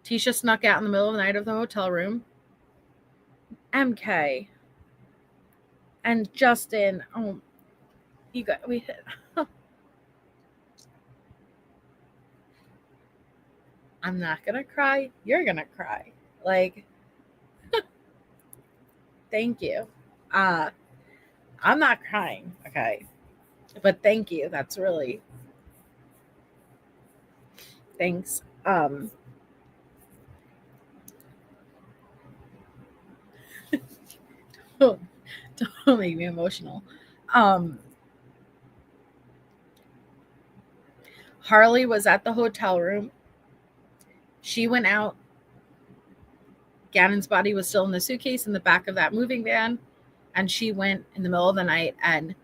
Tisha snuck out in the middle of the night of the hotel room. MK and Justin. Oh, we hit. I'm not gonna cry. You're gonna cry. Like, thank you. I'm not crying, okay? But thank you. That's really thanks. Don't make me emotional. Harley was at the hotel room. She went out. Gannon's body was still in the suitcase in the back of that moving van, and she went in the middle of the night and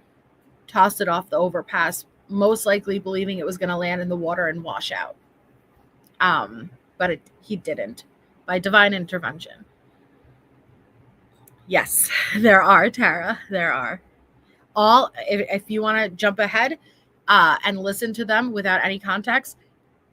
tossed it off the overpass, most likely believing it was going to land in the water and wash out. But he didn't, by divine intervention. Yes, there are, Tara. There are. All, if you want to jump ahead and listen to them without any context,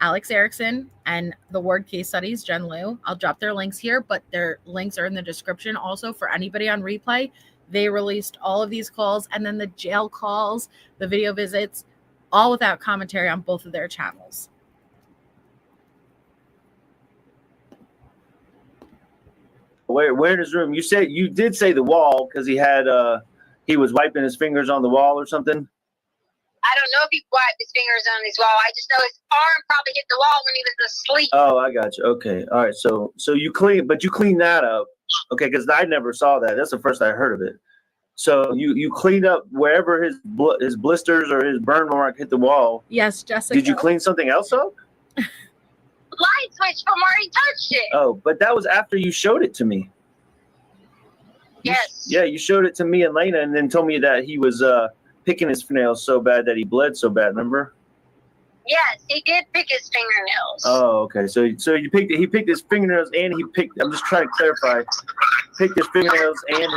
Alex Erickson and the Word Case Studies, Jen Liu. I'll drop their links here, but their links are in the description also for anybody on replay. They released all of these calls, and then the jail calls, the video visits, all without commentary on both of their channels. Where in his room? You did say the wall because he was wiping his fingers on the wall or something. I don't know if he wiped his fingers on his wall. I just know his arm probably hit the wall when he was asleep. Oh, I got you. Okay, all right. So you cleaned that up, okay? Because I never saw that. That's the first I heard of it. So you cleaned up wherever his blisters or his burn mark hit the wall. Yes, Jessica. Did you clean something else up? Light switch from where he touched it. Oh, but that was after you showed it to me. Yes. Yeah, you showed it to me and Lena, and then told me that he was picking his fingernails so bad that he bled so bad. Remember? Yes, he did pick his fingernails. Oh, okay. So he picked his fingernails, and I'm just trying to clarify. Picked his fingernails and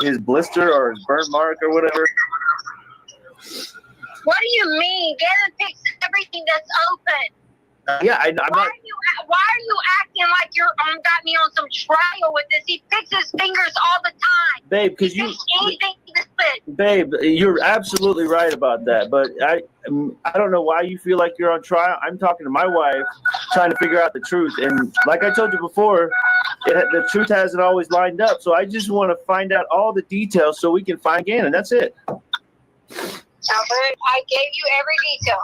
his blister or his burn mark or whatever. What do you mean? Gannon picks everything that's open. Yeah, I'm Why not. are you acting like you're got me on some trial with this? He picks his fingers all the time. Babe, because he picks anything to spit. Babe, you're absolutely right about that. But I don't know why you feel like you're on trial. I'm talking to my wife, trying to figure out the truth. And like I told you before, the truth hasn't always lined up. So I just want to find out all the details so we can find Gannon. That's it. Albert, I gave you every detail.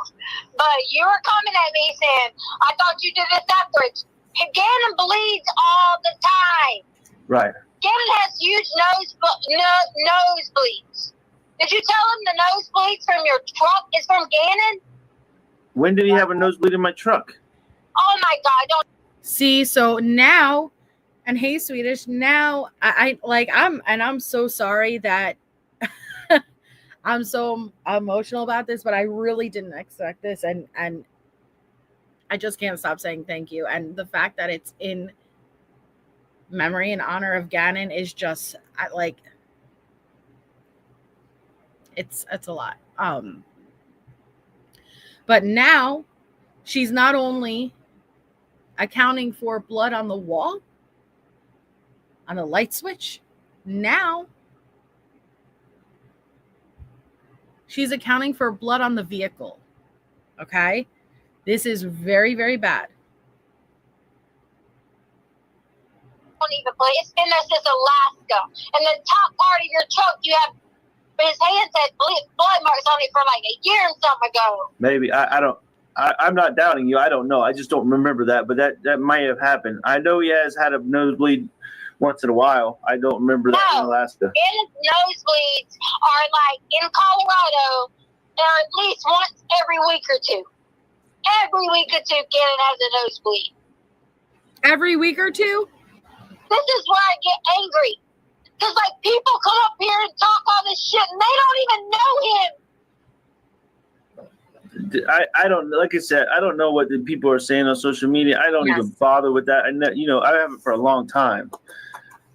But you were coming at me saying, I thought you did this afterwards. Gannon bleeds all the time. Right. Gannon has huge nosebleeds. Did you tell him the nosebleeds from your truck is from Gannon? When did he have a nosebleed in my truck? Oh my God! Don't. See, so now And hey, Swedish, now I'm so sorry that I'm so emotional about this, but I really didn't expect this. And I just can't stop saying thank you. And the fact that it's in memory and honor of Gannon is just it's a lot. But now she's not only accounting for blood on the wall, on the light switch, now she's accounting for blood on the vehicle. Okay? This is very, very bad. Don't even play. It's been there since Alaska. And the top part of your truck, you have his hands had blood marks on it for like a year and something ago. Maybe I'm not doubting you. I don't know. I just don't remember that, but that might have happened. I know he has had a nosebleed once in a while. I don't remember that in Alaska. His nosebleeds are like in Colorado, they're at least once every week or two. Every week or two, Gannon has a nosebleed. Every week or two? This is where I get angry. Because, like, people come up here and talk all this shit, and they don't even know him. I don't, like I said, I don't know what the people are saying on social media. I don't even bother with that. And that, I have it for a long time.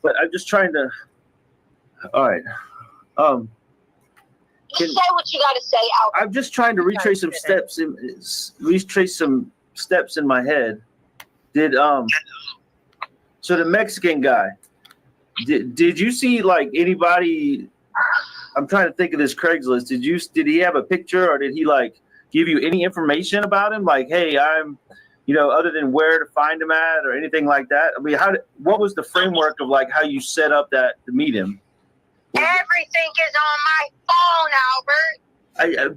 But I'm just trying to. All right. Say what you got to say, Albert. I'm just trying to retrace some steps in my head. So the Mexican guy, did you see like anybody? I'm trying to think of this Craigslist. Did he have a picture, or did he like give you any information about him? Like, hey, I'm, other than where to find him at or anything like that. I mean, what was the framework of like how you set up that to meet him? Everything is on my phone, Albert.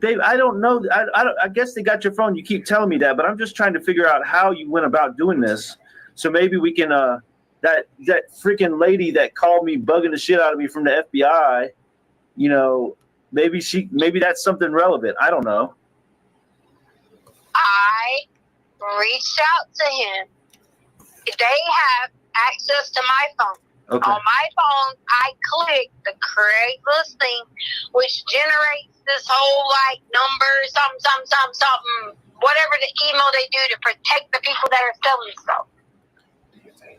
Babe, I don't know. I guess they got your phone. You keep telling me that, but I'm just trying to figure out how you went about doing this. So maybe we can, that freaking lady that called me bugging the shit out of me from the FBI, maybe that's something relevant. I don't know. I reached out to him. They have access to my phone. Okay. On my phone, I clicked the Craigslist thing, which generates this whole like number, something, whatever the email they do to protect the people that are selling stuff.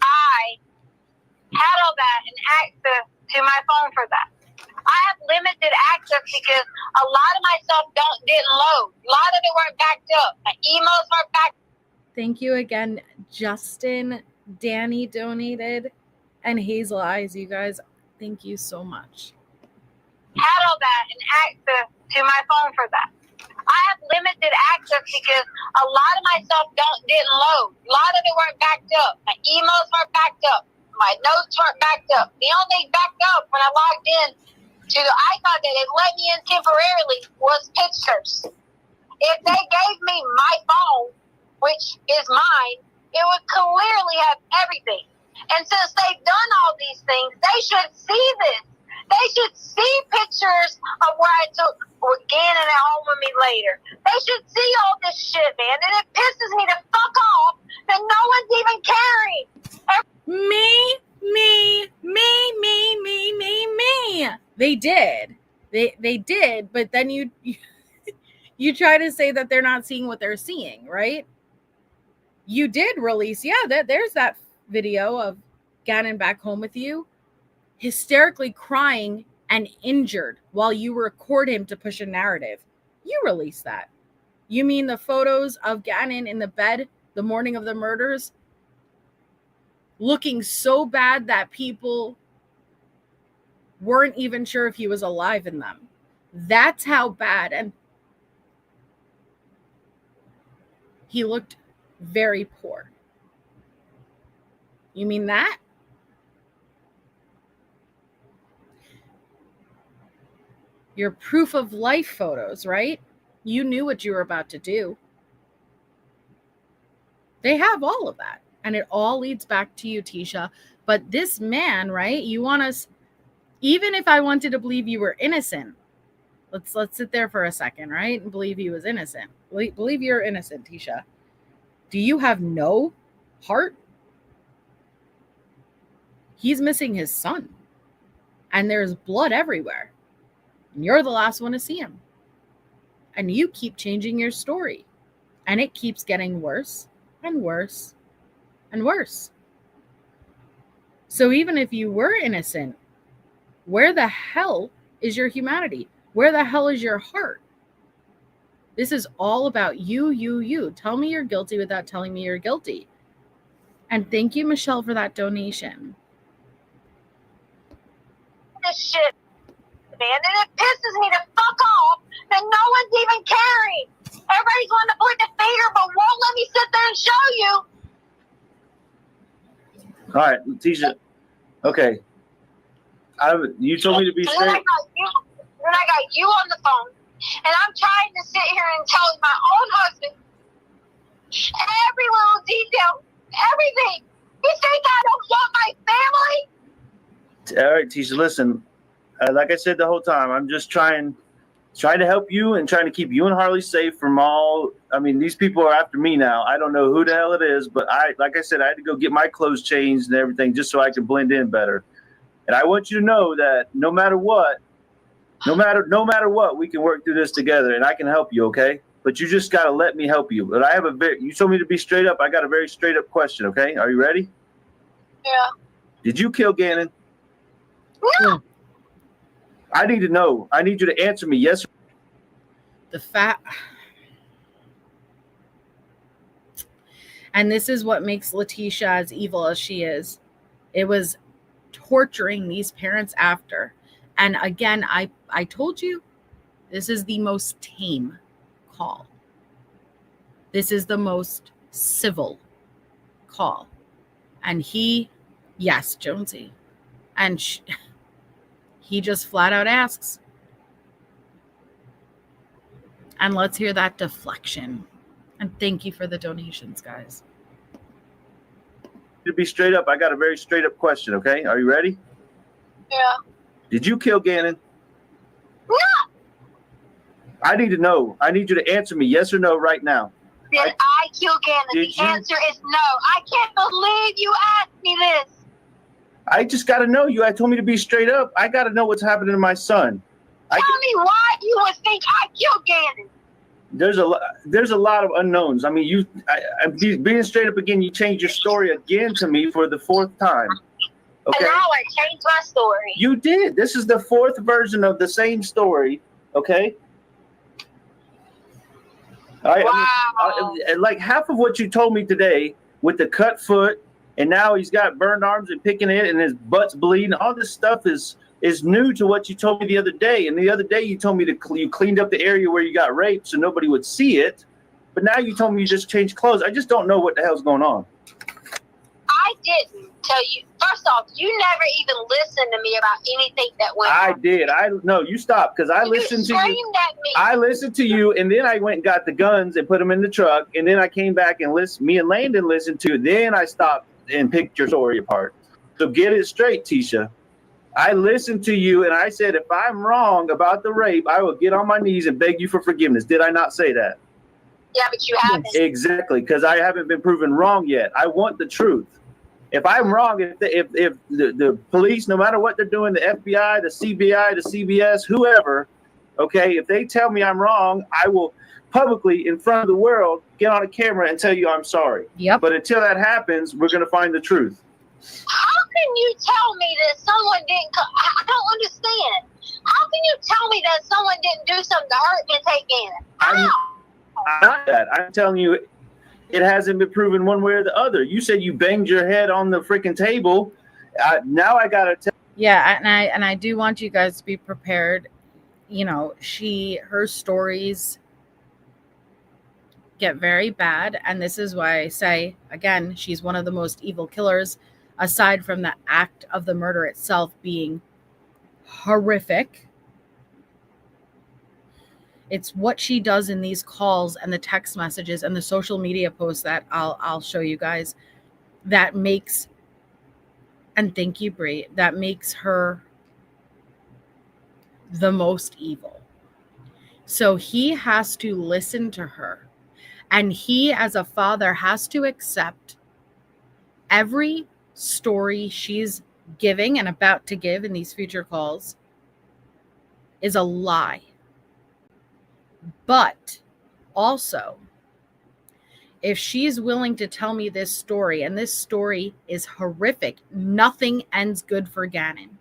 I had all that and access to my phone for that. I have limited access because a lot of my stuff didn't load. A lot of it weren't backed up. My emails weren't backed up. Thank you again, Justin. Danny donated. And Hazel Eyes, you guys, thank you so much. Had all that and access to my phone for that. I have limited access because a lot of my stuff didn't load. A lot of it weren't backed up. My emails weren't backed up. My notes weren't backed up. The only backed up when I logged in to the icon that it let me in temporarily was pictures. If they gave me my phone, which is mine, it would clearly have everything. And since they've done all these things, they should see this. They should see pictures of where I took Gannon at home with me later. They should see all this shit, man. And it pisses me to fuck off that no one's even caring. Me. They did. They did, but then you try to say that they're not seeing what they're seeing, right? You did release, there's that video of Gannon back home with you, hysterically crying and injured while you record him to push a narrative. You released that. You mean the photos of Gannon in the bed the morning of the murders, looking so bad that people weren't even sure if he was alive in them? That's how bad. And he looked very poor. You mean that? Your proof of life photos, right? You knew what you were about to do. They have all of that. And it all leads back to you, Tisha. But this man, right? You want us, even if I wanted to believe you were innocent, let's sit there for a second, right? And believe he was innocent. Believe you're innocent, Tisha. Do you have no heart? He's missing his son. And there's blood everywhere. And you're the last one to see him. And you keep changing your story. And it keeps getting worse and worse and worse. So even if you were innocent, where the hell is your humanity? Where the hell is your heart? This is all about you. Tell me you're guilty without telling me you're guilty. And thank you, Michelle, for that donation. This shit, man, and it pisses me to fuck off that no one's even caring. Everybody's wanting to point the finger, but won't let me sit there and show you. All right, Letecia. Okay. You told me to be And then straight. I got you on the phone, and I'm trying to sit here and tell my own husband every little detail, everything. You think I don't want my family? All right, Tisha, listen. Like I said the whole time, I'm just trying to help you and trying to keep you and Harley safe from all. I mean, these people are after me now. I don't know who the hell it is, but like I said, I had to go get my clothes changed and everything just so I can blend in better. And I want you to know that no matter what, we can work through this together, and I can help you, okay? But you just got to let me help you. But you told me to be straight up. I got a very straight up question, okay? Are you ready? Yeah. Did you kill Gannon? No. I need to know. I need you to answer me yes. And this is what makes Letecia as evil as she is. It was torturing these parents after. And again, I told you, this is the most tame call. This is the most civil call. And yes, Jonesy. And he just flat out asks. And let's hear that deflection. And thank you for the donations, guys. To be straight up, I got a very straight up question, okay? Are you ready? Yeah. Did you kill Gannon? No. I need to know. I need you to answer me yes or no right now. Did I kill Gannon? Did The you? answer is no. I can't believe you asked me this. I just got to know you. I told me to be straight up. I got to know what's happening to my son. Tell me why you would think I killed Gannon. There's a lot of unknowns. I mean, I'm being straight up again. You changed your story again to me for the fourth time. Okay. And now I changed my story. You did. This is the fourth version of the same story. Okay. Wow. Like half of what you told me today with the cut foot, and now he's got burned arms and picking it, and his butt's bleeding. All this stuff is new to what you told me the other day. And the other day you told me you cleaned up the area where you got raped so nobody would see it. But now you told me you just changed clothes. I just don't know what the hell's going on. I didn't tell you. First off, you never even listened to me about anything that went on. I did. No, you stopped because I listened to you. Screamed at me. I listened to you, and then I went and got the guns and put them in the truck, and then I came back and me and Landon listened to it. Then I stopped and picked your story apart. So get it straight, Tisha. I listened to you, and I said, if I'm wrong about the rape, I will get on my knees and beg you for forgiveness. Did I not say that? Yeah, but you haven't. Exactly, because I haven't been proven wrong yet. I want the truth. If I'm wrong, if the police, no matter what they're doing, the FBI, the CBI, the CBS, whoever, okay, if they tell me I'm wrong, I will publicly, in front of the world, get on a camera and tell you I'm sorry. Yep. But until that happens, we're going to find the truth. How can you tell me that someone didn't I don't understand. How can you tell me that someone didn't do something to hurt me and take Gannon? I'm not that. I'm telling you, it hasn't been proven one way or the other. You said you banged your head on the freaking table. Now I got to tell. Yeah, and I do want you guys to be prepared. You know, her stories get very bad, and this is why I say, again, she's one of the most evil killers, aside from the act of the murder itself being horrific. It's what she does in these calls and the text messages and the social media posts that I'll show you guys that makes, and thank you, Bree, that makes her the most evil. So he has to listen to her, and he as a father has to accept every story she's giving and about to give in these future calls is a lie. But also, if she's willing to tell me this story, and this story is horrific, nothing ends good for Gannon.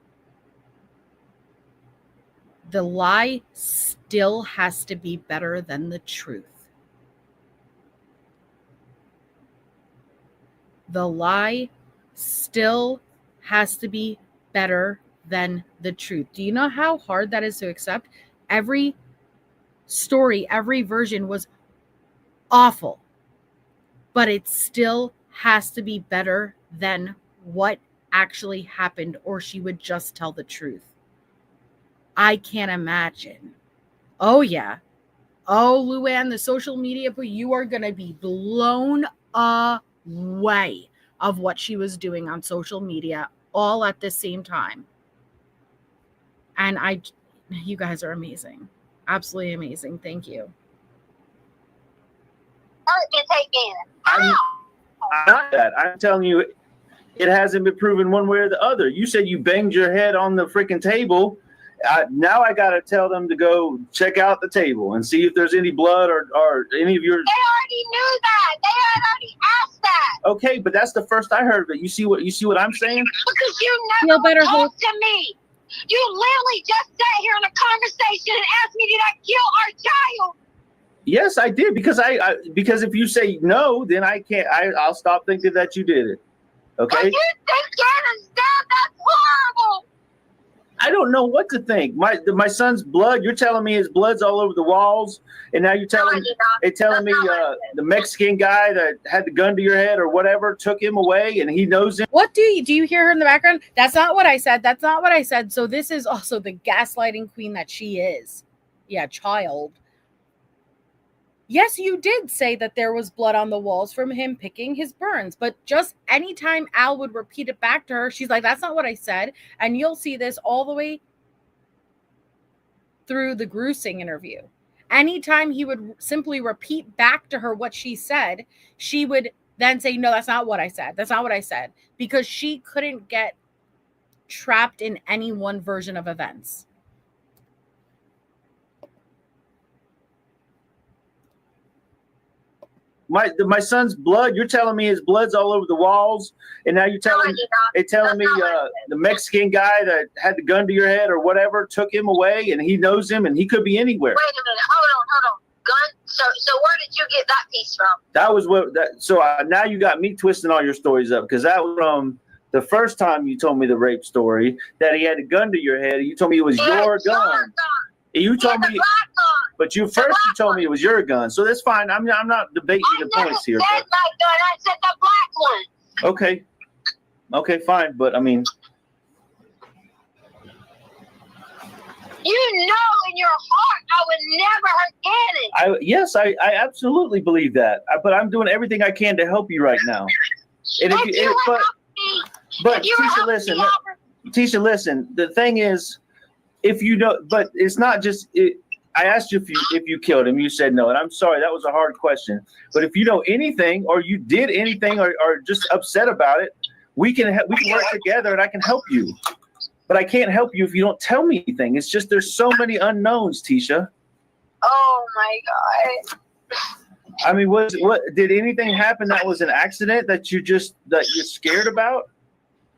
The lie still has to be better than the truth. The lie still has to be better than the truth. Do you know how hard that is to accept? Every story, every version was awful, but it still has to be better than what actually happened, or she would just tell the truth. I can't imagine. Oh, yeah. Oh, Luann, the social media, but you are going to be blown away of what she was doing on social media all at the same time. And you guys are amazing. Absolutely amazing. Thank you. I'm not that. I'm telling you, it hasn't been proven one way or the other. You said you banged your head on the freaking table. Now I got to tell them to go check out the table and see if there's any blood or any of your. They already knew that. They had already asked that. Okay, but that's the first I heard of it. You see what I'm saying? Because you never talked to me. You literally just sat here in a conversation and asked me, did I kill our child? Yes, I did, because because if you say no, then I can't. I'll stop thinking that you did it. Okay. But you think Gannon's dead? That's horrible. I don't know what to think. My son's blood. You're telling me his blood's all over the walls, and now you're telling me the Mexican guy that had the gun to your head or whatever took him away, and he knows him. What do you hear her in the background? That's not what I said. That's not what I said. So this is also the gaslighting queen that she is. Yeah, child. Yes, you did say that there was blood on the walls from him picking his burns, but just anytime Al would repeat it back to her, she's like, that's not what I said. And you'll see this all the way through the Grusing interview. Anytime he would simply repeat back to her what she said, she would then say, no, that's not what I said. That's not what I said. Because she couldn't get trapped in any one version of events. My son's blood. You're telling me his blood's all over the walls, and now you're telling me the Mexican guy that had the gun to your head or whatever took him away, and he knows him, and he could be anywhere. Wait a minute. Hold on. Gun. So where did you get that piece from? That was what. So now you got me twisting all your stories up, because that was from the first time you told me the rape story that he had a gun to your head. And you told me it was your gun. You told me, but you told me it was your gun, so that's fine. I'm not debating the points here. I said my gun. I said the black one. Okay, fine. But I mean, you know, in your heart, I would never hurt Gannon. Yes, I absolutely believe that. But I'm doing everything I can to help you right now. And but Tisha, listen. The thing is, if you don't, but it's not just. I asked you if you killed him. You said no, and I'm sorry. That was a hard question. But if you know anything, or you did anything, or just upset about it, we can work together, and I can help you. But I can't help you if you don't tell me anything. It's just there's so many unknowns, Tisha. Oh my God. I mean, what did anything happen that was an accident that you're scared about?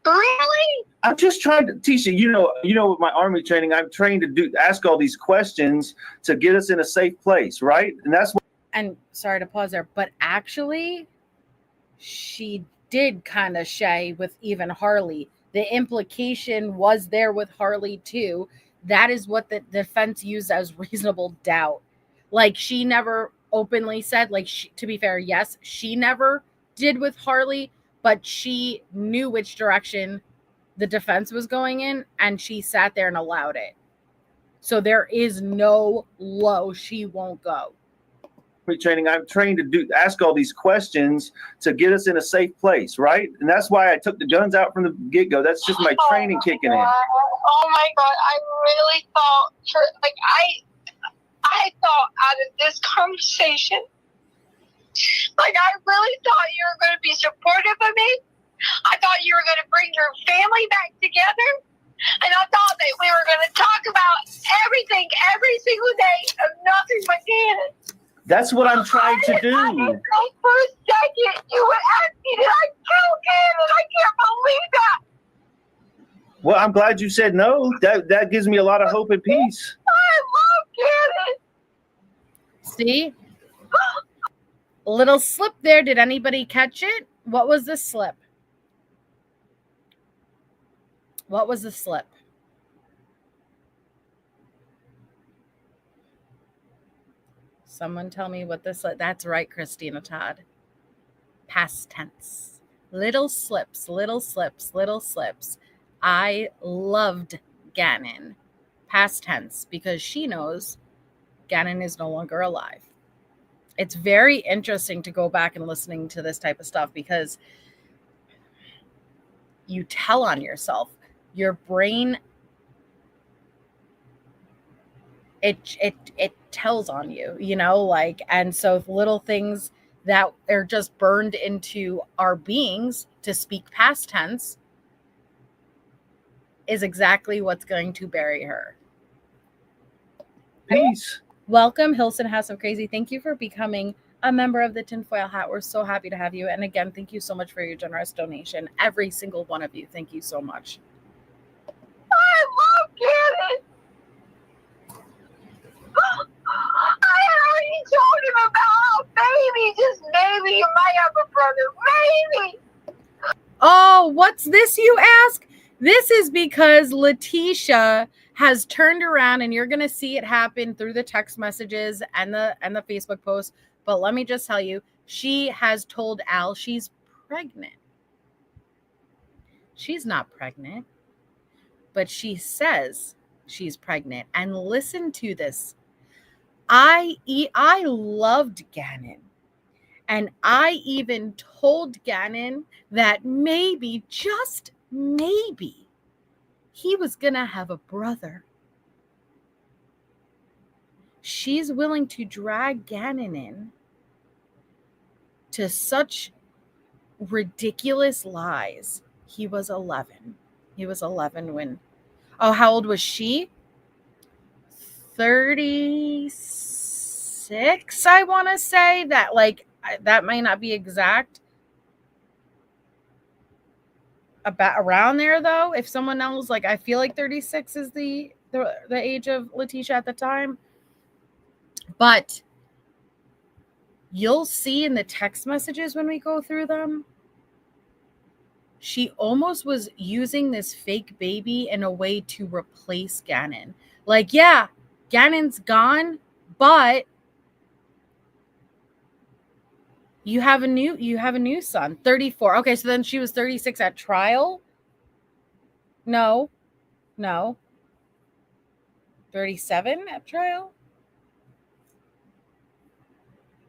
Really? I'm just trying to, Tisha, you know, with my Army training, I'm trained to ask all these questions to get us in a safe place, right? And that's what. And sorry to pause there, but actually, she did kind of shay with even Harley. The implication was there with Harley too. That is what the defense used as reasonable doubt. Like, she never openly said, like, to be fair, yes, she never did with Harley, but she knew which direction the defense was going in, and she sat there and allowed it. So there is no low she won't go. Training, I'm trained to ask all these questions to get us in a safe place, right? And that's why I took the guns out from the get-go. That's just my training kicking in. Oh my God, I really thought, I thought out of this conversation, like, I really thought you were going to be supportive of me. I thought you were going to bring your family back together. And I thought that we were going to talk about everything every single day of nothing but Gannon. That's what I'm trying to do. I didn't think for a second you would ask me, did I kill Gannon? I can't believe that. Well, I'm glad you said no. That gives me a lot of hope and peace. I love Gannon. See? Little slip there. Did anybody catch it? What was the slip? What was the slip? Someone tell me what this. That's right, Christina Todd. Past tense. Little slips, little slips, little slips. I loved Gannon. Past tense, because she knows Gannon is no longer alive. It's very interesting to go back and listening to this type of stuff because you tell on yourself. Your brain, it tells on you, you know, like, and so little things that are just burned into our beings to speak past tense is exactly what's going to bury her. Peace. Welcome, Hilson House of Crazy. Thank you for becoming a member of the Tinfoil Hat. We're so happy to have you. And again, thank you so much for your generous donation. Every single one of you. Thank you so much. I love Gannon. I had already told him about maybe, just maybe, you might have a brother. Maybe. Oh, what's this, you ask? This is because Letecia has turned around, and you're going to see it happen through the text messages and the Facebook post. But let me just tell you, she has told Al she's pregnant. She's not pregnant, but she says she's pregnant. And listen to this. I loved Gannon. And I even told Gannon that maybe, just maybe, he was going to have a brother. She's willing to drag Gannon in to such ridiculous lies. He was 11. He was 11 when... Oh, how old was she? 36, I want to say. That, like, that might not be exact. About around there, though. If someone knows, like, I feel like 36 is the age of Letecia at the time. But you'll see in the text messages when we go through them, she almost was using this fake baby in a way to replace Gannon. Like, yeah, Gannon's gone, but you have a new son, 34. Okay, so then she was 36 at trial? No. 37 at trial?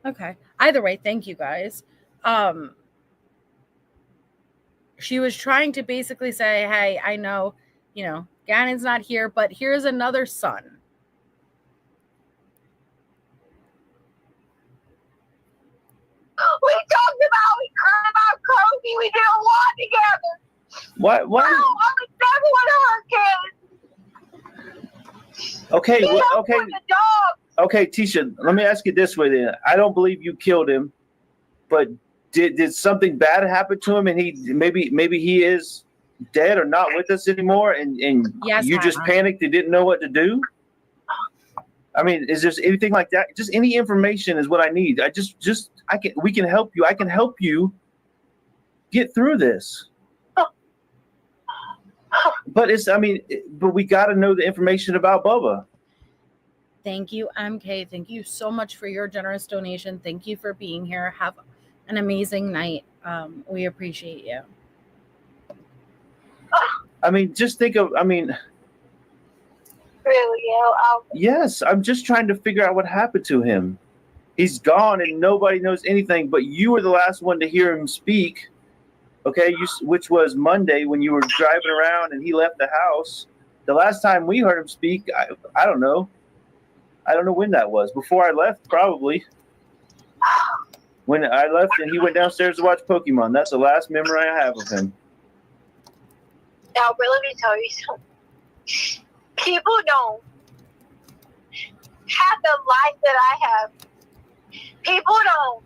Okay. Either way, thank you guys. She was trying to basically say, hey, I know, Gannon's not here, but here's another son. We cried about Kobe. We did a lot together. What? No, I would never want to hurt kids. Okay, He helped okay. with the dog. Okay, Tisha, let me ask you this way then. I don't believe you killed him, but did something bad happen to him and he maybe he is dead or not with us anymore and yes, you just panicked and didn't know what to do? I mean, is there anything like that? Just any information is what I need. We can help you. I can help you get through this. But but we got to know the information about Bubba. Thank you, MK. Thank you so much for your generous donation. Thank you for being here. Have an amazing night. We appreciate you. Just think of, Really, yes, I'm just trying to figure out what happened to him. He's gone and nobody knows anything, but you were the last one to hear him speak. Okay, which was Monday when you were driving around and he left the house. The last time we heard him speak, I don't know. I don't know when that was. Before I left, probably. when I left and he went downstairs to watch Pokemon. That's the last memory I have of him. Now, but let me tell you something. People don't have the life that I have. People don't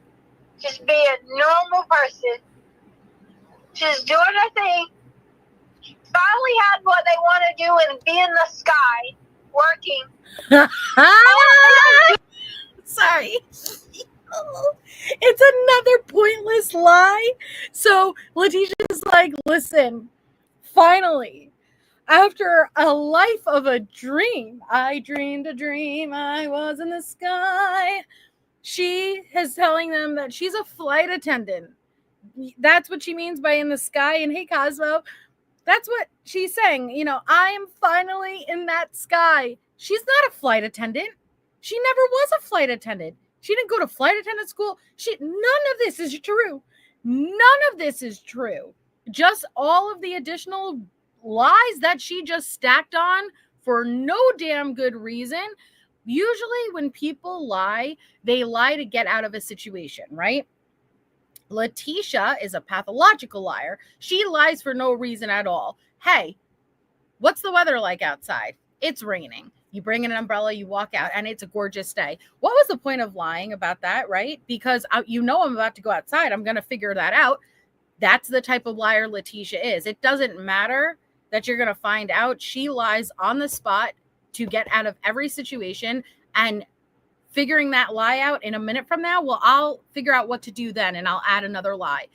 just be a normal person, just doing their thing, finally have what they want to do and be in the sky working. Sorry. It's another pointless lie. So Letecia's like, listen, finally, after a life of a dream, I dreamed a dream, I was in the sky. She is telling them that she's a flight attendant. That's what she means by in the sky. And hey, Cosmo, that's what she's saying. You know, I am finally in that sky. She's not a flight attendant. She never was a flight attendant. She didn't go to flight attendant school. None of this is true. None of this is true. Just all of the additional lies that she just stacked on for no damn good reason. Usually when people lie, they lie to get out of a situation, right? Letecia is a pathological liar. She lies for no reason at all. Hey, what's the weather like outside? It's raining. You bring in an umbrella, you walk out, and it's a gorgeous day. What was the point of lying about that, right? Because I'm about to go outside. I'm going to figure that out. That's the type of liar Letecia is. It doesn't matter that you're going to find out. She lies on the spot to get out of every situation, and figuring that lie out in a minute from now, well, I'll figure out what to do then, and I'll add another lie.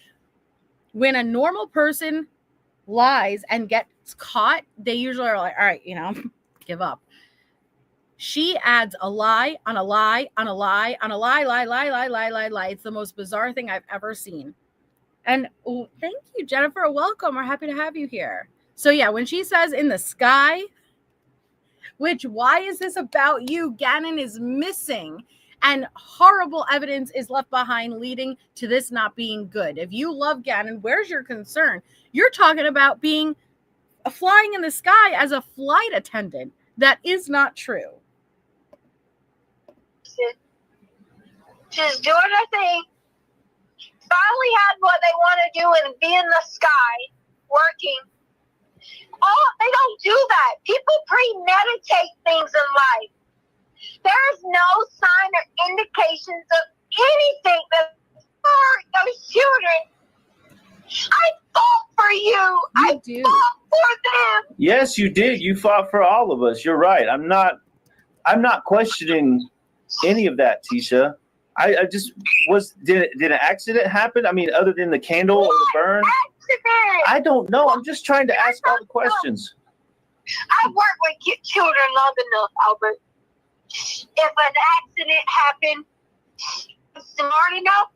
When a normal person lies and gets caught, they usually are like, all right, give up. She adds a lie on a lie on a lie on a lie. It's the most bizarre thing I've ever seen. And thank you, Jennifer. Welcome. We're happy to have you here. So yeah, when she says in the sky, which why is this about you? Gannon is missing, and horrible evidence is left behind, leading to this not being good. If you love Gannon, where's your concern? You're talking about flying in the sky as a flight attendant. That is not true. Just doing their thing, finally had what they want to do and be in the sky working. Oh, they don't do that. People premeditate things in life. There's no sign or indications of anything that hurt those children. I fought for you. I fought for them. Yes, you did. You fought for all of us. You're right. I'm not questioning any of that, Tisha. I just did an accident happen? I mean, other than the candle or the burn? Accident. I don't know. I'm just trying to ask all the questions. I've worked with children long enough, Albert. If an accident happened, I'm smart enough,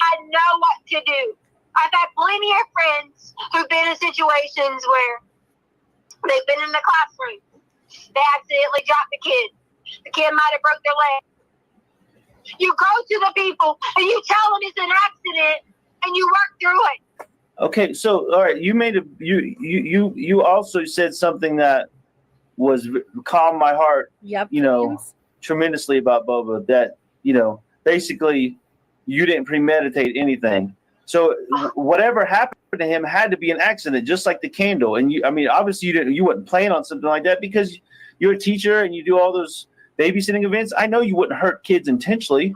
I know what to do. I've had plenty of friends who've been in situations where they've been in the classroom. They accidentally dropped the kid. The kid might have broke their leg. You go to the people and you tell them it's an accident and you work through it. Okay, so all right, you also said something that was calmed my heart. Yep. Tremendously about Boba. That basically you didn't premeditate anything. So whatever happened to him had to be an accident, just like the candle. And obviously you wouldn't plan on something like that because you're a teacher and you do all those babysitting events. I know you wouldn't hurt kids intentionally,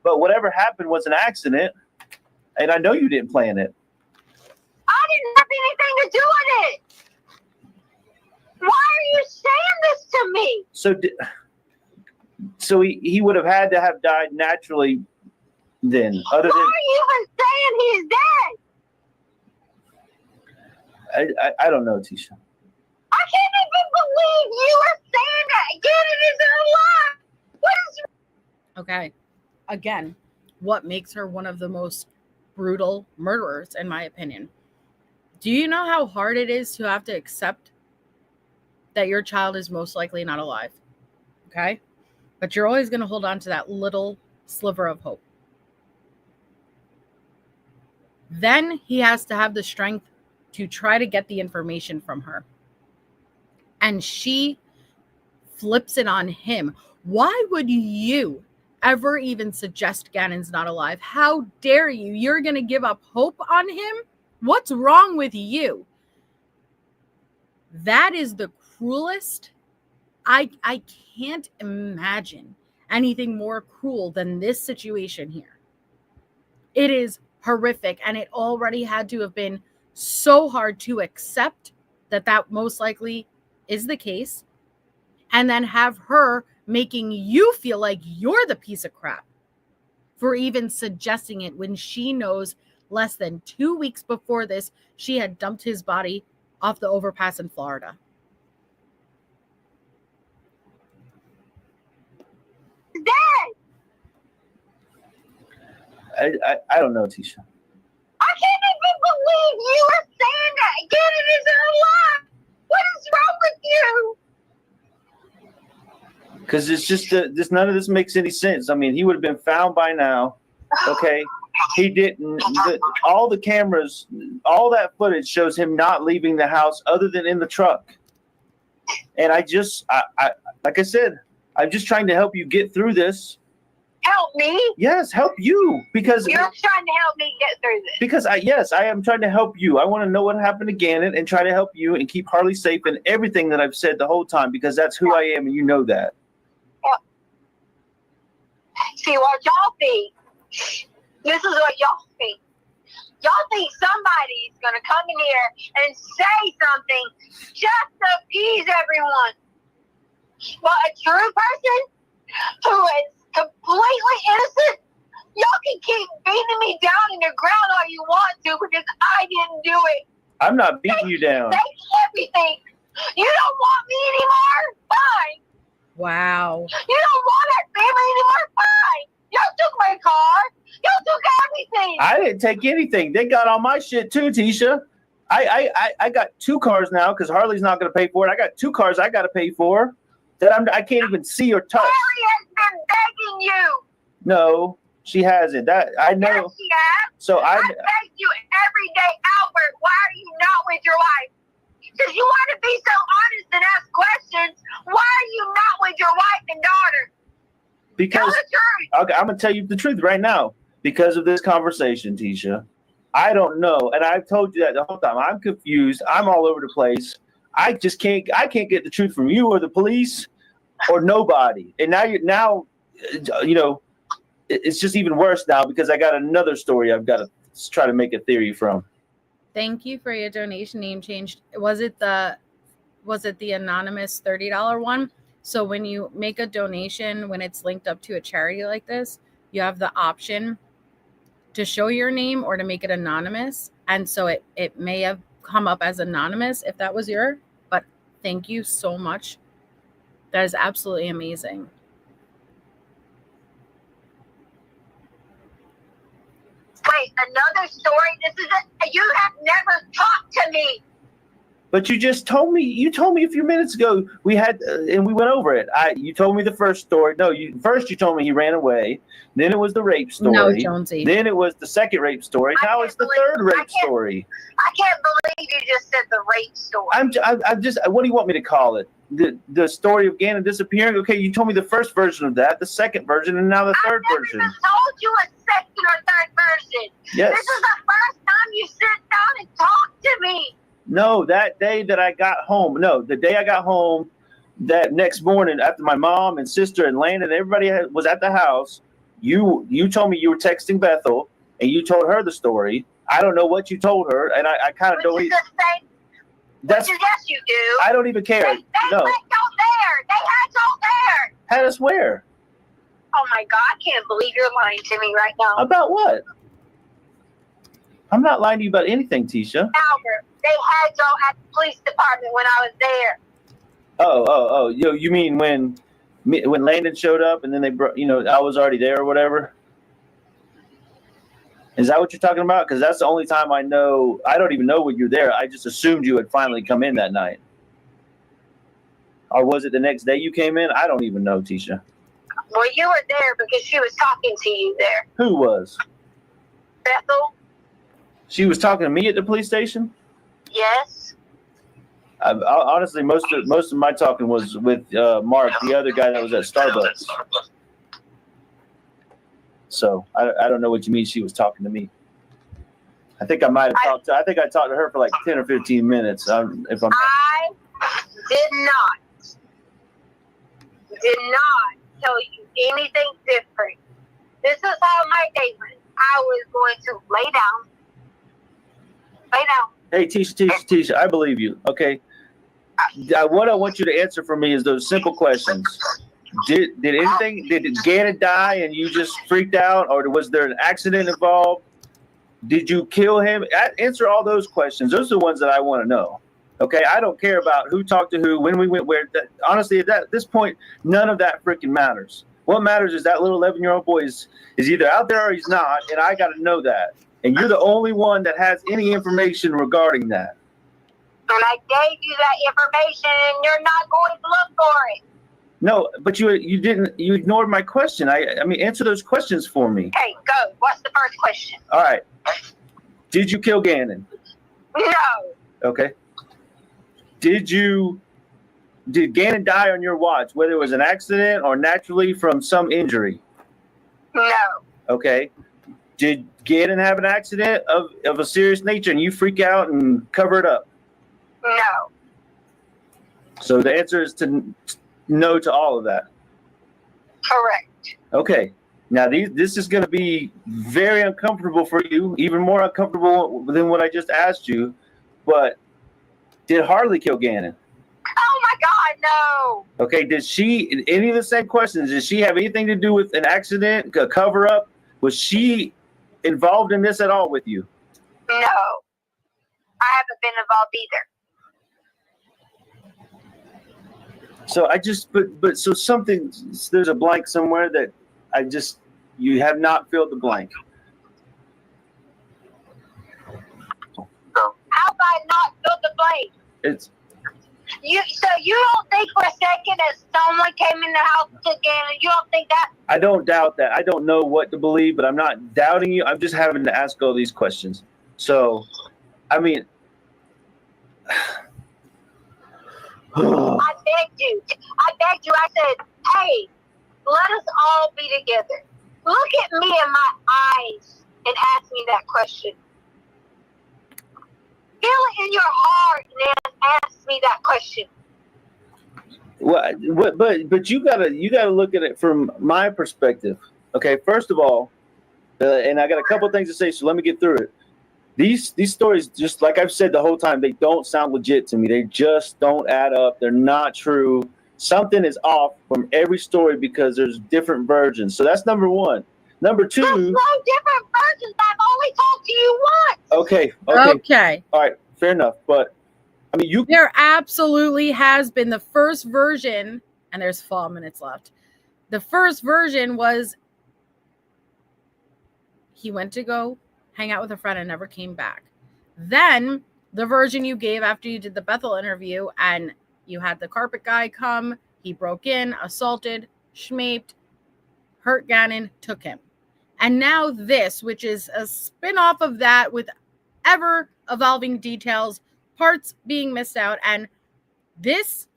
but whatever happened was an accident, and I know you didn't plan it. I didn't have anything to do with it. Why are you saying this to me? So he would have had to have died naturally then. Why are you even saying he's dead? I don't know, Tisha. I can't even believe you are saying that. Gannon is a lie. What is? Okay. Again, what makes her one of the most brutal murderers, in my opinion? Do you know how hard it is to have to accept that your child is most likely not alive? Okay? But you're always going to hold on to that little sliver of hope. Then he has to have the strength to try to get the information from her. And she flips it on him. Why would you ever even suggest Gannon's not alive? How dare you? You're going to give up hope on him? What's wrong with you? That is the cruelest. I can't imagine anything more cruel than this situation here. It is horrific, and it already had to have been so hard to accept that most likely is the case, and then have her making you feel like you're the piece of crap for even suggesting it when she knows less than 2 weeks before this, she had dumped his body off the overpass in Florida. Dead. I don't know, Tisha. I can't even believe you are saying that. Gannon isn't alive. What is wrong with you? Because it's just none of this makes any sense. I mean, he would have been found by now. Okay, he didn't. All the cameras, all that footage shows him not leaving the house, other than in the truck. And I like I said, I'm just trying to help you get through this. Help me. Yes, help you, because You're trying to help me get through this. Because I am trying to help you. I want to know what happened to Gannon and try to help you and keep Harley safe in everything that I've said the whole time, because that's who I am and you know that. See what y'all think. This is what y'all think. Y'all think somebody's gonna come in here and say something just to appease everyone. But a true person who is completely innocent, y'all can keep beating me down in the ground all you want to, because I didn't do it. I'm not beating you down. Take everything. You don't want me anymore? Fine. Wow. You don't want our family anymore? Fine. Y'all took my car. Y'all took everything. I didn't take anything. They got all my shit too, Tisha. I got 2 cars now because Harley's not going to pay for it. I got 2 cars I got to pay for that I can't even see or touch. Harley has been begging you. No, she hasn't. That I know. Yes, she has. So I beg you every day, Albert, why are you not with your wife? Because you want to be so honest and ask questions. Why are you not with your wife and daughter? Because Tell the truth. okay, I'm going to tell you the truth right now. Because of this conversation, Tisha, I don't know, and I've told you that the whole time. I'm confused. I'm all over the place. I can't get the truth from you or the police or nobody. And now it's just even worse now, because I got another story I've got to try to make a theory from. Thank you for your donation. Name changed. Was it the anonymous $30 one? So when you make a donation, when it's linked up to a charity like this, you have the option to show your name or to make it anonymous. And so it may have come up as anonymous if that was but thank you so much. That is absolutely amazing. Wait, another story? You have never talked to me. But you just told me. You told me a few minutes ago we had, and we went over it. You told me the first story. No, first you told me he ran away. Then it was the rape story. No, Jonesy. Then it was the second rape story. Now it's the third rape story. I can't believe you just said the rape story. I'm just. What do you want me to call it? The story of Gannon disappearing. Okay, you told me the first version of that, the second version, and now the third version. I never told you a second or third version. Yes. This is the first time you sit down and talk to me. No, that day that I got home. No, the day I got home, that next morning after my mom and sister and Landon, everybody was at the house. You told me you were texting Bethel, and you told her the story. I don't know what you told her, and I kind of don't. Which is the same. Yes, you do. I don't even care. They no. let y'all there. They had y'all there. Had us where? Oh my God! I can't believe you're lying to me right now. About what? I'm not lying to you about anything, Tisha. Albert, they had y'all at the police department when I was there. Oh! You mean when Landon showed up and then they brought? I was already there or whatever. Is that what you're talking about? Because that's the only time I know. I don't even know when you're there. I just assumed you had finally come in that night. Or was it the next day you came in? I don't even know, Tisha. Well, you were there because she was talking to you there. Who was? Bethel. She was talking to me at the police station? Yes. Honestly, most of my talking was with Mark, the other guy that was at Starbucks. So I don't know what you mean she was talking to me. I think I might have talked to. I think I talked to her for like 10 or 15 minutes. I did not tell you anything different. This is how my day went. I was going to lay down. Hey, Tisha, I believe you. Okay. What I want you to answer for me is those simple questions. Did Gannon die and you just freaked out, or was there an accident involved? Did you kill him? Answer all those questions. Those are the ones that I want to know. Okay, I don't care about who talked to who, when we went where. Honestly, at this point, none of that freaking matters. What matters is that little 11-year-old boy is either out there or he's not, and I got to know that. And you're the only one that has any information regarding that. And I gave you that information, and you're not going to look for it. No, but you didn't. You ignored my question. I mean, answer those questions for me. Okay, go. What's the first question? All right. Did you kill Gannon? No. Okay. Did Gannon die on your watch, whether it was an accident or naturally from some injury? No. Okay. Did Gannon have an accident of a serious nature and you freak out and cover it up? No. So the answer is no to all of that. Correct. Okay. Now this is going to be very uncomfortable for you, even more uncomfortable than what I just asked you. But did Harley kill Gannon? Oh my God, no. Okay. Did she? Any of the same questions? Did she have anything to do with an accident, a cover up? Was she involved in this at all with you? No. I haven't been involved either. So so there's a blank somewhere that you have not filled the blank. How have I not filled the blank? So you don't think for a second that someone came in the house again, and you don't think that? I don't doubt that. I don't know what to believe, but I'm not doubting you. I'm just having to ask all these questions. So, I mean, I begged you. I said, hey, let us all be together. Look at me in my eyes and ask me that question. Feel it in your heart and ask me that question. But you gotta look at it from my perspective. Okay, first of all, and I got a couple of things to say, so let me get through it. These stories, just like I've said the whole time, they don't sound legit to me. They just don't add up. They're not true. Something is off from every story because there's different versions. So that's number one. Number two. There's no different versions. I've only talked to you once. Okay. All right. Fair enough. But I mean, there absolutely has been the first version, and there's 4 minutes left. The first version was he went to go hang out with a friend and never came back. Then the version you gave after you did the Bethel interview and you had the carpet guy come, he broke in, assaulted, schmaped, hurt Gannon, took him. And now this, which is a spin-off of that with ever evolving details, parts being missed out, and this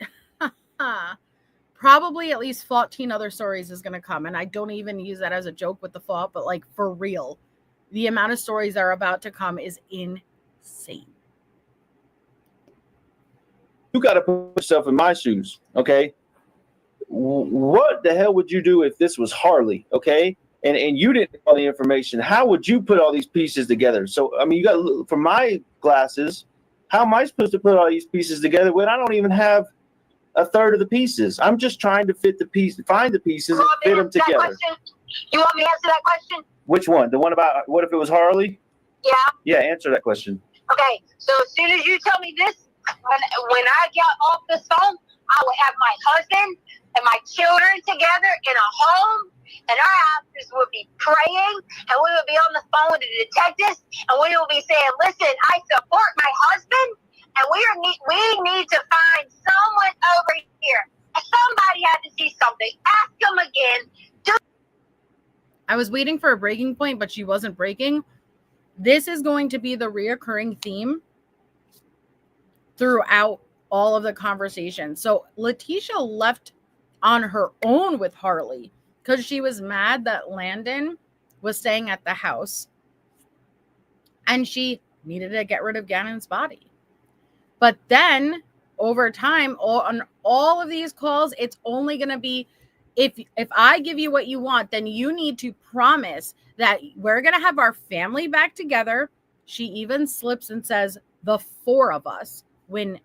probably at least 14 other stories is going to come. And I don't even use that as a joke with the thought, but like for real, the amount of stories that are about to come is insane. You got to put yourself in my shoes, okay? What the hell would you do if this was Harley, okay? And you didn't have all the information. How would you put all these pieces together? So, I mean, you got, from my glasses, how am I supposed to put all these pieces together when I don't even have a third of the pieces? I'm just trying to find the pieces and fit them together. You want me to answer that question? Which one? The one about what if it was Harley? Yeah. Yeah, answer that question. Okay, so as soon as you tell me this, when I get off this phone, I will have my husband and my children together in a home, and our houses will be praying, and we will be on the phone with the detectives, and we will be saying, listen, I support my husband, and we need to find someone over here. Somebody had to see something. Ask them again. I was waiting for a breaking point, but she wasn't breaking. This is going to be the reoccurring theme throughout all of the conversation. So Letecia left on her own with Harley because she was mad that Landon was staying at the house, and she needed to get rid of Gannon's body. But then over time, on all of these calls, it's only going to be, if I give you what you want, then you need to promise that we're going to have our family back together. She even slips and says the 4 of us, when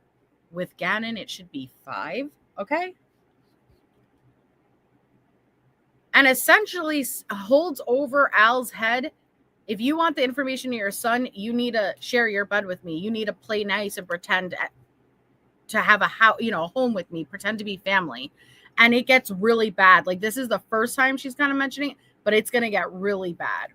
with Gannon it should be 5. Okay. And essentially holds over Al's head. If you want the information of your son, you need to share your bed with me. You need to play nice and pretend to have a house, a home with me, pretend to be family. And it gets really bad. Like, this is the first time she's kind of mentioning it, but it's going to get really bad.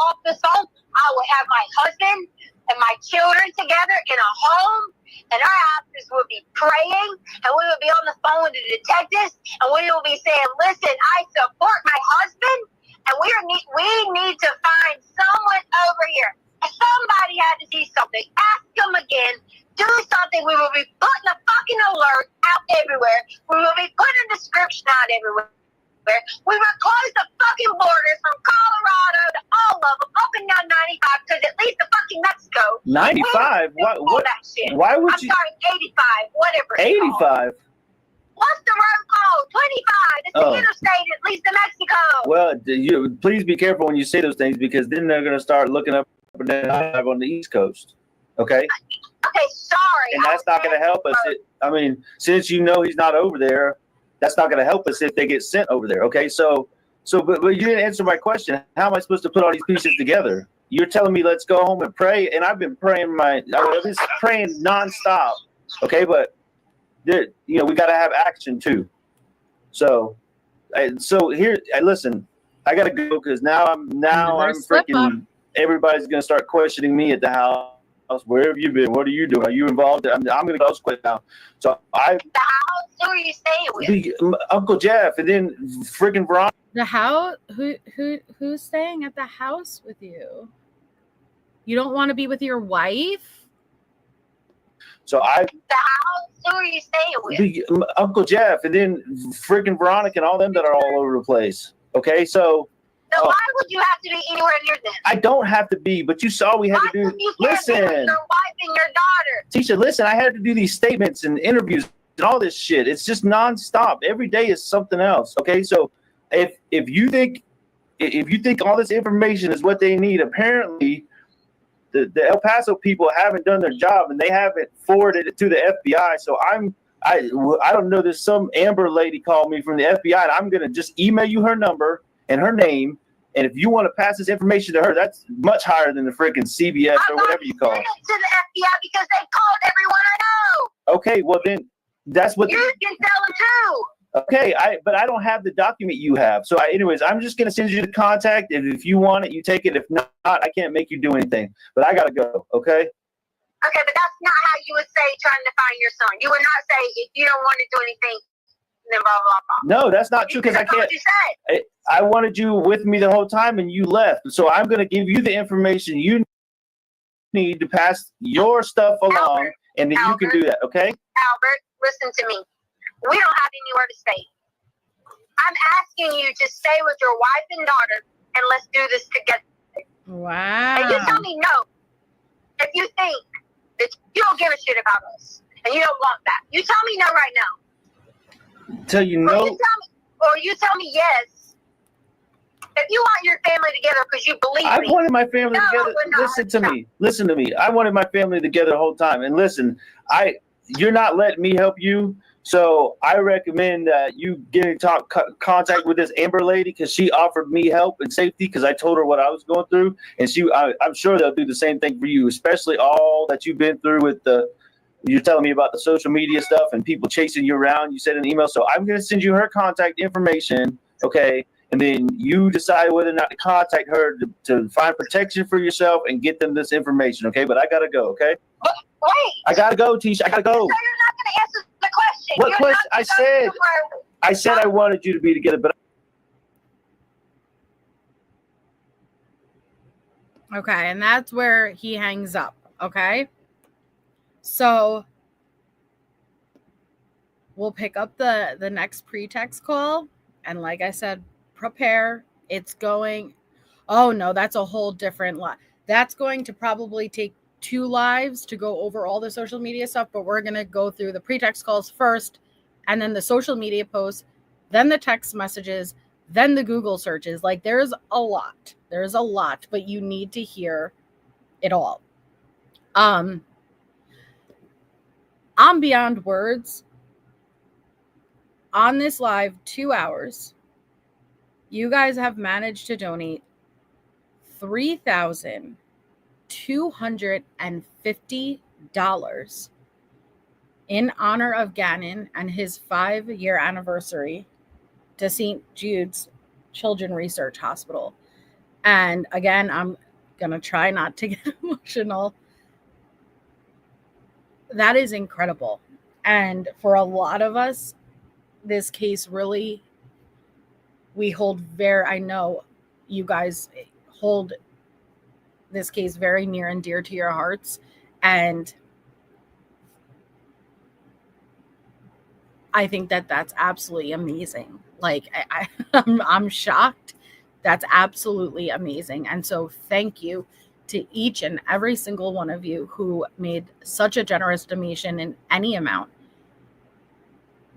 Off the phone, I would have my husband and my children together in a home, and our officers would be praying, and we would be on the phone with the detectives, and we would be saying, listen, I support my husband, and we need to find someone over here. Somebody had to see something. Ask them again. Do something. We will be putting a fucking alert out everywhere. We will be putting a description out everywhere. We will close the fucking borders from Colorado to all of them, up and down 95, because at least the fucking Mexico. 95? What? That shit. Why would I'm you? sorry, 85, whatever. 85? What's the road called? 25. It's an interstate, at least in Mexico. Well, please be careful when you say those things, because then they're going to start looking up and down on the East Coast. Okay? Okay, sorry. And that's not going to help us. Since you know he's not over there, that's not going to help us if they get sent over there. Okay? But you didn't answer my question. How am I supposed to put all these pieces together? You're telling me let's go home and pray, and I've been praying I've been praying nonstop. Okay, but we got to have action too. So here, listen, I got to go, because now I'm freaking. Everybody's going to start questioning me at the house. Where have you been? What are you doing? Are you involved? I'm going to go quit now. So the house. Who are you staying with? Uncle Jeff, and then freaking Veronica. The house? Who's staying at the house with you? You don't want to be with your wife? So the house. Who are you staying with? Uncle Jeff, and then freaking Veronica, and all them that are all over the place. Okay, so. So why would you have to be anywhere near them? I don't have to be, but you saw we had to do. Listen, your wife and your daughter. Tisha, listen, I had to do these statements and interviews and all this shit. It's just nonstop. Every day is something else. Okay, so if you think all this information is what they need, apparently the El Paso people haven't done their job, and they haven't forwarded it to the FBI. So I don't know. There's some Amber lady called me from the FBI, and I'm gonna just email you her number and her name. And if you want to pass this information to her, that's much higher than the freaking CBS or whatever you call it. To the FBI because they called everyone I know. Okay, well then, that's what you can tell them too. Okay, but I don't have the document you have. So, anyways, I'm just gonna send you the contact. If you want it, you take it. If not, I can't make you do anything. But I gotta go. Okay. Okay, but that's not how you would say trying to find your son. You would not say if you don't want to do anything. Blah, blah, blah. No, that's not true, because I can't. I wanted you with me the whole time, and you left. So I'm going to give you the information you need to pass your stuff along, and then you can do that. Okay? Albert, listen to me. We don't have anywhere to stay. I'm asking you to stay with your wife and daughter, and let's do this together. Wow. And you tell me no if you think that you don't give a shit about us and you don't want that. You tell me no right now. Tell you no. Or you tell me yes. If you want your family together because you believe I wanted my family together. Listen to me. I wanted my family together the whole time. And listen, you're not letting me help you. So I recommend that you get in contact with this Amber lady, because she offered me help and safety, because I told her what I was going through. And I'm sure they'll do the same thing for you, especially all that you've been through with you're telling me about the social media stuff and people chasing you around. You said in an email. So I'm going to send you her contact information. Okay. And then you decide whether or not to contact her to find protection for yourself and get them this information. Okay. But I got to go. Okay. Wait. I got to go, Tisha. I got to go. So you're not going to answer the question. What question? I said I wanted you to be together, but. Okay. And that's where he hangs up. Okay. So we'll pick up the next pretext call. And like I said, prepare. It's going, oh no, that's a whole different lot. That's going to probably take 2 lives to go over all the social media stuff, but we're going to go through the pretext calls first, and then the social media posts, then the text messages, then the Google searches. Like there's a lot, but you need to hear it all. I'm beyond words. On this live 2 hours, you guys have managed to donate $3,250 in honor of Gannon and his 5-year anniversary to St. Jude's Children's Research Hospital. And again, I'm going to try not to get emotional. That is incredible. And for a lot of us, this case really, we hold very, I know you guys hold this case very near and dear to your hearts. And I think that that's absolutely amazing. Like I'm shocked. That's absolutely amazing. And so thank you to each and every single one of you who made such a generous donation in any amount.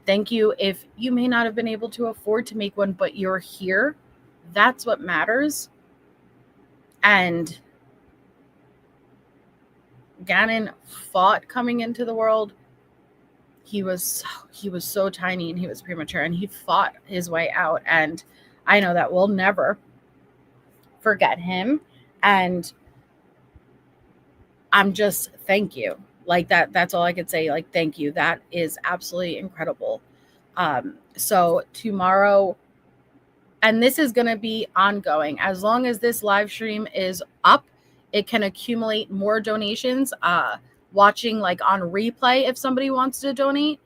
Thank you. If you may not have been able to afford to make one, but you're here, that's what matters. And Gannon fought coming into the world. He was so tiny and he was premature, and he fought his way out. And I know that we'll never forget him. And I'm just, thank you. Like that's all I could say. Like, thank you. That is absolutely incredible. So tomorrow, and this is going to be ongoing. As long as this live stream is up, it can accumulate more donations. Watching like on replay, if somebody wants to donate,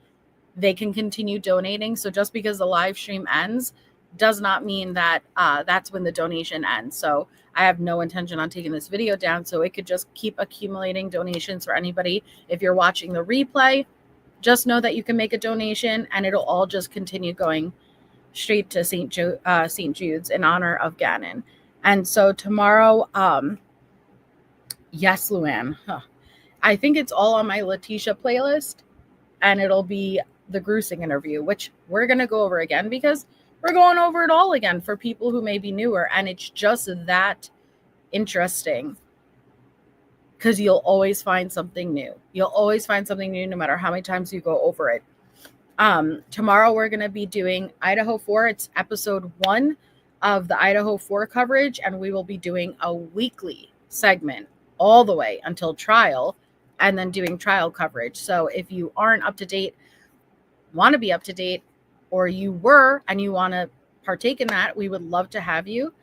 they can continue donating. So just because the live stream ends does not mean that that's when the donation ends. So I have no intention on taking this video down, so it could just keep accumulating donations for anybody. If you're watching the replay, just know that you can make a donation and it'll all just continue going straight to St. Jude's in honor of Gannon. And so tomorrow, yes, Luann, I think it's all on my Letecia playlist, and it'll be the Gruesing interview, which we're going to go over again because we're going over it all again for people who may be newer. And it's just that interesting because you'll always find something new. You'll always find something new no matter how many times you go over it. Tomorrow we're going to be doing Idaho 4. It's episode 1 of the Idaho 4 coverage, and we will be doing a weekly segment all the way until trial, and then doing trial coverage. So if you aren't up to date, want to be up to date, or you were and you want to partake in that, we would love to have you.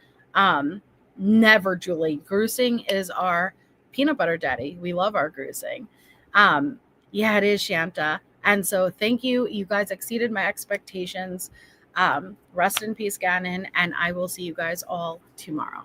Never, Julie. Gruesing is our peanut butter daddy. We love our gruesing. Yeah, it is, Shanta. And so thank you. You guys exceeded my expectations. Rest in peace, Gannon, and I will see you guys all tomorrow.